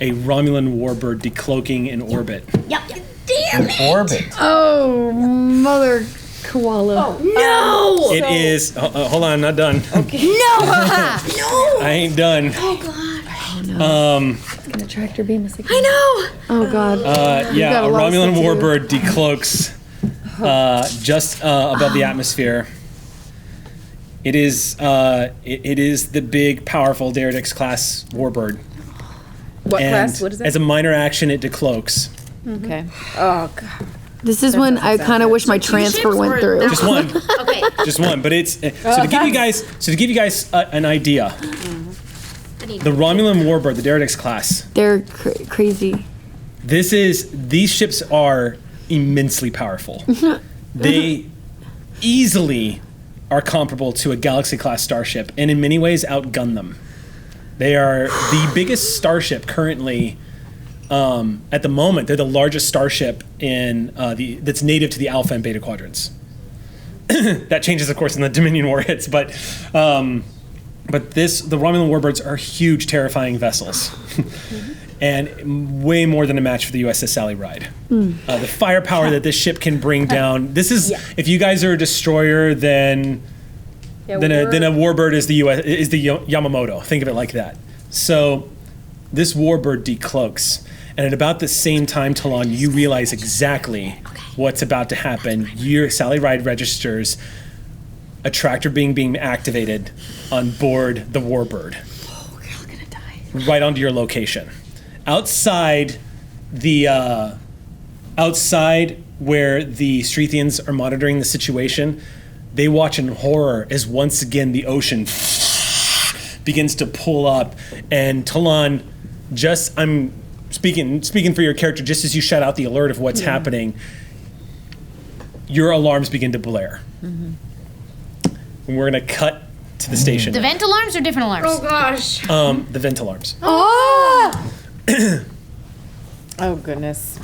a Romulan warbird decloaking in orbit. Yep. In orbit. Oh, mother koala. No! It is. Hold on, I'm not done. No! I ain't done. Oh god. It's gonna tractor beam us again. I know. Oh god. Yeah, got a a lot of Romulan stuff to do. warbird decloaks just above the atmosphere. It is the big, powerful Daredix class warbird. What And class? What is that? as a minor action, it decloaks. Okay. Oh god. This is when I kind of wish my transfer ships went or through. no? Just one, Okay. just one. But it's so to give you guys an idea. I need The Romulan warbird, the Daredix class. They're crazy. These ships are immensely powerful. They easily are comparable to a Galaxy class starship, and in many ways outgun them. They are the biggest starship currently. At the moment, they're the largest starship in that's native to the Alpha and Beta quadrants. That changes, of course, when the Dominion War hits, but the Romulan warbirds are huge, terrifying vessels, and way more than a match for the USS Sally Ride. The firepower that this ship can bring down. This is if you guys are a destroyer, then a warbird is the Yamamoto. Think of it like that. So this warbird decloaks, and at about the same time, Talon, you realize exactly what's about to happen. Your Sally Ride registers a tractor being activated on board the warbird. Oh, we're all gonna die. Right onto your location. Outside where the Streethians are monitoring the situation, they watch in horror as once again the ocean begins to pull up, and Talon, I'm speaking for your character, just as you shout out the alert of what's happening, your alarms begin to blare. And we're gonna cut to the station. The vent alarms or different alarms? Oh gosh. The vent alarms. Oh! Oh, goodness.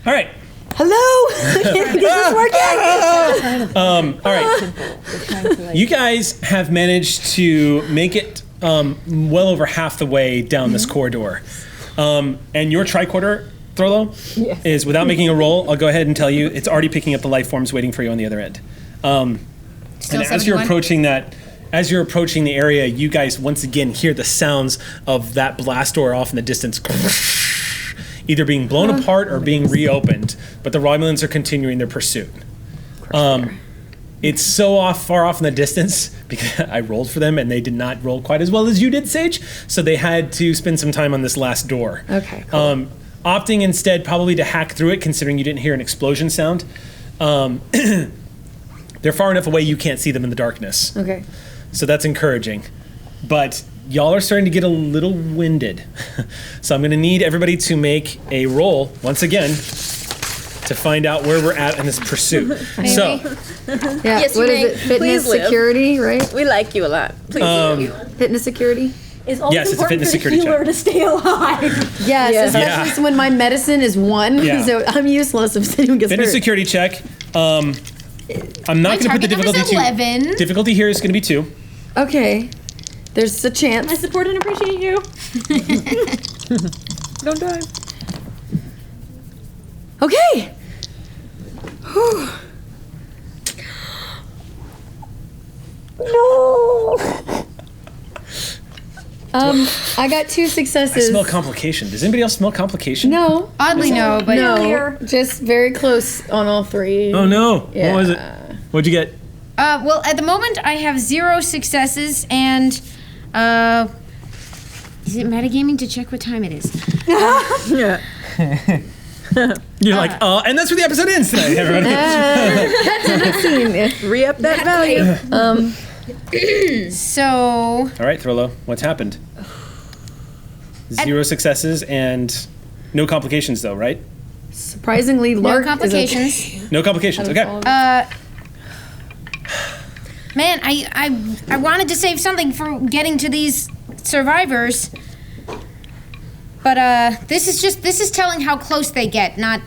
All right. Hello? This is working! All right. You guys have managed to make it well over half the way down this corridor. And your tricorder, Thorlo, is, without making a roll, I'll go ahead and tell you, it's already picking up the life forms waiting for you on the other end. And as you're approaching the area, you guys once again hear the sounds of that blast door off in the distance, either being blown apart or being reopened. But the Romulans are continuing their pursuit. It's so far off in the distance because I rolled for them and they did not roll quite as well as you did, Sage. So they had to spend some time on this last door. Okay, cool. Opting instead probably to hack through it, considering you didn't hear an explosion sound. They're far enough away you can't see them in the darkness. Okay. So that's encouraging. But y'all are starting to get a little winded. So I'm going to need everybody to make a roll, once again, to find out where we're at in this pursuit. So, Yeah, Yes, what you is may. it? Fitness, Please live. security, right? We like you a lot. Please. Fitness, security? It's always Yes, it's a important fitness for the security healer check. to stay alive. Yes, Yeah. especially when my medicine is 1, Yeah. so I'm useless if anyone gets fitness hurt. security check. I'm not going to put the target number's difficulty 11. Difficulty here is going to be 2. Okay. There's a I chance. support and appreciate you. Don't die. Okay. Whew. No. I got 2 I successes. smell complication. Does anybody else smell complication? No. Oddly, no, but No. Just very close on all 3. Oh no. Yeah. What was it? What'd you get? well, at the moment I have 0 successes, and is it metagaming to check what time it is? Yeah. You're like, and that's where the episode ends tonight, everybody. Re-up that value. So All right, Thrillo, what's happened? 0 successes and no complications, though, right? Surprisingly, no Lark complications. is okay. No complications. Okay. Man, I wanted to save something for getting to these survivors, but this is telling how close they get, not.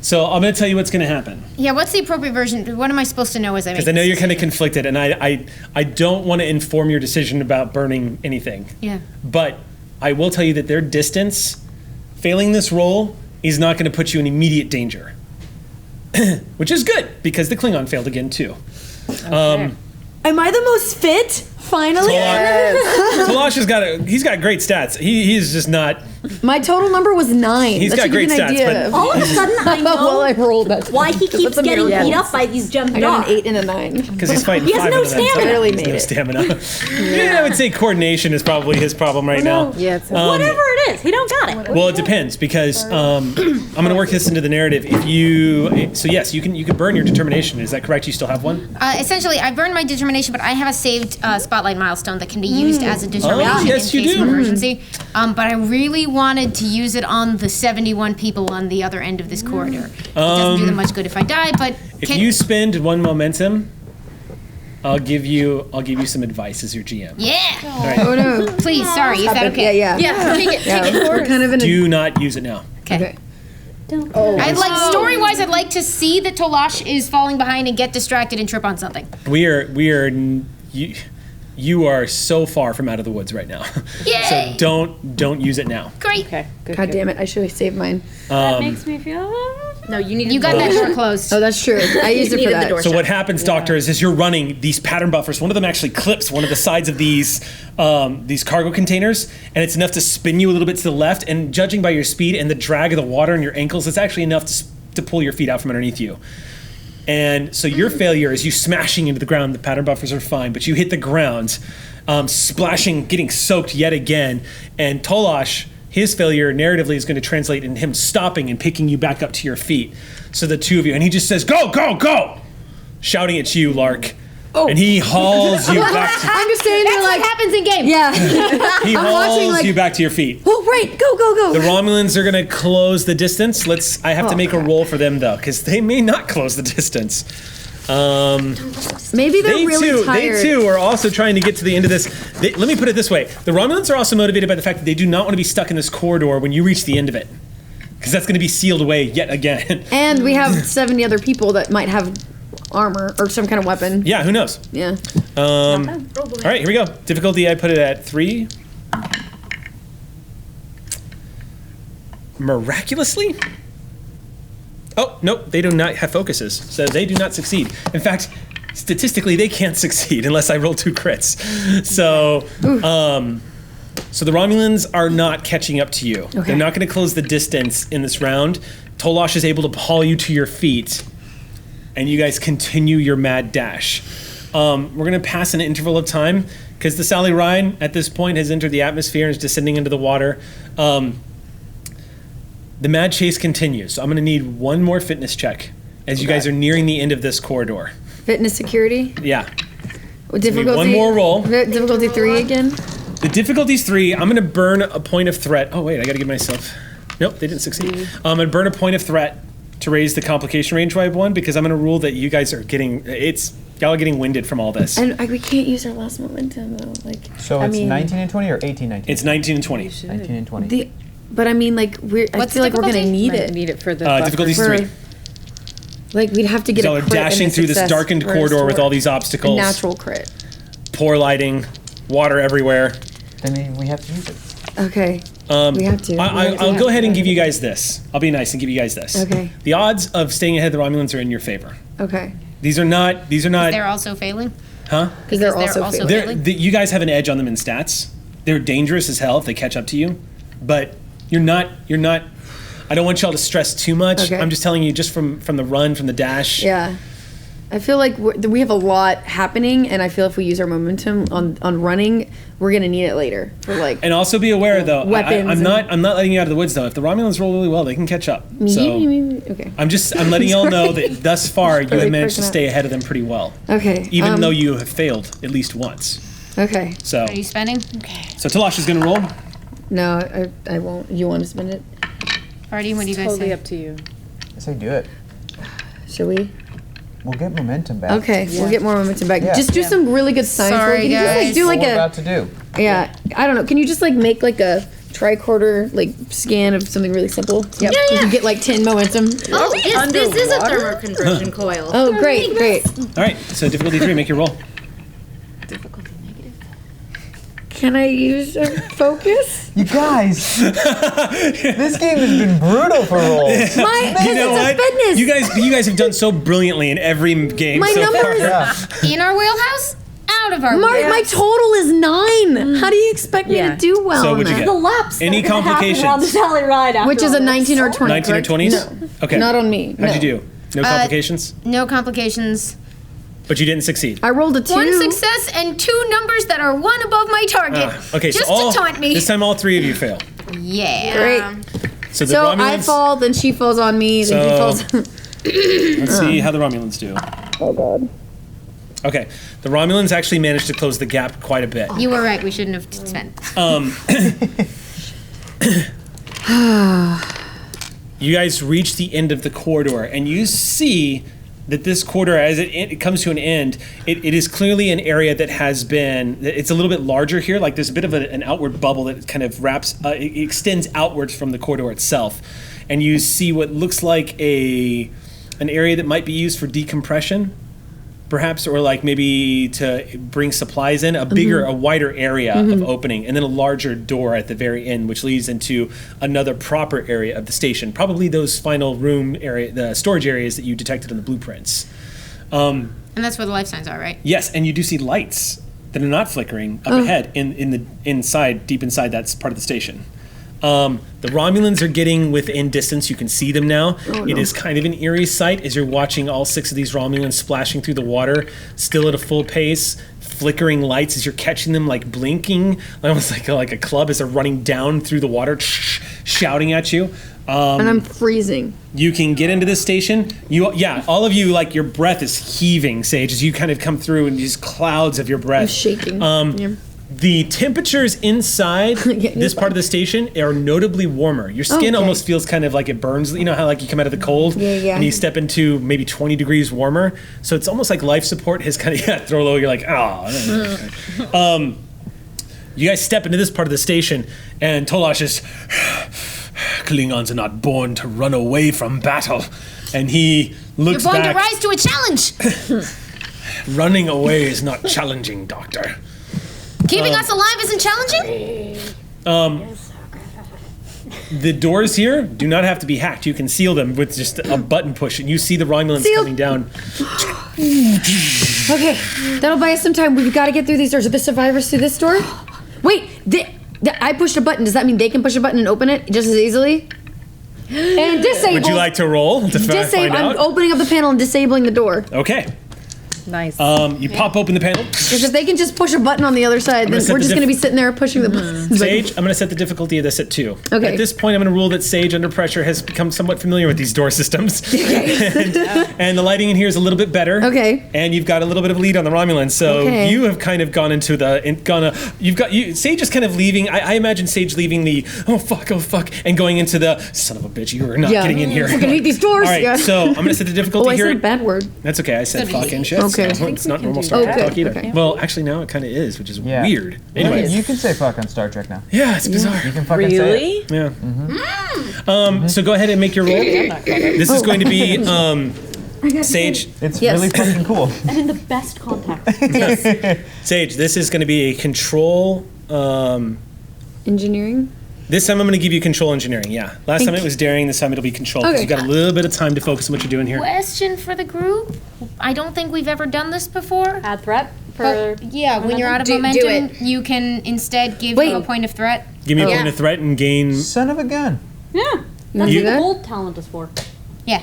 So I'm going to tell you what's going to happen. Yeah, what's the appropriate version? What am I supposed to know as I make Because I know this you're kind of decision? conflicted, and I don't want to inform your decision about burning anything. Yeah. But I will tell you that their distance, failing this roll, is not going to put you in immediate danger. Which is good, because the Klingon failed again, too. Am I the most fit? Finally? Talash he's got great stats. He's just not. My total number was 9. He's That got should give great you an stats, idea. but- All of a sudden, I know Well, I rolled that. why he keeps That's a getting miracle. beat up by these I Jem'Dar. got an 8 and a 9. Because he's fighting He has 5 no of them. stamina. Barely He has made no it. stamina. Yeah, I would say coordination is probably his problem right now. Yeah, it's Whatever it is, he don't got it. Well, it depends because I'm going to work this into the narrative. So yes, you can burn your determination. Is that correct? You still have one? Essentially, I burned my determination, but I have a saved spotlight milestone that can be used as a determination yes, in you case do. of emergency. But I really wanted to use it on the 71 people on the other end of this corridor. It doesn't do them much good if I die, but If you spend 1 momentum, I'll give you some advice as your GM. Yeah. All right. Oh no. Please, sorry. Is that okay? Yeah. Yeah, take it. Yeah, we're kind of in a. Do not use it now. Okay. I'd like story-wise. I'd like to see that Tolash is falling behind and get distracted and trip on something. You are so far from out of the woods right now. Yay! So don't use it now. Great. Okay, good. God damn it! I should have saved mine. That makes me feel. No, you need. You got that door closed. Oh, that's true. I used it for needed the that. door. So what happens, Doctor, is as you're running, these pattern buffers, one of them actually clips one of the sides of these cargo containers, and it's enough to spin you a little bit to the left. And judging by your speed and the drag of the water in your ankles, it's actually enough to pull your feet out from underneath you. And so your failure is you smashing into the ground. The pattern buffers are fine, but you hit the ground, splashing, getting soaked yet again. And Tolash, his failure narratively is going to translate in him stopping and picking you back up to your feet. So the two of you, and he just says, "Go, go, go!" shouting at you, Lark. And he hauls you back to I'm just standing there That's like. what happens in game. Yeah. he I'm hauls watching, like- you back to your feet. Oh right, go. The Romulans are going to close the distance. I have to make a roll for them though, because they may not close the distance. Maybe they're really tired. They too are also trying to get to the end of this. Let me put it this way: the Romulans are also motivated by the fact that they do not want to be stuck in this corridor when you reach the end of it, because that's going to be sealed away yet again. And we have 70 other people that might have armor or some kind of weapon. Yeah, who knows? Yeah. All right, here we go. Difficulty, I put it at 3. Miraculously? Oh, nope, they do not have focuses, so they do not succeed. In fact, statistically, they can't succeed unless I roll 2 crits. So, so the Romulans are not catching up to you. Okay. They're not going to close the distance in this round. Tolash is able to haul you to your feet, and you guys continue your mad dash. We're going to pass an interval of time, because the Sally Rhine, at this point, has entered the atmosphere and is descending into the water. The mad chase continues, so I'm going to need one more fitness check as you guys are nearing the end of this corridor. Fitness security. Yeah. Difficulty. One more roll. Difficulty 3 again. The difficulty's 3. I'm going to burn a point of threat. Oh, wait, I got to give myself... Nope, they didn't succeed. I'm going to burn a point of threat to raise the complication range by 1, because I'm going to rule that you guys are getting... Y'all are getting winded from all this. And we can't use our last momentum though. Like. So it's 19 and 20 or 18, 19? It's 19 and 20. 19 and 20. But I mean, like I feel like we're gonna need Might it. need it for the Difficulty's buffer. 3. Like we'd have to get Y'all a are crit dashing and a through this success darkened for us corridor to with work. all these obstacles. A natural crit. Poor lighting, water everywhere. Then we have to use it. Okay. We have to. I'll go ahead and give you guys this. I'll be nice and give you guys this. Okay. The odds of staying ahead of the Romulans are in your favor. Okay. These are not. They're also failing. Huh? Because they're also failing. You guys have an edge on them in stats. They're dangerous as hell if they catch up to you, but you're not. I don't want y'all to stress too much. Okay. I'm just telling you, just from the run, from the dash. Yeah. I feel like we have a lot happening, and I feel if we use our momentum on running, we're gonna need it later for like. And also be aware, though, weapons I'm not letting you out of the woods though. If the Romulans roll really well, they can catch up. So Okay. I'm letting y'all know that thus far you have Really managed to freaking out. stay ahead of them pretty well. Okay. Even though you have failed at least once. Okay. So. Are you spending? Okay. So Tolash is gonna roll. No, I won't. You want to spend it? Party, what do you guys Totally say? up to you. I say do it. Should we? We'll get momentum back. Okay, we'll get more momentum back. Yeah. Just do some really good science work. Sorry, Can you just like guys. do like What we're a about to do. yeah? I don't know. Can you just like make like a tricorder like scan of something really simple? Yep. Yeah, You yeah. can get like 10 momentum. Oh, yes, this is a thermoconversion coil. Oh, great. All right. So difficulty 3, make your roll. Can I use a focus? You guys, this game has been brutal for rolls. Because You know it's what? a fitness. You guys have done so brilliantly in every game My so far. numbers- Yeah. In our wheelhouse? Out of our Mark, wheelhouse. my total is 9. How do you expect me Yeah. to do well? So on what'd you that? get? The laps. Any that are gonna happen around the complications? Sally Ride after Which is all a this. 19 or 20. 19 or correct? 20s? No. Okay. Not on me. How'd you no. do? No complications? No complications. But you didn't succeed. I rolled a 2. 1 success and 2 numbers that are 1 above my target. Okay, Just so to taunt me. this time all 3 of you fail. Yeah. Great. So the So Romulans, I fall, then she falls on me, then he So- falls. let's see how the Romulans do. Oh God. Okay, the Romulans actually managed to close the gap quite a bit. You were right. We shouldn't have spent. You guys reach the end of the corridor, and you see that this corridor, as it comes to an end, it is clearly an area that has been, it's a little bit larger here. Like there's a bit of an outward bubble that kind of wraps, it extends outwards from the corridor itself. And you see what looks like an area that might be used for decompression, perhaps, or like maybe to bring supplies in, a wider area of opening, and then a larger door at the very end, which leads into another proper area of the station. Probably those final room area, the storage areas that you detected in the blueprints. And that's where the life signs are, right? Yes, and you do see lights that are not flickering up ahead in the inside, deep inside that part of the station. The Romulans are getting within distance. You can see them now. It is kind of an eerie sight as you're watching all 6 of these Romulans splashing through the water, still at a full pace, flickering lights as you're catching them like blinking, almost like a club as they're running down through the water, shouting at you. And I'm freezing. You can get into this station. All of you, like your breath is heaving, Sage, as you kind of come through in these clouds of your breath. I'm shaking. The temperatures inside this part of the station are notably warmer. Your skin almost feels kind of like it burns. You know how like you come out of the cold and you step into maybe 20 degrees warmer. So it's almost like life support has kind of throw low. You're like, oh. You guys step into this part of the station and Tolash is, Klingons are not born to run away from battle. And he looks back. You're born to rise to a challenge. Running away is not challenging, Doctor. Keeping us alive isn't challenging? The doors here do not have to be hacked. You can seal them with just a button push, and you see the Romulans coming down. Okay, that'll buy us some time. We've got to get through these doors. Are the survivors through this door? Wait, I pushed a button. Does that mean they can push a button and open it just as easily? And disable. Would you like to roll to find out? I'm opening up the panel and disabling the door. Okay. Nice. You pop open the panel. Because if they can just push a button on the other side, then we're just going to be sitting there pushing the buttons. Sage, I'm going to set the difficulty of this at 2. Okay. At this point, I'm going to rule that Sage, under pressure, has become somewhat familiar with these door systems. and the lighting in here is a little bit better. Okay. And you've got a little bit of lead on the Romulans, so you have kind of gone into Sage is kind of leaving. I imagine Sage leaving the oh fuck, and going into the son of a bitch, you are not getting in here. We're going to hit these doors. All right, so I'm going to set the difficulty here. I said a bad word. That's okay. I said fuck and shit. Okay. So it's not normal Star Trek talk either. Okay. Well, actually, now it kind of is, which is weird. Anyway, You can say fuck on Star Trek now. yeah, it's bizarre. You can fucking say it. Yeah. So go ahead and make your roll. This is going to be Sage. It's really fucking cool. And in the best context. Sage, this is going to be a control. Engineering? This time I'm going to give you control engineering. Yeah. Last time it was daring. This time it'll be control because you've got a little bit of time to focus on what you're doing here. Question for the group. I don't think we've ever done this before. Add threat for when you're out of do momentum, it. you can instead give you a point of threat. Give me a point of threat and gain. Son of a gun. Yeah. That's do what the that? bold talent is for. Yeah.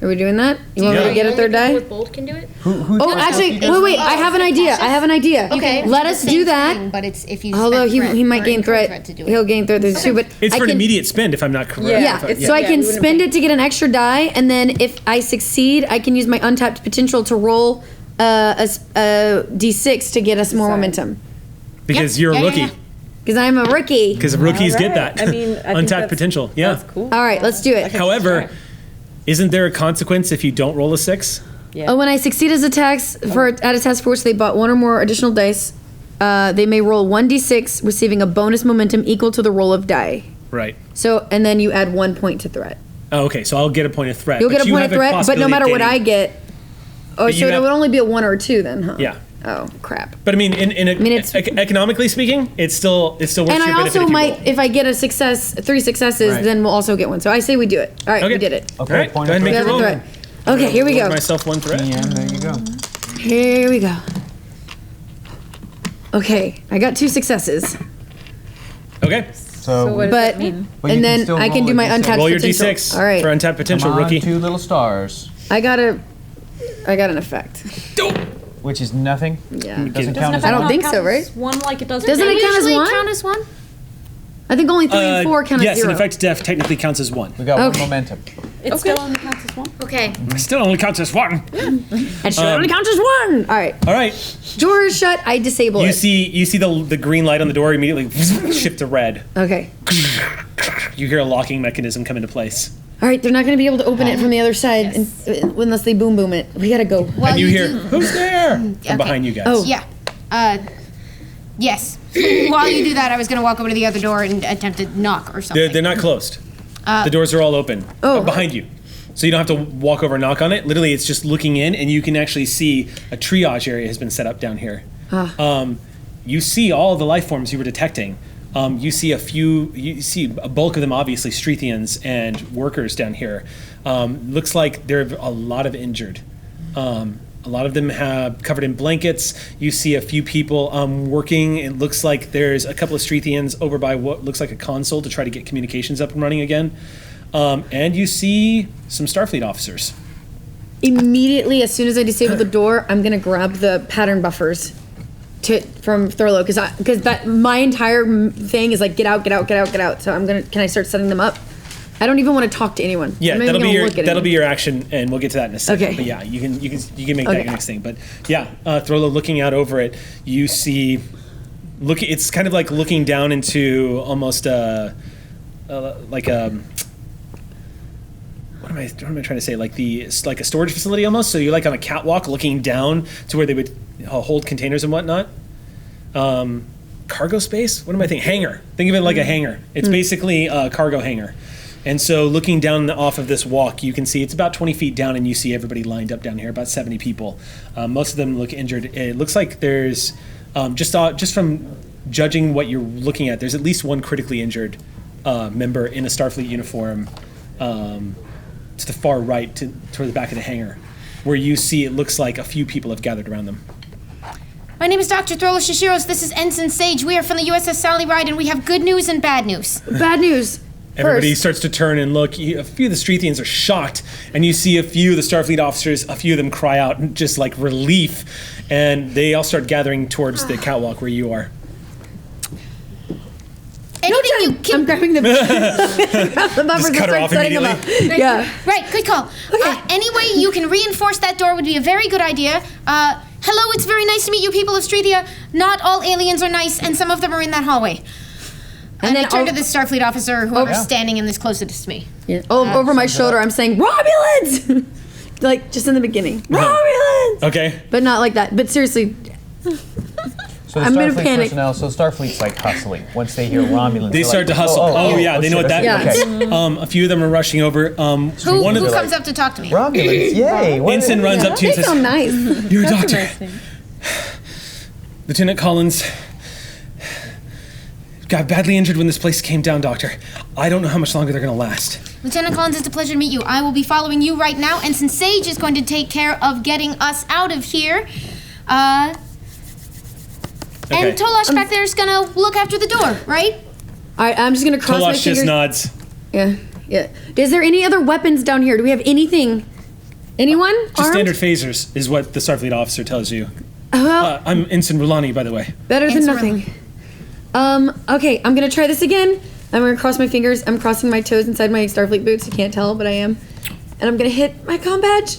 Are we doing that? You want me to get a third die? With bold can do it. Oh, actually, wait. I have an idea. Okay. Let us do that. But it's if you. Although spend threat he might or gain incur threat. to do it. He'll gain threat too, but It's I for an can- immediate spend if I'm not correct. Yeah, so I can spend it to get an extra die, and then if I succeed, I can use my untapped potential to roll a d6 to get us more momentum. Because you're a rookie. Because I'm a rookie. Because rookies get that. I mean, I think untapped potential. Yeah. That's cool. All right, let's do it. However, isn't there a consequence if you don't roll a 6? Oh, when I succeed as attacks at a task for which they bought 1 or more additional dice, they may roll 1d6, receiving a bonus momentum equal to the roll of die. Right. So, and then you add 1 point to threat. Oh, okay, so I'll get a point of threat. You'll but get a you point have of threat, but no possibility matter of what I gaining- get. Oh, But so you it have- would only be a 1 or a 2 then, huh? Yeah. Oh, crap. But I mean, it's- economically speaking, it's still worth And your I benefit also if you might, roll. if I get a success, 3 successes, Right. then we'll also get 1. So I say we do it. All right, Okay. we did it. Okay, All right, point go ahead and of make We your have a roll. threat. Okay, here we Award go. myself 1 threat. Yeah, there you go. Here we go. Okay, I got 2 successes. Okay. So, what does But, that mean? But you and can then still I can roll do a my D6. untapped Roll your potential. d6 All right. for untapped potential, come on, rookie. 2 little stars, I got an effect. which is nothing. Yeah. Doesn't count as I don't one. think so, right? One like it does. Doesn't it count as Usually 1? count as 1? I think only 3 and 4 count as yes, 0. in fact, def technically counts as 1. We got Okay. 1 momentum. It still only counts as 1. Okay. Still only counts as 1. It should only count as 1. All right. All right. Door is shut. I disable You it. see the green light on the door immediately shift to red. Okay. You hear a locking mechanism come into place. All right, they're not going to be able to open it from the other side unless they boom it. We got to go. Well, And you hear, do- who's there? From behind you guys. Oh. Yeah. Yes. While you do that, I was going to walk over to the other door and attempt to knock or something. They're not closed. The doors are all open behind you. So you don't have to walk over and knock on it. Literally, it's just looking in, and you can actually see a triage area has been set up down here. You see all the life forms you were detecting. You see a bulk of them, obviously, Streethians and workers down here. Looks like there are a lot of injured. A lot of them have covered in blankets. You see a few people working. It looks like there's a couple of Streethians over by what looks like a console to try to get communications up and running again. And you see some Starfleet officers. Immediately, as soon as I disable the door, I'm going to grab the pattern buffers from Thurlow because that my entire thing is like get out. So can I start setting them up? I don't even want to talk to anyone. Yeah, I'm not even that'll gonna be your action, and we'll get to that in a second. Okay. But yeah, you can make that your next thing. But yeah, Thurlow looking out over it, you see, it's kind of like looking down into almost like a. What am I trying to say? Like a storage facility almost. So you're like on a catwalk looking down to where they would hold containers and whatnot. Cargo space? What am I thinking? Hangar. Think of it like a hangar. It's basically a cargo hangar. And so looking down off of this walk, you can see it's about 20 feet down, and you see everybody lined up down here, about 70 people. Most of them look injured. It looks like there's, just from judging what you're looking at, there's at least one critically injured member in a Starfleet uniform to the far right, toward the back of the hangar, where you see it looks like a few people have gathered around them. My name is Dr. Throla Shishiros. This is Ensign Sage. We are from the USS Sally Ride, and we have good news and bad news. Bad news. Everybody starts to turn and look. A few of the Streethians are shocked, and you see a few of the Starfleet officers, a few of them cry out in just like relief, and they all start gathering towards the catwalk where you are. Anything you can... I'm grabbing the buffers Just cut her off immediately. Yeah. Right, good call. Okay. Any way you can reinforce that door would be a very good idea. Hello, it's very nice to meet you people of Streethia. Not all aliens are nice, and some of them are in that hallway. And I turn to the Starfleet officer, whoever's standing in this closest to me. Yeah. Over my shoulder, I'm saying, Romulans! Like, just in the beginning. Romulans! Okay. But not like that. But seriously, So the I'm in a Starfleet panic. personnel, so Starfleet's like hustling. Once they hear Romulans, They they're start like, to hustle. Oh, yeah, they know what that means. Okay. A few of them are rushing over. Who One of them, comes up to talk to me? Romulans, yay! What is Ensign it? runs up to you they and sound says, nice. "You're a doctor, Lieutenant Collins. Got badly injured when this place came down, Doctor. I don't know how much longer they're going to last." Lieutenant Collins, it's a pleasure to meet you. I will be following you right now. Ensign Sage is going to take care of getting us out of here. And Tolash back there is going to look after the door, right? All right, I'm just going to cross my Tolash fingers. just nods. Yeah. Is there any other weapons down here? Do we have anything? Anyone? Just armed? standard phasers is what the Starfleet officer tells you. Well, I'm Ensign Rulani, by the way. better than Ensign nothing. Okay, I'm gonna try this again. I'm gonna cross my fingers. I'm crossing my toes inside my Starfleet boots. You can't tell, but I am. And I'm gonna hit my comm badge.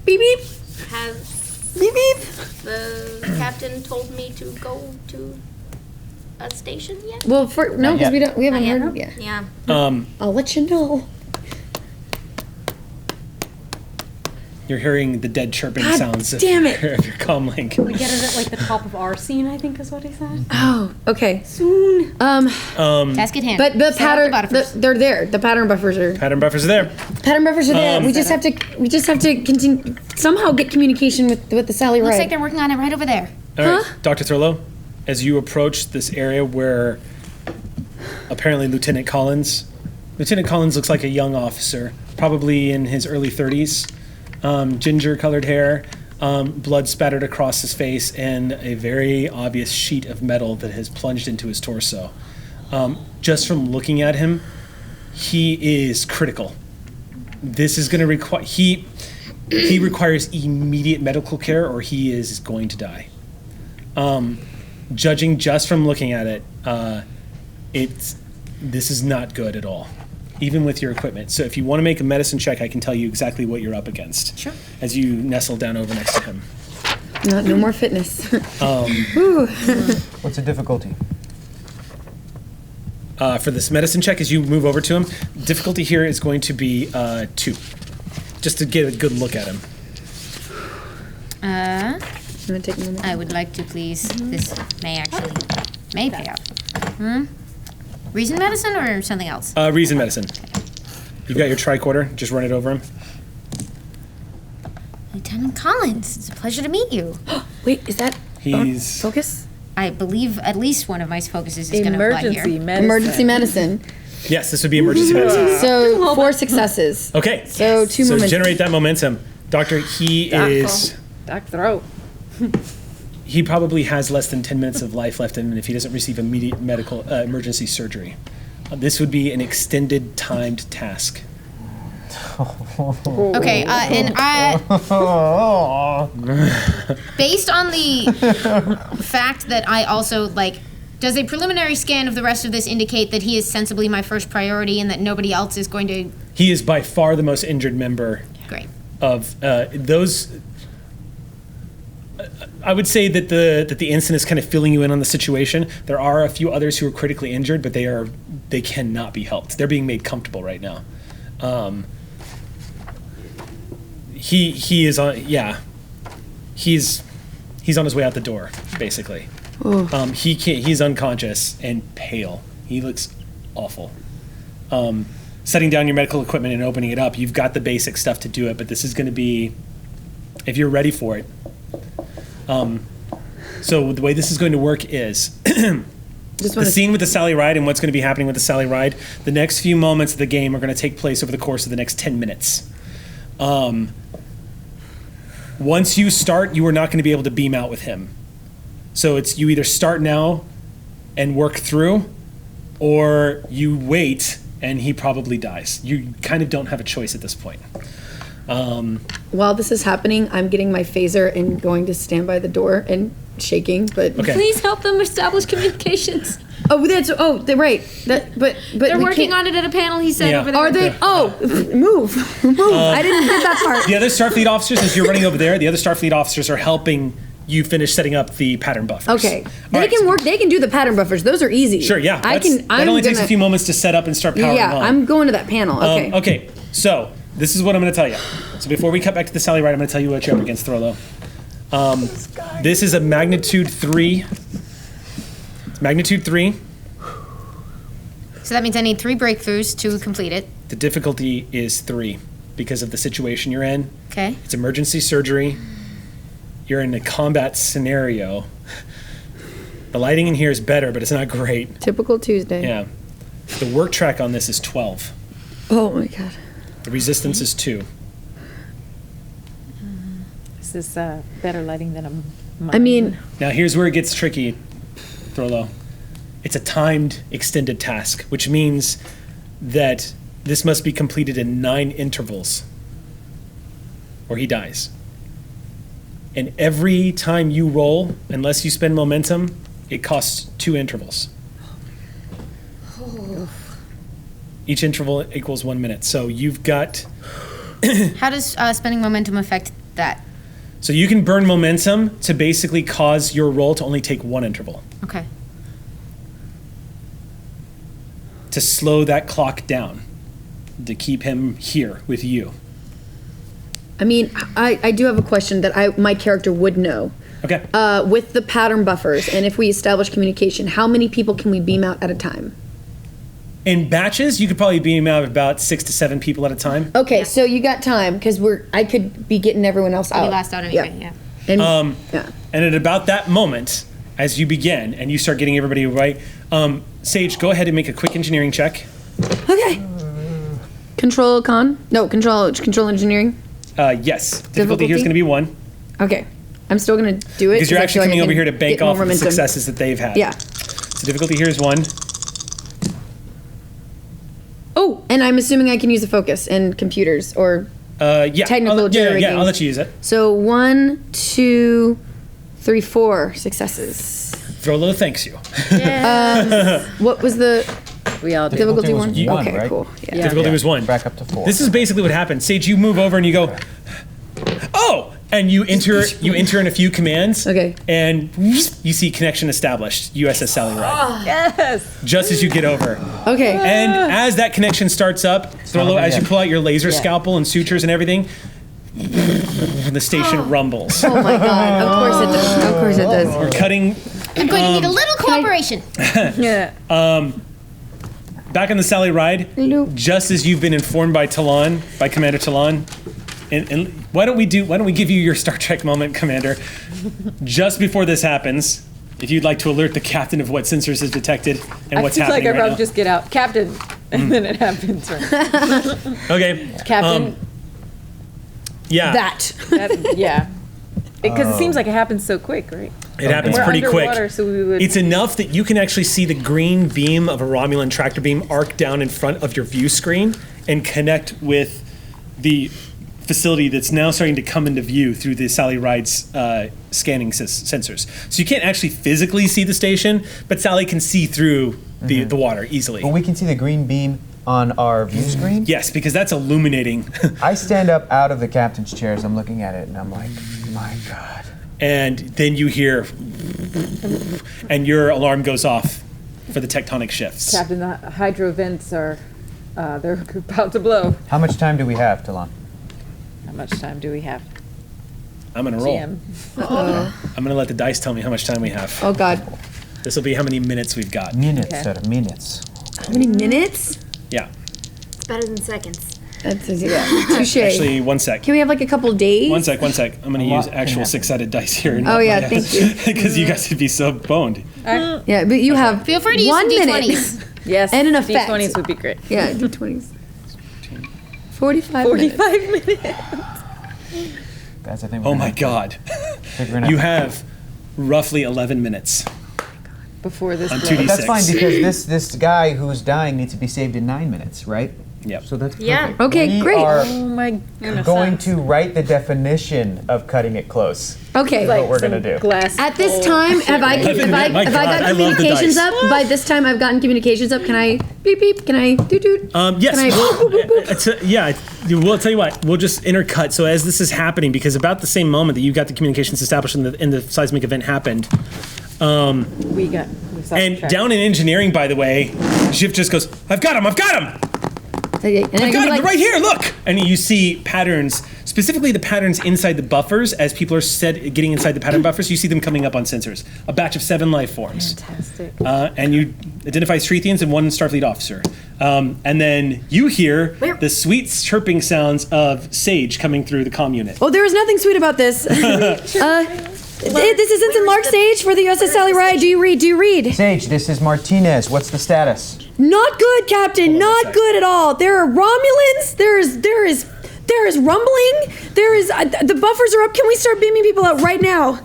Beep beep. Has Beep beep. the captain told me to go to a station yet? Well, no, because we haven't Not yet. heard yet. Yeah. I'll let you know. You're hearing the dead chirping God sounds of damn it. your comm link. We get it at like the top of our scene, I think is what he said. Oh, okay. Soon. Task at hand. But the Set up pattern, the buffers. they're there. The pattern buffers are. Pattern buffers are there. Pattern buffers are there. We just have to continue somehow get communication with the Sally Looks Ride. like they're working on it right over there. All right, Dr. Thurlow, as you approach this area where apparently Lieutenant Collins looks like a young officer, probably in his early 30s, ginger-colored hair, blood spattered across his face, and a very obvious sheet of metal that has plunged into his torso. Just from looking at him, he is critical. This is going to require... He requires immediate medical care or he is going to die. Judging just from looking at it, this is not good at all, even with your equipment. So if you want to make a medicine check, I can tell you exactly what you're up against. Sure. As you nestle down over next to him. No more fitness. What's the difficulty? for this medicine check, as you move over to him, difficulty here is going to be 2, just to get a good look at him. Take a moment. I would like to, please. This may pay out. Reason medicine or something else? Reason medicine. You've got your tricorder. Just run it over him. Lieutenant Collins, it's a pleasure to meet you. Wait, is that He's focus? I believe at least one of my focuses is going to apply here. Emergency medicine. Yes, this would be emergency medicine. So 4 successes. Okay. So 2 So momentum. generate that momentum, Doctor. He is. Doc throat. He probably has less than 10 minutes of life left in him if he doesn't receive immediate medical emergency surgery. This would be an extended timed task. Okay, and based on the fact that I also, does a preliminary scan of the rest of this indicate that he is sensibly my first priority and that nobody else is going to... He is by far the most injured member Great. of those. I would say that the incident is kind of filling you in on the situation. There are a few others who are critically injured, but they cannot be helped. They're being made comfortable right now. He is on he's on his way out the door, basically. He's unconscious and pale. He looks awful. Setting down your medical equipment and opening it up, you've got the basic stuff to do it, but this is going to be, if you're ready for it. So the way this is going to work is the scene with the Sally Ride and what's going to be happening with the Sally Ride. The next few moments of the game are going to take place over the course of the next 10 minutes. Once you start, you are not going to be able to beam out with him. So it's you either start now and work through, or you wait and he probably dies. You kind of don't have a choice at this point. While this is happening, I'm getting my phaser and going to stand by the door and shaking, but Okay. Please help them establish communications. they're right. But They're we working can't- on it at a panel, he said Yeah. over there. Are they? Oh, move. I didn't get that part. The other Starfleet officers, as you're running over there, the other Starfleet officers are helping you finish setting up the pattern buffers. Okay, All they right. can work. They can do the pattern buffers. Those are easy. Sure, yeah. I can. That only takes a few moments to set up and start powering Yeah, on. I'm going to that panel. Okay. Okay, so this is what I'm going to tell you. So before we cut back to the Sally Ride, I'm going to tell you what you're up against, Throlo. This is a magnitude 3. It's magnitude 3. So that means I need 3 breakthroughs to complete it. The difficulty is 3 because of the situation you're in. Okay. It's emergency surgery. You're in a combat scenario. The lighting in here is better, but it's not great. Typical Tuesday. Yeah. The work track on this is 12. Oh my god. The resistance is 2. This is better lighting than a I mean, Now here's where it gets tricky, Throlo. It's a timed extended task, which means that this must be completed in 9 intervals or he dies. And every time you roll, unless you spend momentum, it costs 2 intervals. Each interval equals 1 minute. So you've got... How does spending momentum affect that? So you can burn momentum to basically cause your roll to only take 1 interval. Okay. To slow that clock down. To keep him here with you. I mean, I do have a question that my character would know. Okay. With the pattern buffers, and if we establish communication, how many people can we beam out at a time? In batches, you could probably beam out about 6 to 7 people at a time. Okay, so you got time because I could be getting everyone else out. I'll be last out anyway, yeah. And, yeah. And at about that moment, as you begin and you start getting everybody right, Sage, go ahead and make a quick engineering check. Okay. Control engineering. Yes. Difficulty here is going to be 1. Okay. I'm still going to do it. Because you're I actually feel like coming I over can here to bank get more off of the momentum. successes that they've had. Yeah. So difficulty here is 1. Oh, and I'm assuming I can use a focus and computers or Yeah. technical Yeah, rigging. I'll let you use it. So 1, 2, 3, 4 successes. Frollo thanks you. What was the We all do. difficulty was 1? one, Okay, right? cool. Yeah. Difficulty was 1. Back up to 4. This is basically what happens. Sage, you move over and you go, oh, And you enter in a few commands. Okay. And you see connection established. USS Sally Ride. Yes. Just as you get over. Okay. And as that connection starts up, as you pull out your laser scalpel and sutures and everything, the station rumbles. Oh my god! Of course it does. Of course it does. We're cutting. I'm going to need a little cooperation. Yeah. Back on the Sally Ride, just as you've been informed by Commander Talon, and why don't we give you your Star Trek moment, Commander? Just before this happens, if you'd like to alert the captain of what sensors is detected and what's happening like I right now. just get out, Captain, and then it happens. Right? Okay. Captain. Yeah. That yeah. Because it seems like it happens so quick, right? It happens We're pretty underwater, quick. so we would. It's enough that you can actually see the green beam of a Romulan tractor beam arc down in front of your view screen and connect with the facility that's now starting to come into view through the Sally Ride's scanning sensors. So you can't actually physically see the station, but Sally can see through the water easily. But we can see the green beam on our view screen? Yes, because that's illuminating. I stand up out of the captain's chair as I'm looking at it, and I'm like, my God. And then you hear, and your alarm goes off for the tectonic shifts. Captain, the hydro vents are, they're about to blow. How much time do we have, Talon? How much time do we have? I'm gonna roll. GM. I'm gonna let the dice tell me how much time we have. Oh god. This will be how many minutes we've got. Minutes, Okay. sir, minutes. How many minutes? Yeah. It's better than seconds. That's touche. Actually, 1 sec. Can we have like a couple days? 1 sec. I'm gonna use actual six-sided dice here. Oh yeah, thank you. Because you guys would be so boned. Yeah, but you have Feel free to use 1 some minute. D20s. Yes. And an effect. D20s would be great. Yeah, D20s. 45 minutes. 45 minutes. Guys, I think Oh my God. You have roughly 11 minutes Before this on blow. 2d6. That's fine because this guy who's dying needs to be saved in 9 minutes, right? Yep. So that's Yeah. perfect. Okay, we great. are Oh my goodness. going to write the definition of cutting it close. Okay. What we're gonna do. Glass At this bowl time, have I My God, got I love the communications dice. up? By this time, I've gotten communications up. Can I beep beep? Can I doot doot? Yes. Can I- Yeah. We'll tell you what. We'll just intercut. So as this is happening, because about the same moment that you got the communications established and the seismic event happened, we got. and down in engineering, by the way, Shiv just goes, "I've got him! I've got him! Okay, and I I've got him! They're right here! Look!" And you see patterns, specifically the patterns inside the buffers. As people are getting inside the pattern buffers, you see them coming up on sensors. A batch of 7 life forms. Fantastic. And you identify Strethians and 1 Starfleet officer. And then you hear the sweet chirping sounds of Sage coming through the comm unit. Oh, there is nothing sweet about this. This is Ensign Lark Sage for the USS Sally Ride. Do you read? Sage, this is Martinez. What's the status? Not good, Captain. Not good at all. There are Romulans. There is rumbling. There is the buffers are up. Can we start beaming people out right now?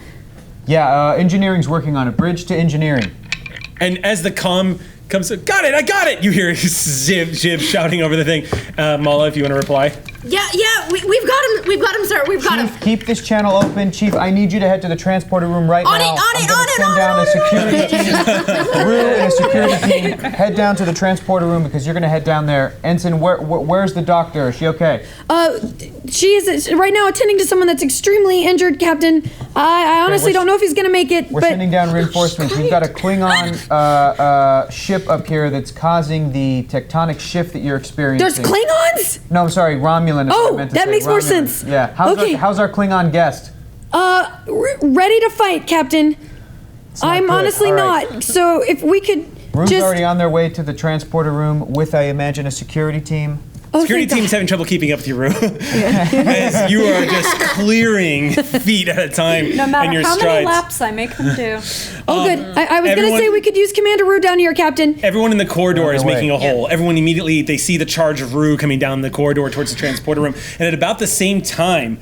Yeah, engineering's working on a bridge to engineering. And as the comm comes, got it, I got it! You hear Jib shouting over the thing. Mala, if you want to reply. Yeah, we've got him, sir. We've got him. Chief, keep this channel open. Chief, I need you to head to the transporter room right now. I'm gonna send down a security team. Rue and a security team. Head down to the transporter room because you're gonna head down there. Ensign, where's the doctor? Is she okay? She is right now attending to someone that's extremely injured, Captain. I honestly don't know if he's gonna make it. We're but sending down reinforcements. We've got a Klingon ship up here that's causing the tectonic shift that you're experiencing. there's Klingons? No, I'm sorry, Romulan. is what I Oh, meant to that say, makes more Romulan. sense. Yeah. Okay. How's our Klingon guest? Ready to fight, Captain. I'm good. honestly All right. not. So if we could Rue's just. already on their way to the transporter room with, I imagine, a security team. Oh, Security thank team's God. having trouble keeping up with your room. As you are just clearing feet at a time No in matter your how strides. many laps I make them do. Oh, good. I was everyone- gonna say we could use Commander Rue down here, Captain. Everyone in the corridor is Right away. making a hole. Everyone immediately, they see the charge of Rue coming down the corridor towards the transporter room. And at about the same time,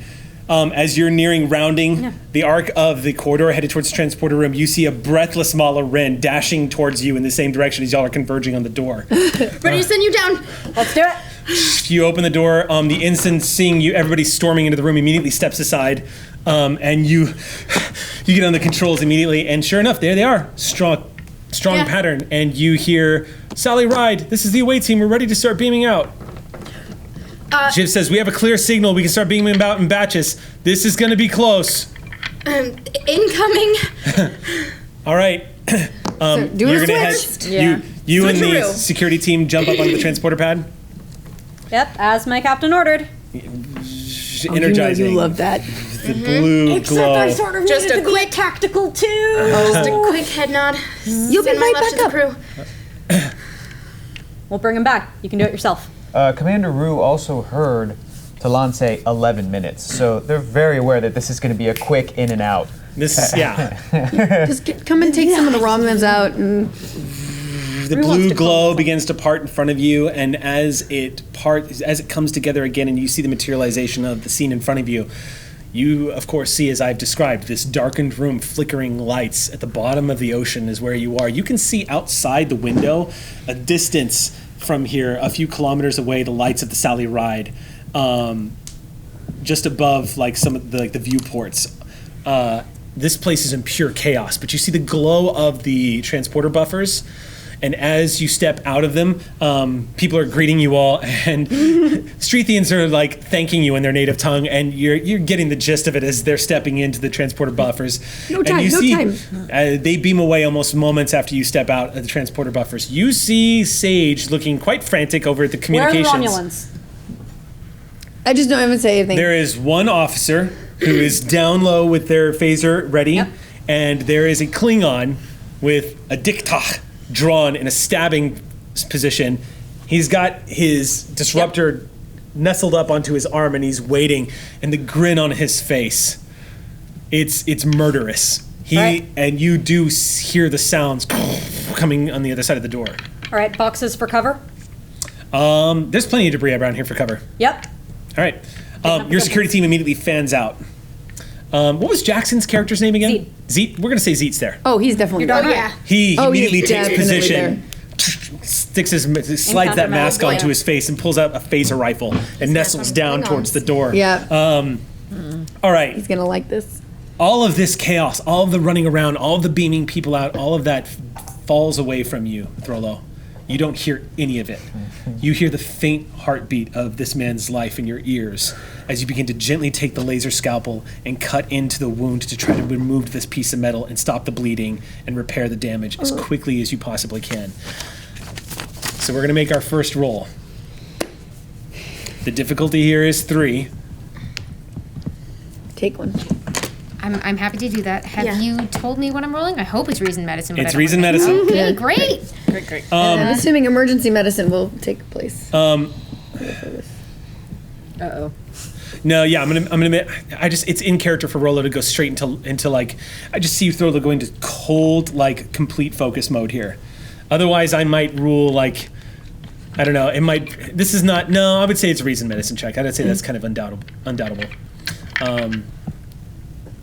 as you're nearing rounding the arc of the corridor headed towards the transporter room, you see a breathless Mala Ren dashing towards you in the same direction as y'all are converging on the door. Ready to send you down. Let's do it. You open the door, the ensign seeing you, everybody storming into the room immediately steps aside, and you get on the controls immediately, and sure enough, there they are. Strong pattern, and you hear, "Sally Ride, this is the away team, we're ready to start beaming out." Jiv says, we have a clear signal. We can start beaming about in batches. This is going to be close. Incoming. All right. do you're a gonna switch. You and the security team jump up onto the transporter pad. Yep, as my captain ordered. Energizing. You love that. The blue glow. Sort of Just a quick tactical too. Just a quick head nod. You'll be Send my right love back to up. the crew. We'll bring him back. You can do it yourself. Commander Rue also heard Talon say 11 minutes, so they're very aware that this is going to be a quick in and out. Just come and take some of the Romulans out and. The blue glow begins to part in front of you, and as it comes together again, and you see the materialization of the scene in front of you, you of course see, as I've described, this darkened room, flickering lights at the bottom of the ocean is where you are. You can see outside the window, a distance from here, a few kilometers away, the lights of the Sally Ride, just above like some of the viewports. This place is in pure chaos, but you see the glow of the transporter buffers. And as you step out of them, people are greeting you all, and Streethians are like thanking you in their native tongue, and you're getting the gist of it as they're stepping into the transporter buffers. No time. They beam away almost moments after you step out of the transporter buffers. You see Sage looking quite frantic over at the communications. Where are the Romulans? I just don't even say anything. There is one officer who is down low with their phaser ready, and there is a Klingon with a diktach drawn in a stabbing position. He's got his disruptor nestled up onto his arm, and he's waiting, and the grin on his face, it's murderous. And you do hear the sounds coming on the other side of the door. All right, boxes for cover. There's plenty of debris around here for cover. Yep. All right. Your security team immediately fans out. What was Jackson's character's name again? Zeet. We're gonna say Zeet's there. Oh, he's definitely there. Oh, yeah. He immediately he's takes definitely position, slides that mask Encounter onto his face, and pulls out a phaser rifle and nestles down towards the door. Yeah. All right. He's gonna like this. All of this chaos, all of the running around, all of the beaming people out, all of that falls away from you, Throlo. You don't hear any of it. You hear the faint heartbeat of this man's life in your ears as you begin to gently take the laser scalpel and cut into the wound to try to remove this piece of metal and stop the bleeding and repair the damage as quickly as you possibly can. So we're going to make our first roll. The difficulty here is 3. Take one. I'm happy to do that. Have you told me what I'm rolling? I hope it's reason medicine. It's reason medicine. Okay, great. Great. I'm assuming emergency medicine will take place. Uh-oh. No, yeah, I'm gonna. It's in character for Rolo to go straight into like. I just see Rolo going to cold, like complete focus mode here. Otherwise, I might rule like. I don't know. It might. This is not. No, I would say it's a reason medicine check. I'd say that's kind of undoubtable.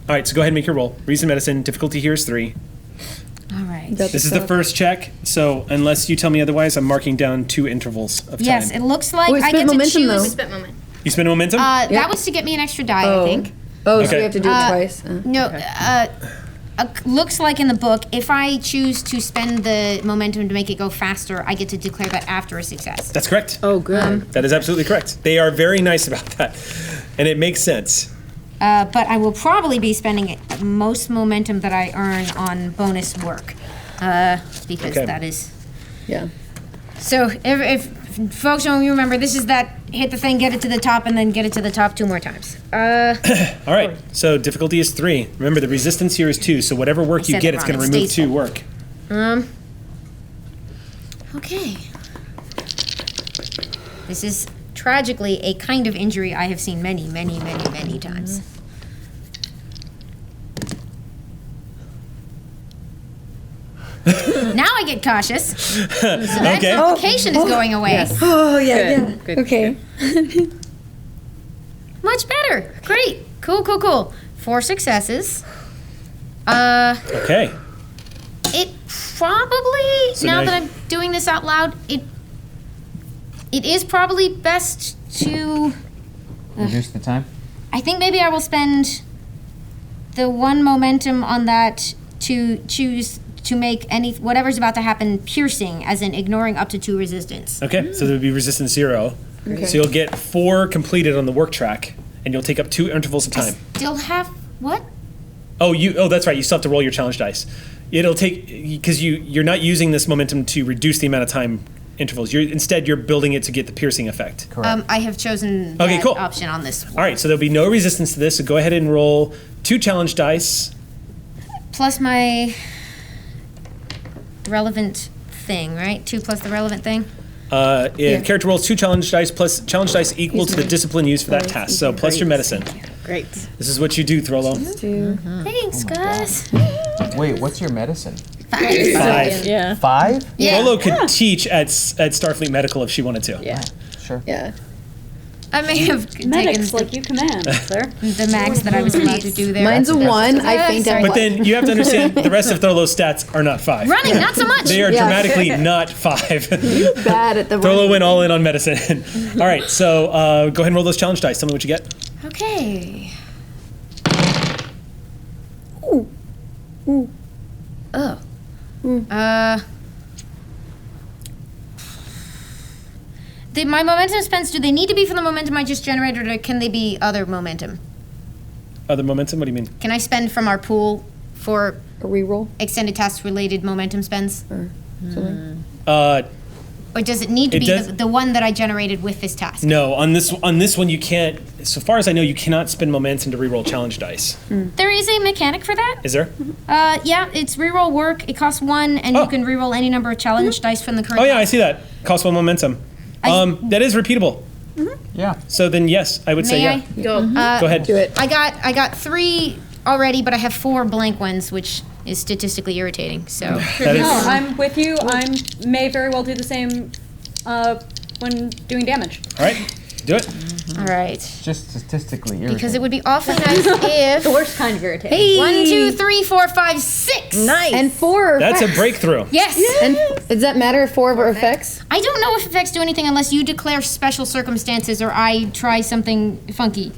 All right, so go ahead and make your roll. Reason medicine. Difficulty here is 3. All right. This is the first check. So unless you tell me otherwise, I'm marking down 2 intervals of time. Yes, it looks like We I spent get to momentum, choose. though. We spent moment. You spend momentum. That was to get me an extra die, I think. Oh, so Okay. we have to do it twice. No, looks like in the book, if I choose to spend the momentum to make it go faster, I get to declare that after a success. That's correct. Oh, good. That is absolutely correct. They are very nice about that, and it makes sense. But I will probably be spending most momentum that I earn on bonus work, because Okay. that is. Yeah. So if folks don't remember, this is that hit the thing, get it to the top, and then get it to the top 2 more times. All right. So difficulty is 3. Remember, the resistance here is 2. So whatever work you said get, it it's wrong. going to It remove stays 2 work. Okay. This is tragically a kind of injury I have seen many, many, many, many times. Now I get cautious. So that Okay. complication is going away. Oh, yeah, Good. Okay. Much better. Great. Cool. 4 successes. Okay. It probably, So now now- that I'm doing this out loud, it is probably best to, Reduce the time. I think maybe I will spend the 1 momentum on that to choose to make whatever's about to happen piercing, as in ignoring up to 2 resistance. Okay. So there would be resistance 0. Okay. So you'll get 4 completed on the work track, and you'll take up 2 intervals of time. Still have what? Oh, that's right. You still have to roll your challenge dice. It'll take, because you're not using this momentum to reduce the amount of time intervals. Instead, you're building it to get the piercing effect. Correct. I have chosen Okay, that cool. option on this one. All right, so there'll be no resistance to this. So go ahead and roll 2 challenge dice. Plus my relevant thing, right? 2 plus the relevant thing. If character rolls 2 challenge dice plus challenge dice equal to the discipline used for that task. So plus your medicine. Great. This is what you do, Throlo. Thanks, guys. Wait, what's your medicine? 5. Yeah. 5? Yeah. Throlo could teach at Starfleet Medical if she wanted to. Yeah. Sure. Yeah. I may have taken Medics like you command, sir. the max that I was allowed to do there. Mine's a 1. I faint out. But then you have to understand the rest of Throlo's stats are not 5. Running, not so much. They are Yeah. dramatically not 5. bad at the Throlo went all in on medicine. All right, so go ahead and roll those challenge dice. Tell me what you get. Okay. Oh. My momentum spends, do they need to be from the momentum I just generated, or can they be other momentum? Other momentum? What do you mean? Can I spend from our pool for A reroll. extended task related momentum spends? Uh, Or does it need to It be does- the one that I generated with this task? no, on this one you can't. So far as I know, you cannot spend momentum to reroll challenge dice. There is a mechanic for that. Is there? Yeah, it's reroll work. It costs 1, and Oh. you can reroll any number of challenge dice from the current. Oh yeah, I see that. Cost 1 momentum. That is repeatable. Yeah. So then yes, I would say May yeah. I? Go. Go ahead. Do it. I got 3 already, but I have 4 blank ones, which is statistically irritating. So That No, is I'm with you. I may very well do the same when doing damage. all right. Do it. all right, Just statistically irritating. because it would be awfully nice if The worst kind of irritating. Hey. 1, 2, 3, 4, 5, 6. Nice. And 4. That's a effects. breakthrough. Yes. And does that matter if 4 of our effects? I don't know if effects do anything unless you declare special circumstances or I try something funky.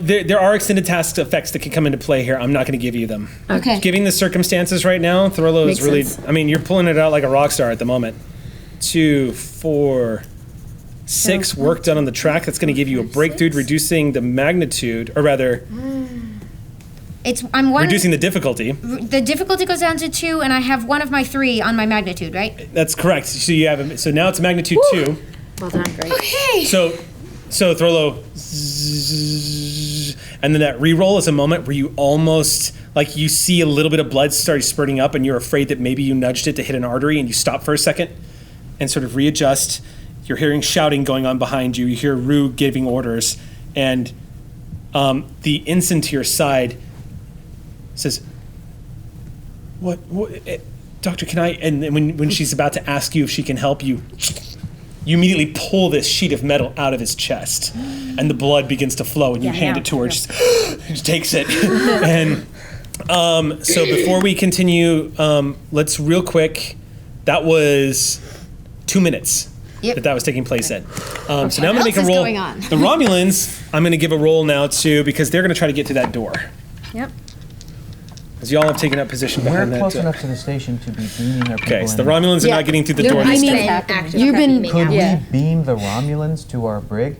There are extended task effects that can come into play here. I'm not going to give you them. Okay. Giving the circumstances right now, Throlo is Makes really. sense. I mean, you're pulling it out like a rock star at the moment. 2, 4, 6 work done on the track. That's going to give you a breakthrough, reducing the magnitude, or rather, I'm one. reducing the difficulty. The difficulty goes down to 2, and I have 1 of my 3 on my magnitude, right? That's correct. So you have. So now it's magnitude 2. Well done. Great. Okay. So Throlo, zzz, and then that reroll is a moment where you almost like you see a little bit of blood start spurting up, and you're afraid that maybe you nudged it to hit an artery, and you stop for a second and sort of readjust. You're hearing shouting going on behind you. You hear Rue giving orders, and the ensign to your side says, "What? Doctor? Can I?" And then when she's about to ask you if she can help you. You immediately pull this sheet of metal out of his chest, and the blood begins to flow, and you hand it to her. She takes it. And so before we continue, let's real quick, that was 2 minutes Yep. that was taking place in. So now I'm going to make a else is roll. going on? The Romulans, I'm going to give a roll now to, because they're going to try to get to that door. Yep. Because y'all have taken up position We're behind that close door. enough to the station to be beaming our people Okay, so the in. Romulans are Yeah. not getting through the You're door this beaming- time. You've been. Could Yeah. we beam the Romulans to our brig?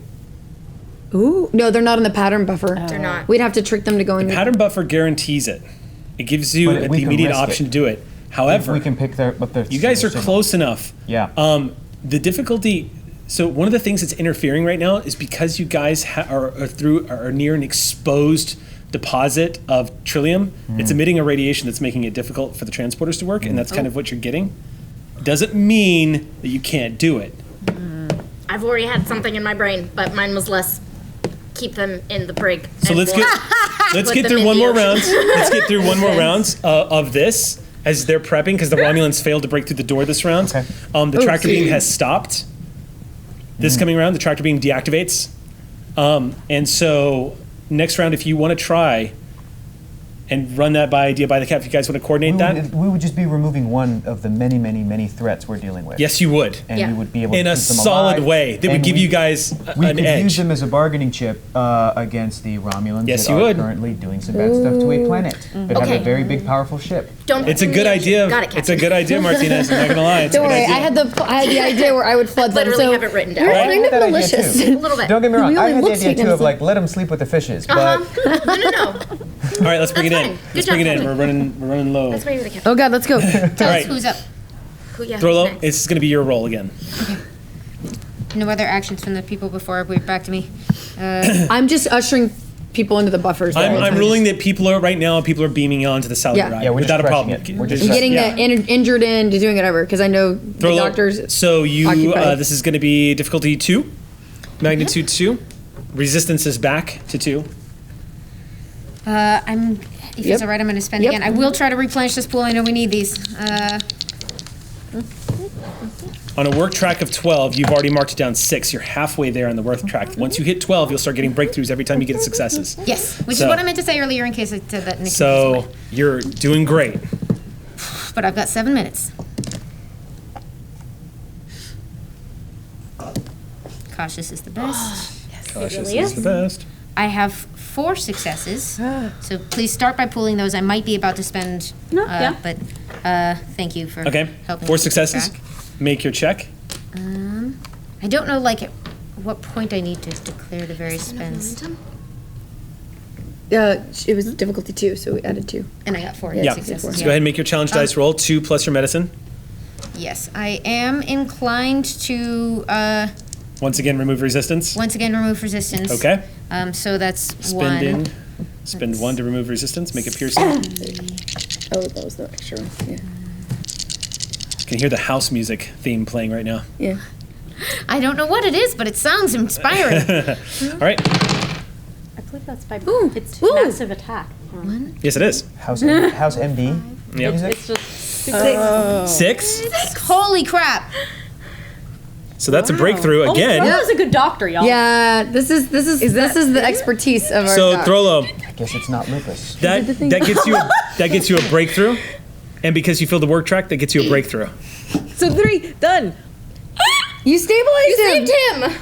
Ooh. No, they're not in the pattern buffer. They're not. We'd have to trick them to go in. Pattern buffer guarantees it. It gives you But we the can immediate risk option it. to do it. However, We can pick up their. you guys are signal. close enough. Yeah. The difficulty. So one of the things that's interfering right now is because you guys are near an exposed deposit of trillium. It's emitting a radiation that's making it difficult for the transporters to work, and that's kind of what you're getting. Doesn't mean that you can't do it. I've already had something in my brain, but mine was less keep them in the brig. So and let's more- get Put through them in one the more ocean. round. Let's get through one more round of this as they're prepping because the Romulans failed to break through the door this round. Okay. The tractor beam has stopped. This coming round, the tractor beam deactivates. And so next round, if you want to try and run that idea by the cap. If you guys want to coordinate that. We would just be removing one of the many, many, many threats we're dealing with. Yes, you would. And we would be able in to a keep them solid alive. way that would And give you guys we an could edge. use them as a bargaining chip against the Romulans Yes, that you are would. currently doing some bad stuff to a planet that have Okay. a very big, powerful ship. Don't It's a good idea. Got it, It's a good idea, Martinez. I'm not gonna lie. It's Don't a good worry, idea. I had the idea where I would flood them. Literally So have it written down. you're Right. kind I had of that idea malicious. too. A little bit. Don't get me wrong. We I only had the look idea sweet too of innocent. like let them sleep with the fishes, but No. All right, let's bring it That's in. fine. Let's Good bring it job, in. We're running low. That's why you're the captain. Oh God, let's go. Tell All us right. who's up. Yeah, Throlo, who's next? it's going to be your roll again. No other actions from the people before we back to me. I'm just ushering people into the buffers. I'm ruling that people are beaming onto the salad Yeah. ride Yeah, we're without a just problem. pressing it. We're just getting Yeah. the injured in to doing whatever because I know the Throlo, doctors. so you, occupied. this is going to be difficulty 2, magnitude 2. Resistance is back to 2. If Yep. it's all right, I'm going to spend Yep. again. I will try to replenish this pool. I know we need these. On a work track of 12, you've already marked it down 6. You're halfway there on the work track. Once you hit 12, you'll start getting breakthroughs every time you get successes. Yes, which So- is what I meant to say earlier in case I said that. Nick So you're doing great. but I've got 7 minutes. Cautious is the best. Cautious really is is. the best. I have 4 successes, so please start by pulling those. I might be about to spend, No, yeah. but thank you for Okay, helping. 4 me keep successes. track. Make your check. I don't know, like, at what point I need to declare the various spends. It was difficulty 2, so we added 2. And I got 4 Yeah. successes. So go ahead and make your challenge dice roll. 2 plus your medicine. Yes, I am inclined to Once again, remove resistance. once again remove resistance. Okay. So that's Spending. one. Spend 1 to remove resistance. Make it piercing. Oh, that was the extra one. Yeah. You can hear the house music theme playing right now. Yeah. I don't know what it is, but it sounds inspiring. All right. I believe that's by Ooh, it's ooh. massive attack. Yes, it is. House MD Yep. music. It's just super 6. Holy crap! So that's a breakthrough Oh, again. Throlo's a good doctor, y'all. Yeah, this is the expertise of our So doc. Throlo, I guess it's not lupus. that gets you a breakthrough, and because you filled the work track, that gets you a breakthrough. So 3, done. You stabilized him. Saved him!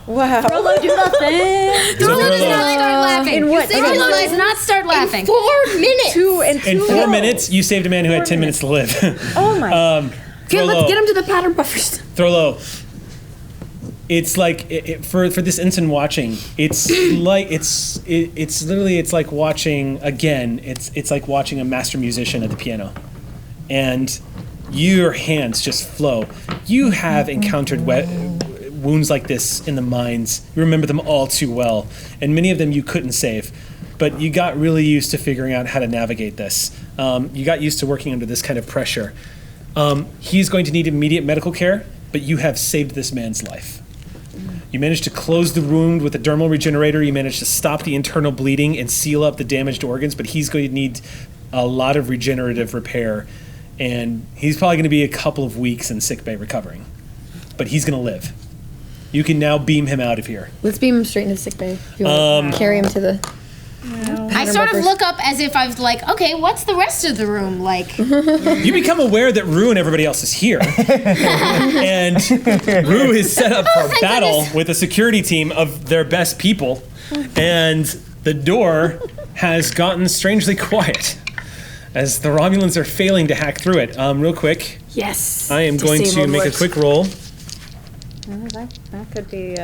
Wow. Throlo, do the thing. So Throlo does Throlo, not start laughing. in what? Throlo does not start laughing. 4 minutes! 2 and 2. in 4 minutes, you saved a man who had 10 minutes to live. Oh my. Okay, let's Throlo, get him to the pattern buffers. Throlo, it's like for this instant watching, it's like it's literally it's like watching again. It's like watching a master musician at the piano, and your hands just flow. You have encountered wounds like this in the mines. You remember them all too well, and many of them you couldn't save. But you got really used to figuring out how to navigate this. You got used to working under this kind of pressure. He's going to need immediate medical care, but you have saved this man's life. You managed to close the wound with a dermal regenerator. You managed to stop the internal bleeding and seal up the damaged organs, but he's going to need a lot of regenerative repair, and he's probably going to be a couple of weeks in sickbay recovering. But he's going to live. You can now beam him out of here. Let's beam him straight into sick bay. If you want to carry him to the. I sort of look up as if I've like, okay, what's the rest of the room like? You become aware that Rue and everybody else is here. And Rue is set up for battle with a security team of their best people. And the door has gotten strangely quiet as the Romulans are failing to hack through it. Real quick, Yes. I am going to make a quick roll. That could be.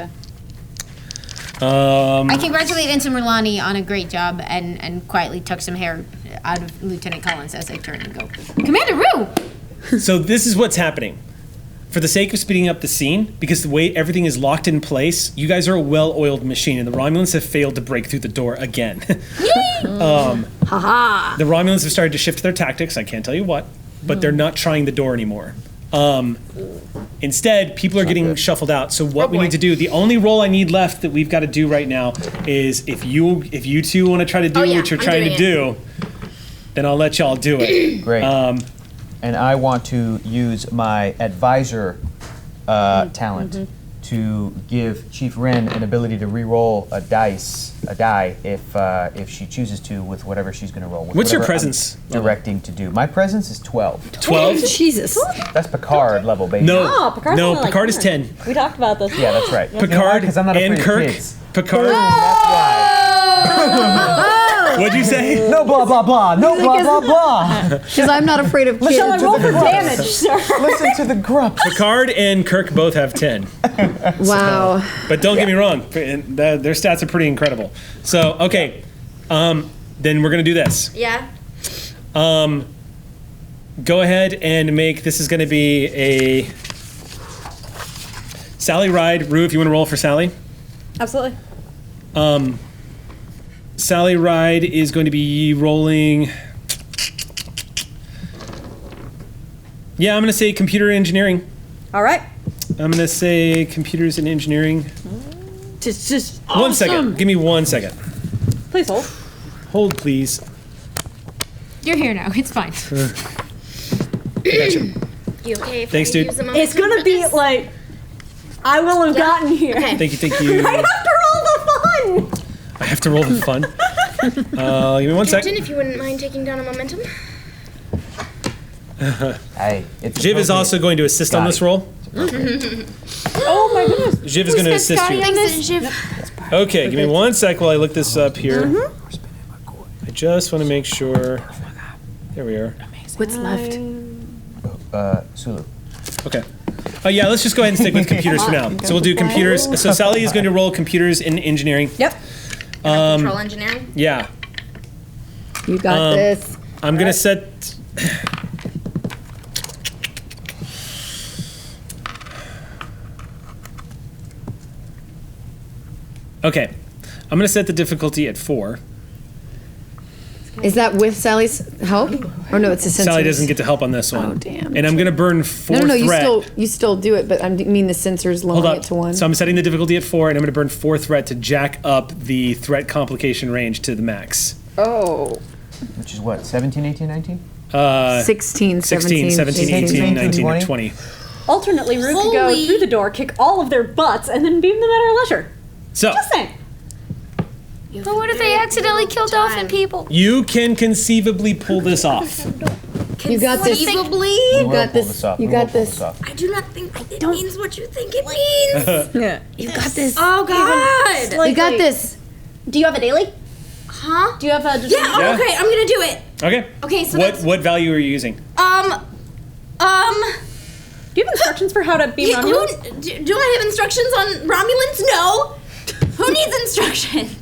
I congratulate Ensign Merlani on a great job and quietly tuck some hair out of Lieutenant Collins as I turn and go, Commander Rue! So this is what's happening. For the sake of speeding up the scene, because the way everything is locked in place, you guys are a well-oiled machine, and the Romulans have failed to break through the door again. The Romulans have started to shift their tactics, I can't tell you what, but they're not trying the door anymore. Instead, people are getting shuffled out. So what we need to do, the only role I need left that we've got to do right now is if you two want to try to do what you're trying to do, then I'll let y'all do it. Great. And I want to use my advisor talent to give Chief Wren an ability to re-roll a die, if she chooses to, with whatever she's going to roll. What's your whatever presence I'm directing to do. My presence is 12. 12? Jesus. That's Picard level, baby. No, Oh, Picard's no, only like Picard is 10. 10. We talked about this. Yeah, that's right. Picard Because I'm not afraid and of Kirk. kids. Picard. That's why. What'd you say? No blah blah blah. No blah blah blah. Because I'm not afraid of kids. Shall I roll for damage, sir? Listen to the grups. Picard and Kirk both have 10. Wow. But don't get me wrong, their stats are pretty incredible. So, okay, then we're going to do this. Yeah. Go ahead and make, this is going to be a Sally ride. Rue, if you want to roll for Sally. Absolutely. Sally ride is going to be rolling. Yeah, I'm going to say computer engineering. All right. I'm going to say computers and engineering. Just 1 second. Give me 1 second. please hold. Hold, please. You're here now. It's fine. Gotcha. You okay? If Thanks, I dude. Use a moment It's gonna for be this? like I will have gotten here. Okay. Thank you. I have to roll the fun. I have to roll the fun. Give me 1 Captain, second. if you wouldn't mind taking down a momentum. Hey, it's Jiv is appropriate. also going to assist on Got this it. roll. Oh my goodness. Jiv is going to assist you. Thanks, Shiv. Okay, give me 1 sec while I look this up here. I just want to make sure. There we are. What's left? Sulu. Okay. Oh yeah, let's just go ahead and stick with computers for now. So we'll do computers. So Sally is going to roll computers in engineering. Yep. Control engineering. Yeah. You got this. I'm going to set. Okay. I'm going to set the difficulty at 4. Is that with Sally's help? Or no, it's the sensors. Sally doesn't get to help on this one. Oh, damn. And I'm going to burn 4 No, threat. you still do it, but I mean the sensors Hold lowering up. it to 1. So I'm setting the difficulty at 4, and I'm going to burn 4 threat to jack up the threat complication range to the max. Oh. Which is what, 17, 18, 19? 16, 16, 17, 18, 19, and 20. Alternately, Rue could go Holy- through the door, kick all of their butts, and then beam them at our leisure. So Just saying. But what if they accidentally kill dolphin people? you can conceivably pull this off. You got this. Conceivably, We will got pull this. off. You We will got pull this. off. I do not think it means what you think it means. Yeah. You got this. Oh God. You got this. Do you have a daily? Huh? Do you have a just Yeah. Oh, Yeah. okay. I'm gonna do it. Okay. Okay. So What that's what value are you using? Do you have instructions for how to beam Yeah, Romulans? do I have instructions on Romulans? No. Who needs instructions?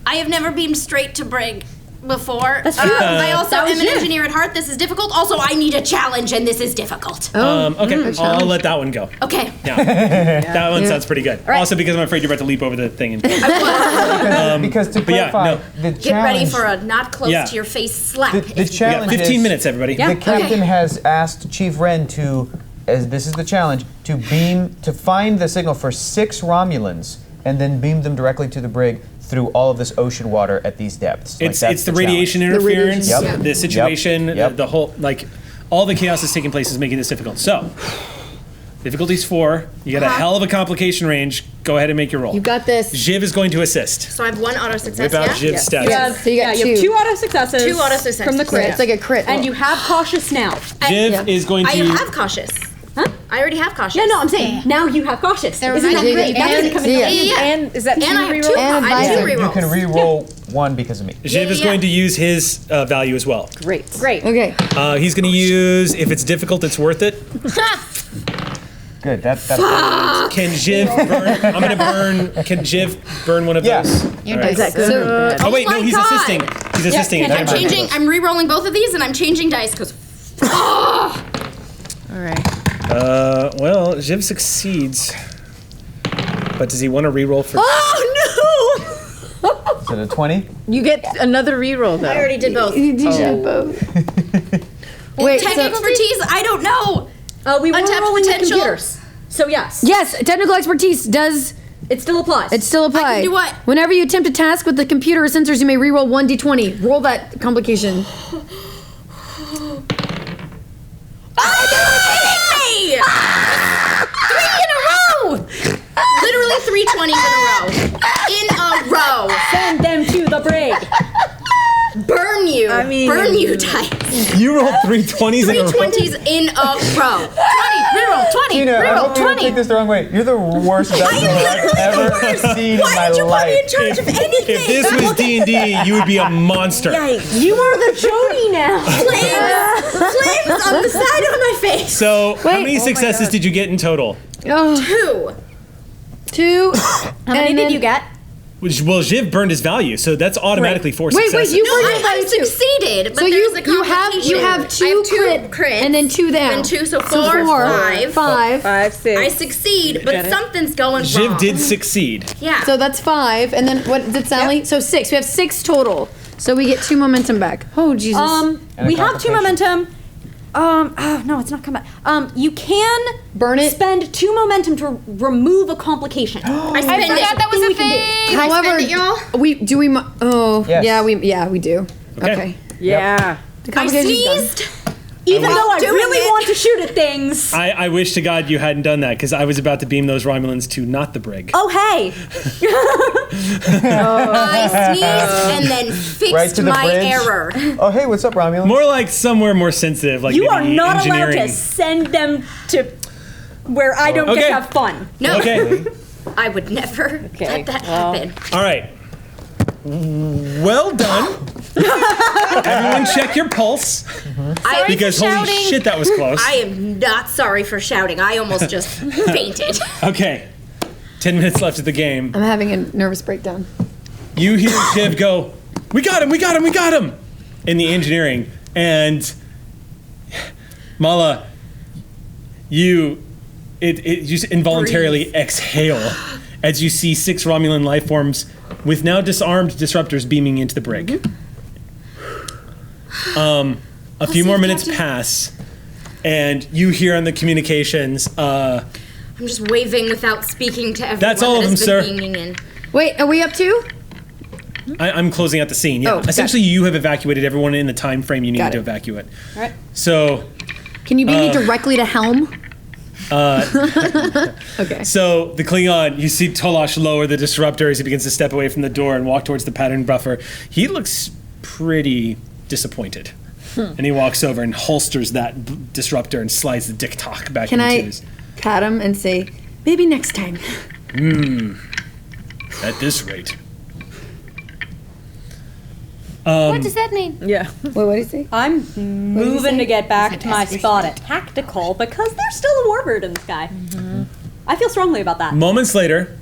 I have never beamed straight to brig before. That's true. I also That was am an you. engineer at heart. This is difficult. Also, I need a challenge, and this is difficult. Okay, I'll let that one go. Okay. Yeah, that one sounds pretty good. Also, because I'm afraid you're about to leap over the thing. And, Because to but yeah, clarify, no. the Get ready challenge, for a not close Yeah. to your face slap. the if you- challenge is 15 minutes, everybody. the captain has asked Chief Wren to, as this is the challenge, to find the signal for 6 Romulans and then beam them directly to the brig through all of this ocean water at these depths. Like, It's that's the radiation challenge. interference, Yep. the situation, Yep. the whole, like, all the chaos that's taking place is making this difficult. So, difficulty's 4. You got a hell of a complication range. Go ahead and make your roll. You got this. Jiv is going to assist. So I have 1 auto success. Whip out Yeah. Jiv's stats. Yeah, So you got you have two. 2 auto successes. 2 auto successes. from the crit. Yeah, it's like a crit. And you have cautious now. Jiv is going I to. have cautious. Huh? I already have cautious. Yeah, no, I'm saying now you have cautious. There Isn't that might be- great? That's gonna come in Yeah. handy. Yeah. And is that And I have 2. And I have 2 advisor. You rerolls. can re-roll 1 because of me. Jiv is yeah. going to use his value as well. Great. Great. Okay. He's going to use, if it's difficult, it's worth it. Good. That's Can Jiv burn? I'm going to burn. Can Jiv burn one of Yes. those? Your All right. dice is So, Oh, wait, Oh no, my he's God. assisting. He's assisting. can Never I'm mind. changing. I'm re-rolling both of these, and I'm changing dice because. All right. Well, Jiv succeeds. But does he want to reroll for? Oh Is it a 20? You get another reroll though. no! I already did both. you did both. Wait, Tech so, expertise. I don't know. We were Untapped rolling the potential. computers. So yes, yes, technical expertise does. it still applies. It still applies. do what? Whenever you attempt a task with the computer or sensors, you may reroll 1d20. Roll that complication. Hey! 3 Literally 3 20s in a row. Send them to the brig. Burn you. Burn you, Ty. You rolled 3 20s in a row. 3 20s in a row. 20, reroll, 20, Tina, I reroll, hope you don't 20. take this the wrong way. You're the worst dice roller I've ever seen in my Why did you put me in life. charge of anything? If this was D&D, you would be a monster. You are the Joni now. Flames on the side of my face. So, how many successes did you get in total? Oh, 2. 2. How many did you get? Well, Jiv burned his value, so that's automatically 4 Wait, successes. you No, burned I your value too. succeeded, but So there's a you have complication. 2 I have 2 crits, crits. and then 2 down. Then 2, so 4, So 5. 5. 5, 6. I succeed, but something's going Jiv wrong. did succeed. Yeah. So that's 5, and then what did Sally? So 6. We have 6 total. So we get 2 momentum back. Oh Jesus. And We a have 2 confrontation. momentum. Oh, no, it's not combat. You can Burn it. spend 2 momentum to remove a complication. I spend it. That was a thing. However, spend it, y'all? Yes. Yes. we do. Okay. Yeah. The I complication's done. sneezed. Even though I doing really it. want to shoot at things. I wish to God you hadn't done that, because I was about to beam those Romulans to not the brig. Oh, hey. I sneezed and then fixed Right to the my bridge. error. Oh, hey, what's up, Romulan? More like somewhere more sensitive, like You maybe are not allowed engineering. to send them to where I don't Okay. get to have fun. No, Okay. I would never let that happen. All right. Well done. Everyone check your pulse, because holy shouting. shit, that was close. I am not sorry for shouting. I almost just fainted. Okay. 10 minutes left of the game. I'm having a nervous breakdown. You hear Jiv go, "We got him, we got him, we got him," in the engineering. And Mala, you just involuntarily exhale as you see 6 Romulan life forms with now disarmed disruptors beaming into the brig. A few more minutes pass, and you hear on the communications, I'm just waving without speaking to everyone. That's all that of has them, been sir. beaming in. Wait, are we up to? I'm closing out the scene. Yeah, Oh, got essentially, you have evacuated everyone in the time frame you Got needed to it. evacuate. All right. So, Can you beam me directly to Helm? Okay. so the Klingon, you see Tolash lower the disruptor as he begins to step away from the door and walk towards the pattern buffer. He looks pretty disappointed, and he walks over and holsters that disruptor and slides the dick talk back Can into I his. pat him and say, maybe next time? At this rate. What does that mean? Yeah. Wait, what did he say? I'm moving to get back to my spot at tactical because there's still a warbird in the sky. I feel strongly about that. Moments later,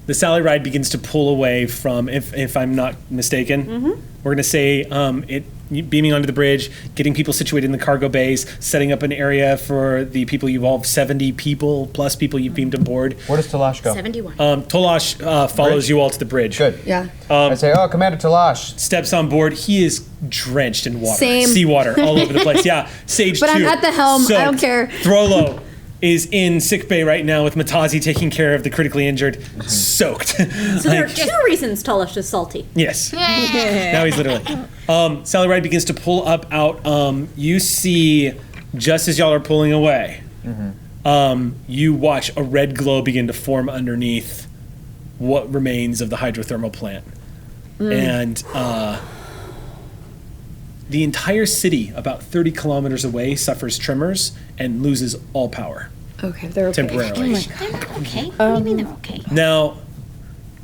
the Sally Ride begins to pull away from, if I'm not mistaken, we're going to say it beaming onto the bridge, getting people situated in the cargo bays, setting up an area for the people you've all 70 people plus people you've beamed aboard. Where does Talash go? 71. Tolash follows Bridge? you all to the bridge. Good. Yeah. I say, oh, Commander Talash. Steps on board. He is drenched in water. Same. Seawater all over the place. Yeah. Sage But 2. I'm at the helm. I don't soaked. care. Throlo is in sickbay right now with Matazi taking care of the critically injured, soaked. So there are 2 reasons Tulish is salty. Yes. Now he's literally. Sally Ride begins to pull up out. You see, just as y'all are pulling away, you watch a red glow begin to form underneath what remains of the hydrothermal plant. And the entire city, about 30 kilometers away, suffers tremors and loses all power Okay, they're okay. temporarily. They're okay. What do you mean they're okay? Now,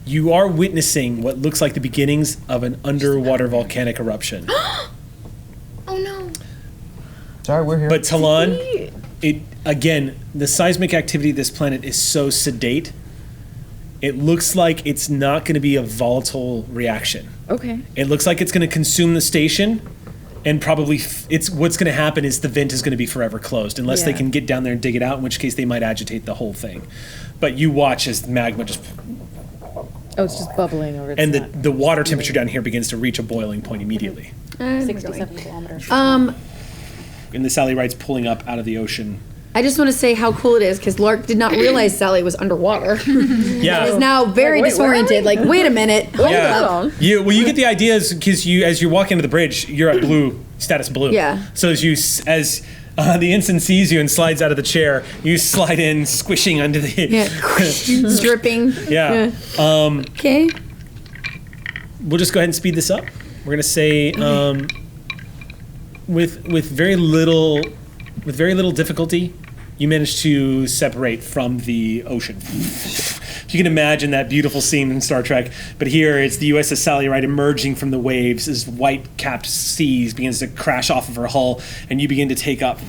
you are witnessing what looks like the beginnings of an underwater volcanic eruption. Oh no. Sorry, we're here. But Talon, again, the seismic activity of this planet is so sedate, it looks like it's not going to be a volatile reaction. Okay. It looks like it's going to consume the station, and probably it's what's going to happen is the vent is going to be forever closed unless they Yeah. can get down there and dig it out, in which case they might agitate the whole thing. But you watch as the magma just, Oh, it's just bubbling over. It's and not- the water temperature down here begins to reach a boiling point immediately. 67 kilometers. And the Sally Ride's pulling up out of the ocean. I just want to say how cool it is because Lark did not realize Sally was underwater. Yeah. Is now very disoriented. Like, wait a minute. Hold up. You get the idea because as you walk into the bridge, you're at blue status blue. Yeah. So as The ensign sees you and slides out of the chair. You slide in, squishing under the... Dripping. Yeah. Okay. We'll just go ahead and speed this up. We're going to say with very little difficulty, you managed to separate from the ocean. You can imagine that beautiful scene in Star Trek, but here it's the USS Sally Ride emerging from the waves as white-capped seas begins to crash off of her hull, and you begin to take up.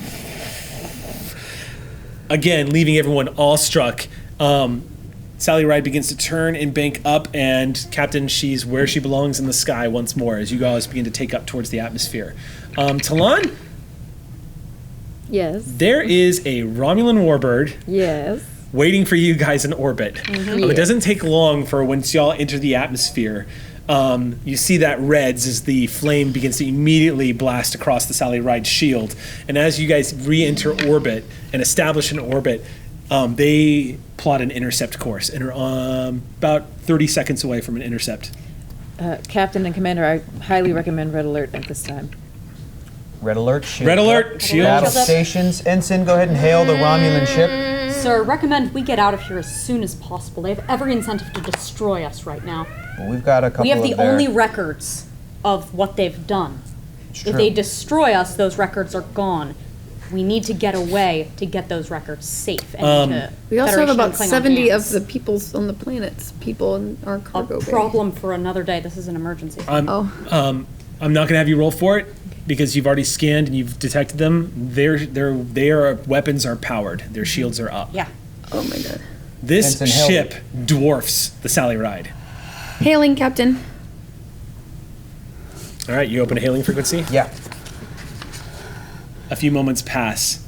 Again, leaving everyone awestruck. Sally Ride begins to turn and bank up, and Captain, she's where she belongs in the sky once more as you guys begin to take up towards the atmosphere. Talon? Yes. There is a Romulan warbird. Yes. Waiting for you guys in orbit. Mm-hmm. It doesn't take long for once y'all enter the atmosphere. You see that reds as the flame begins to immediately blast across the Sally Ride shield. And as you guys re-enter orbit and establish an orbit, they plot an intercept course and are about 30 seconds away from an intercept. Captain and Commander, I highly recommend Red Alert at this time. Red alert, shield. Red alert, shield. Battle stations. Ensign, go ahead and hail the Romulan ship. Sir, recommend we get out of here as soon as possible. They have every incentive to destroy us right now. Well, we've got a couple We have the of their... only records of what they've done. It's If true. they destroy us, those records are gone. We need to get away to get those records safe. And into We also have Federation about and Klingon 70 hands. of the peoples on the planets. People in our A cargo bay. problem for another day. This is an emergency. I'm not going to have you roll for it because you've already scanned and you've detected them. Their weapons are powered. Their shields are up. Yeah. Oh my god. This Ensign, hail ship dwarfs the Sally Ride. Hailing, Captain. All right, you open a hailing frequency. Yeah. A few moments pass,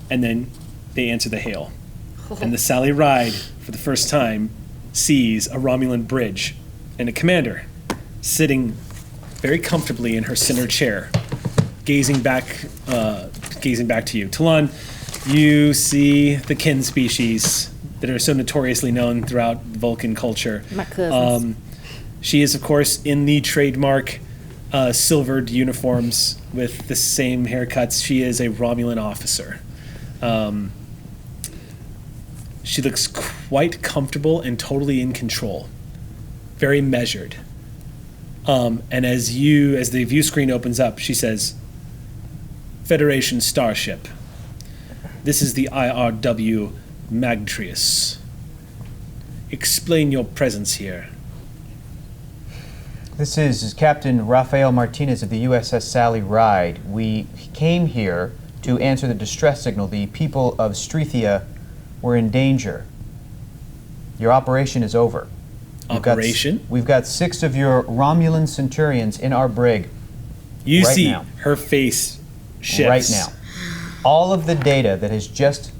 and then they answer the hail. And the Sally Ride, for the first time, sees a Romulan bridge and a commander sitting very comfortably in her center chair, gazing back to you. Talon, you see the kin species that are so notoriously known throughout Vulcan culture. My cousins. She is, of course, in the trademark silvered uniforms with the same haircuts. She is a Romulan officer. She looks quite comfortable and totally in control. Very measured. And as the view screen opens up, she says, Federation Starship. This is the IRW Magtrius. Explain your presence here. This is Captain Rafael Martinez of the USS Sally Ride. We came here to answer the distress signal. The people of Strethia were in danger. Your operation is over. We've got 6 of your Romulan Centurions in our brig. You right see now. her face shifts. Right now. All of the data that has just,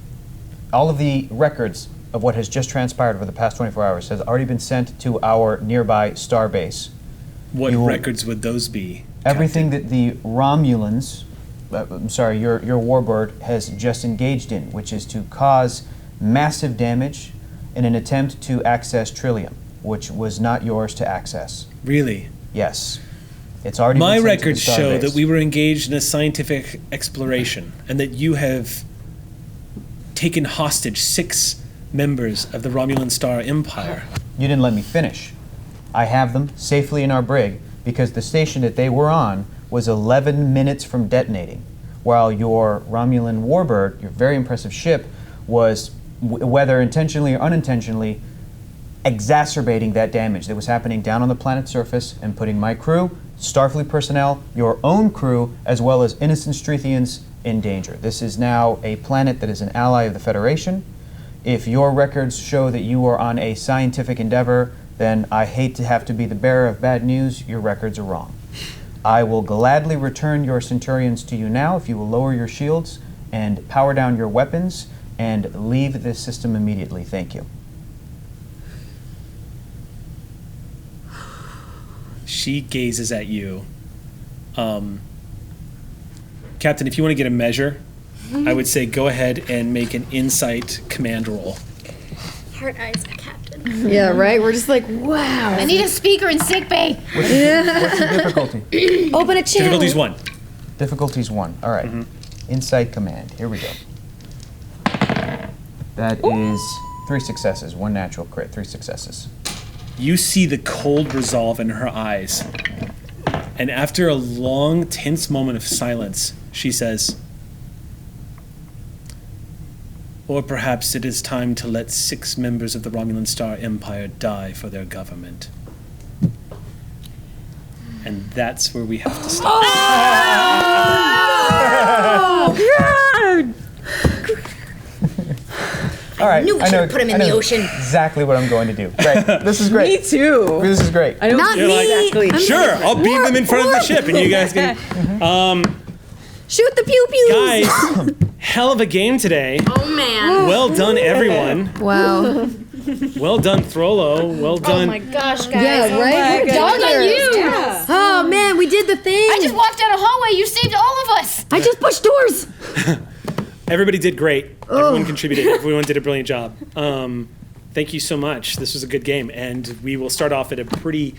all of the records of what has just transpired over the past 24 hours has already been sent to our nearby starbase. What records would those be? Everything that the Romulans, your warbird has just engaged in, which is to cause massive damage in an attempt to access Trillium, which was not yours to access. Really? Yes. It's already My been sent records to the show starbase. that we were engaged in a scientific exploration and that you have taken hostage 6 members of the Romulan Star Empire. You didn't let me finish. I have them safely in our brig because the station that they were on was 11 minutes from detonating, while your Romulan warbird, your very impressive ship, was, whether intentionally or unintentionally, exacerbating that damage that was happening down on the planet's surface and putting my crew, Starfleet personnel, your own crew, as well as innocent Strethians in danger. This is now a planet that is an ally of the Federation. If your records show that you are on a scientific endeavor, then I hate to have to be the bearer of bad news. Your records are wrong. I will gladly return your Centurions to you now if you will lower your shields and power down your weapons and leave this system immediately. Thank you. She gazes at you. Captain, if you want to get a measure, I would say go ahead and make an insight command roll. Hard eyes, Captain. Yeah, right? We're just like, wow. I need a speaker in sickbay. What's the difficulty? Open a channel. Difficulty's 1. Difficulty's 1. All right. Insight Command. Here we go. That is 3 successes, 1 natural crit, 3 successes. You see the cold resolve in her eyes. And after a long, tense moment of silence, she says, "Or perhaps it is time to let 6 members of the Romulan Star Empire die for their government." And that's where we have to stop. All right, knew we should've put him in the ocean. Exactly what I'm going to do. Great. This is great. Me too. This is great. I don't Not You're me. like, exactly. Sure, I'll beam them in front of the ship and you guys can... Shoot the pew pews. Guys, hell of a game today. Oh man. Well done, everyone. Wow. Well done, Throllo. Well done. Oh my gosh, guys. Yeah, right? We're Dog on you. Yeah. Oh man, we did the thing. I just walked down a hallway. You saved all of us. I just pushed doors. Everybody did great. Everyone contributed. Everyone did a brilliant job. Thank you so much. This was a good game, and we will start off at a pretty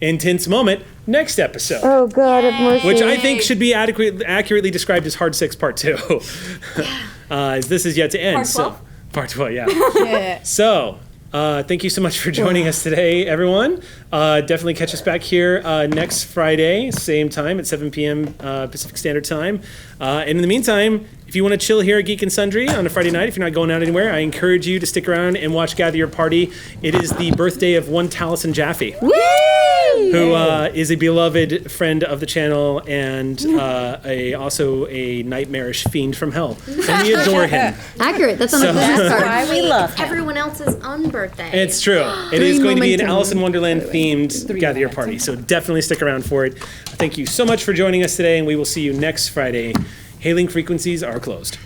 intense moment next episode, Oh God, have mercy. which I think should be accurately described as Hard 6 Part 2. As this is yet to end. Part 12? So, Part 12, yeah. So, thank you so much for joining us today, everyone. Definitely catch us back here next Friday, same time at 7 p.m. Pacific Standard Time. And in the meantime, if you want to chill here at Geek and Sundry on a Friday night, if you're not going out anywhere, I encourage you to stick around and watch Gather Your Party. It is the birthday of one Taliesin Jaffe, who is a beloved friend of the channel and also a nightmarish fiend from hell. And we adore him. Accurate. That's on the business card. Why we love him. Everyone else's unbirthday. It's true. It is going to be an momentum. Alice in Wonderland themed Gather Your Party, so definitely stick around for it. Thank you so much for joining us today, and we will see you next Friday. Hailing frequencies are closed.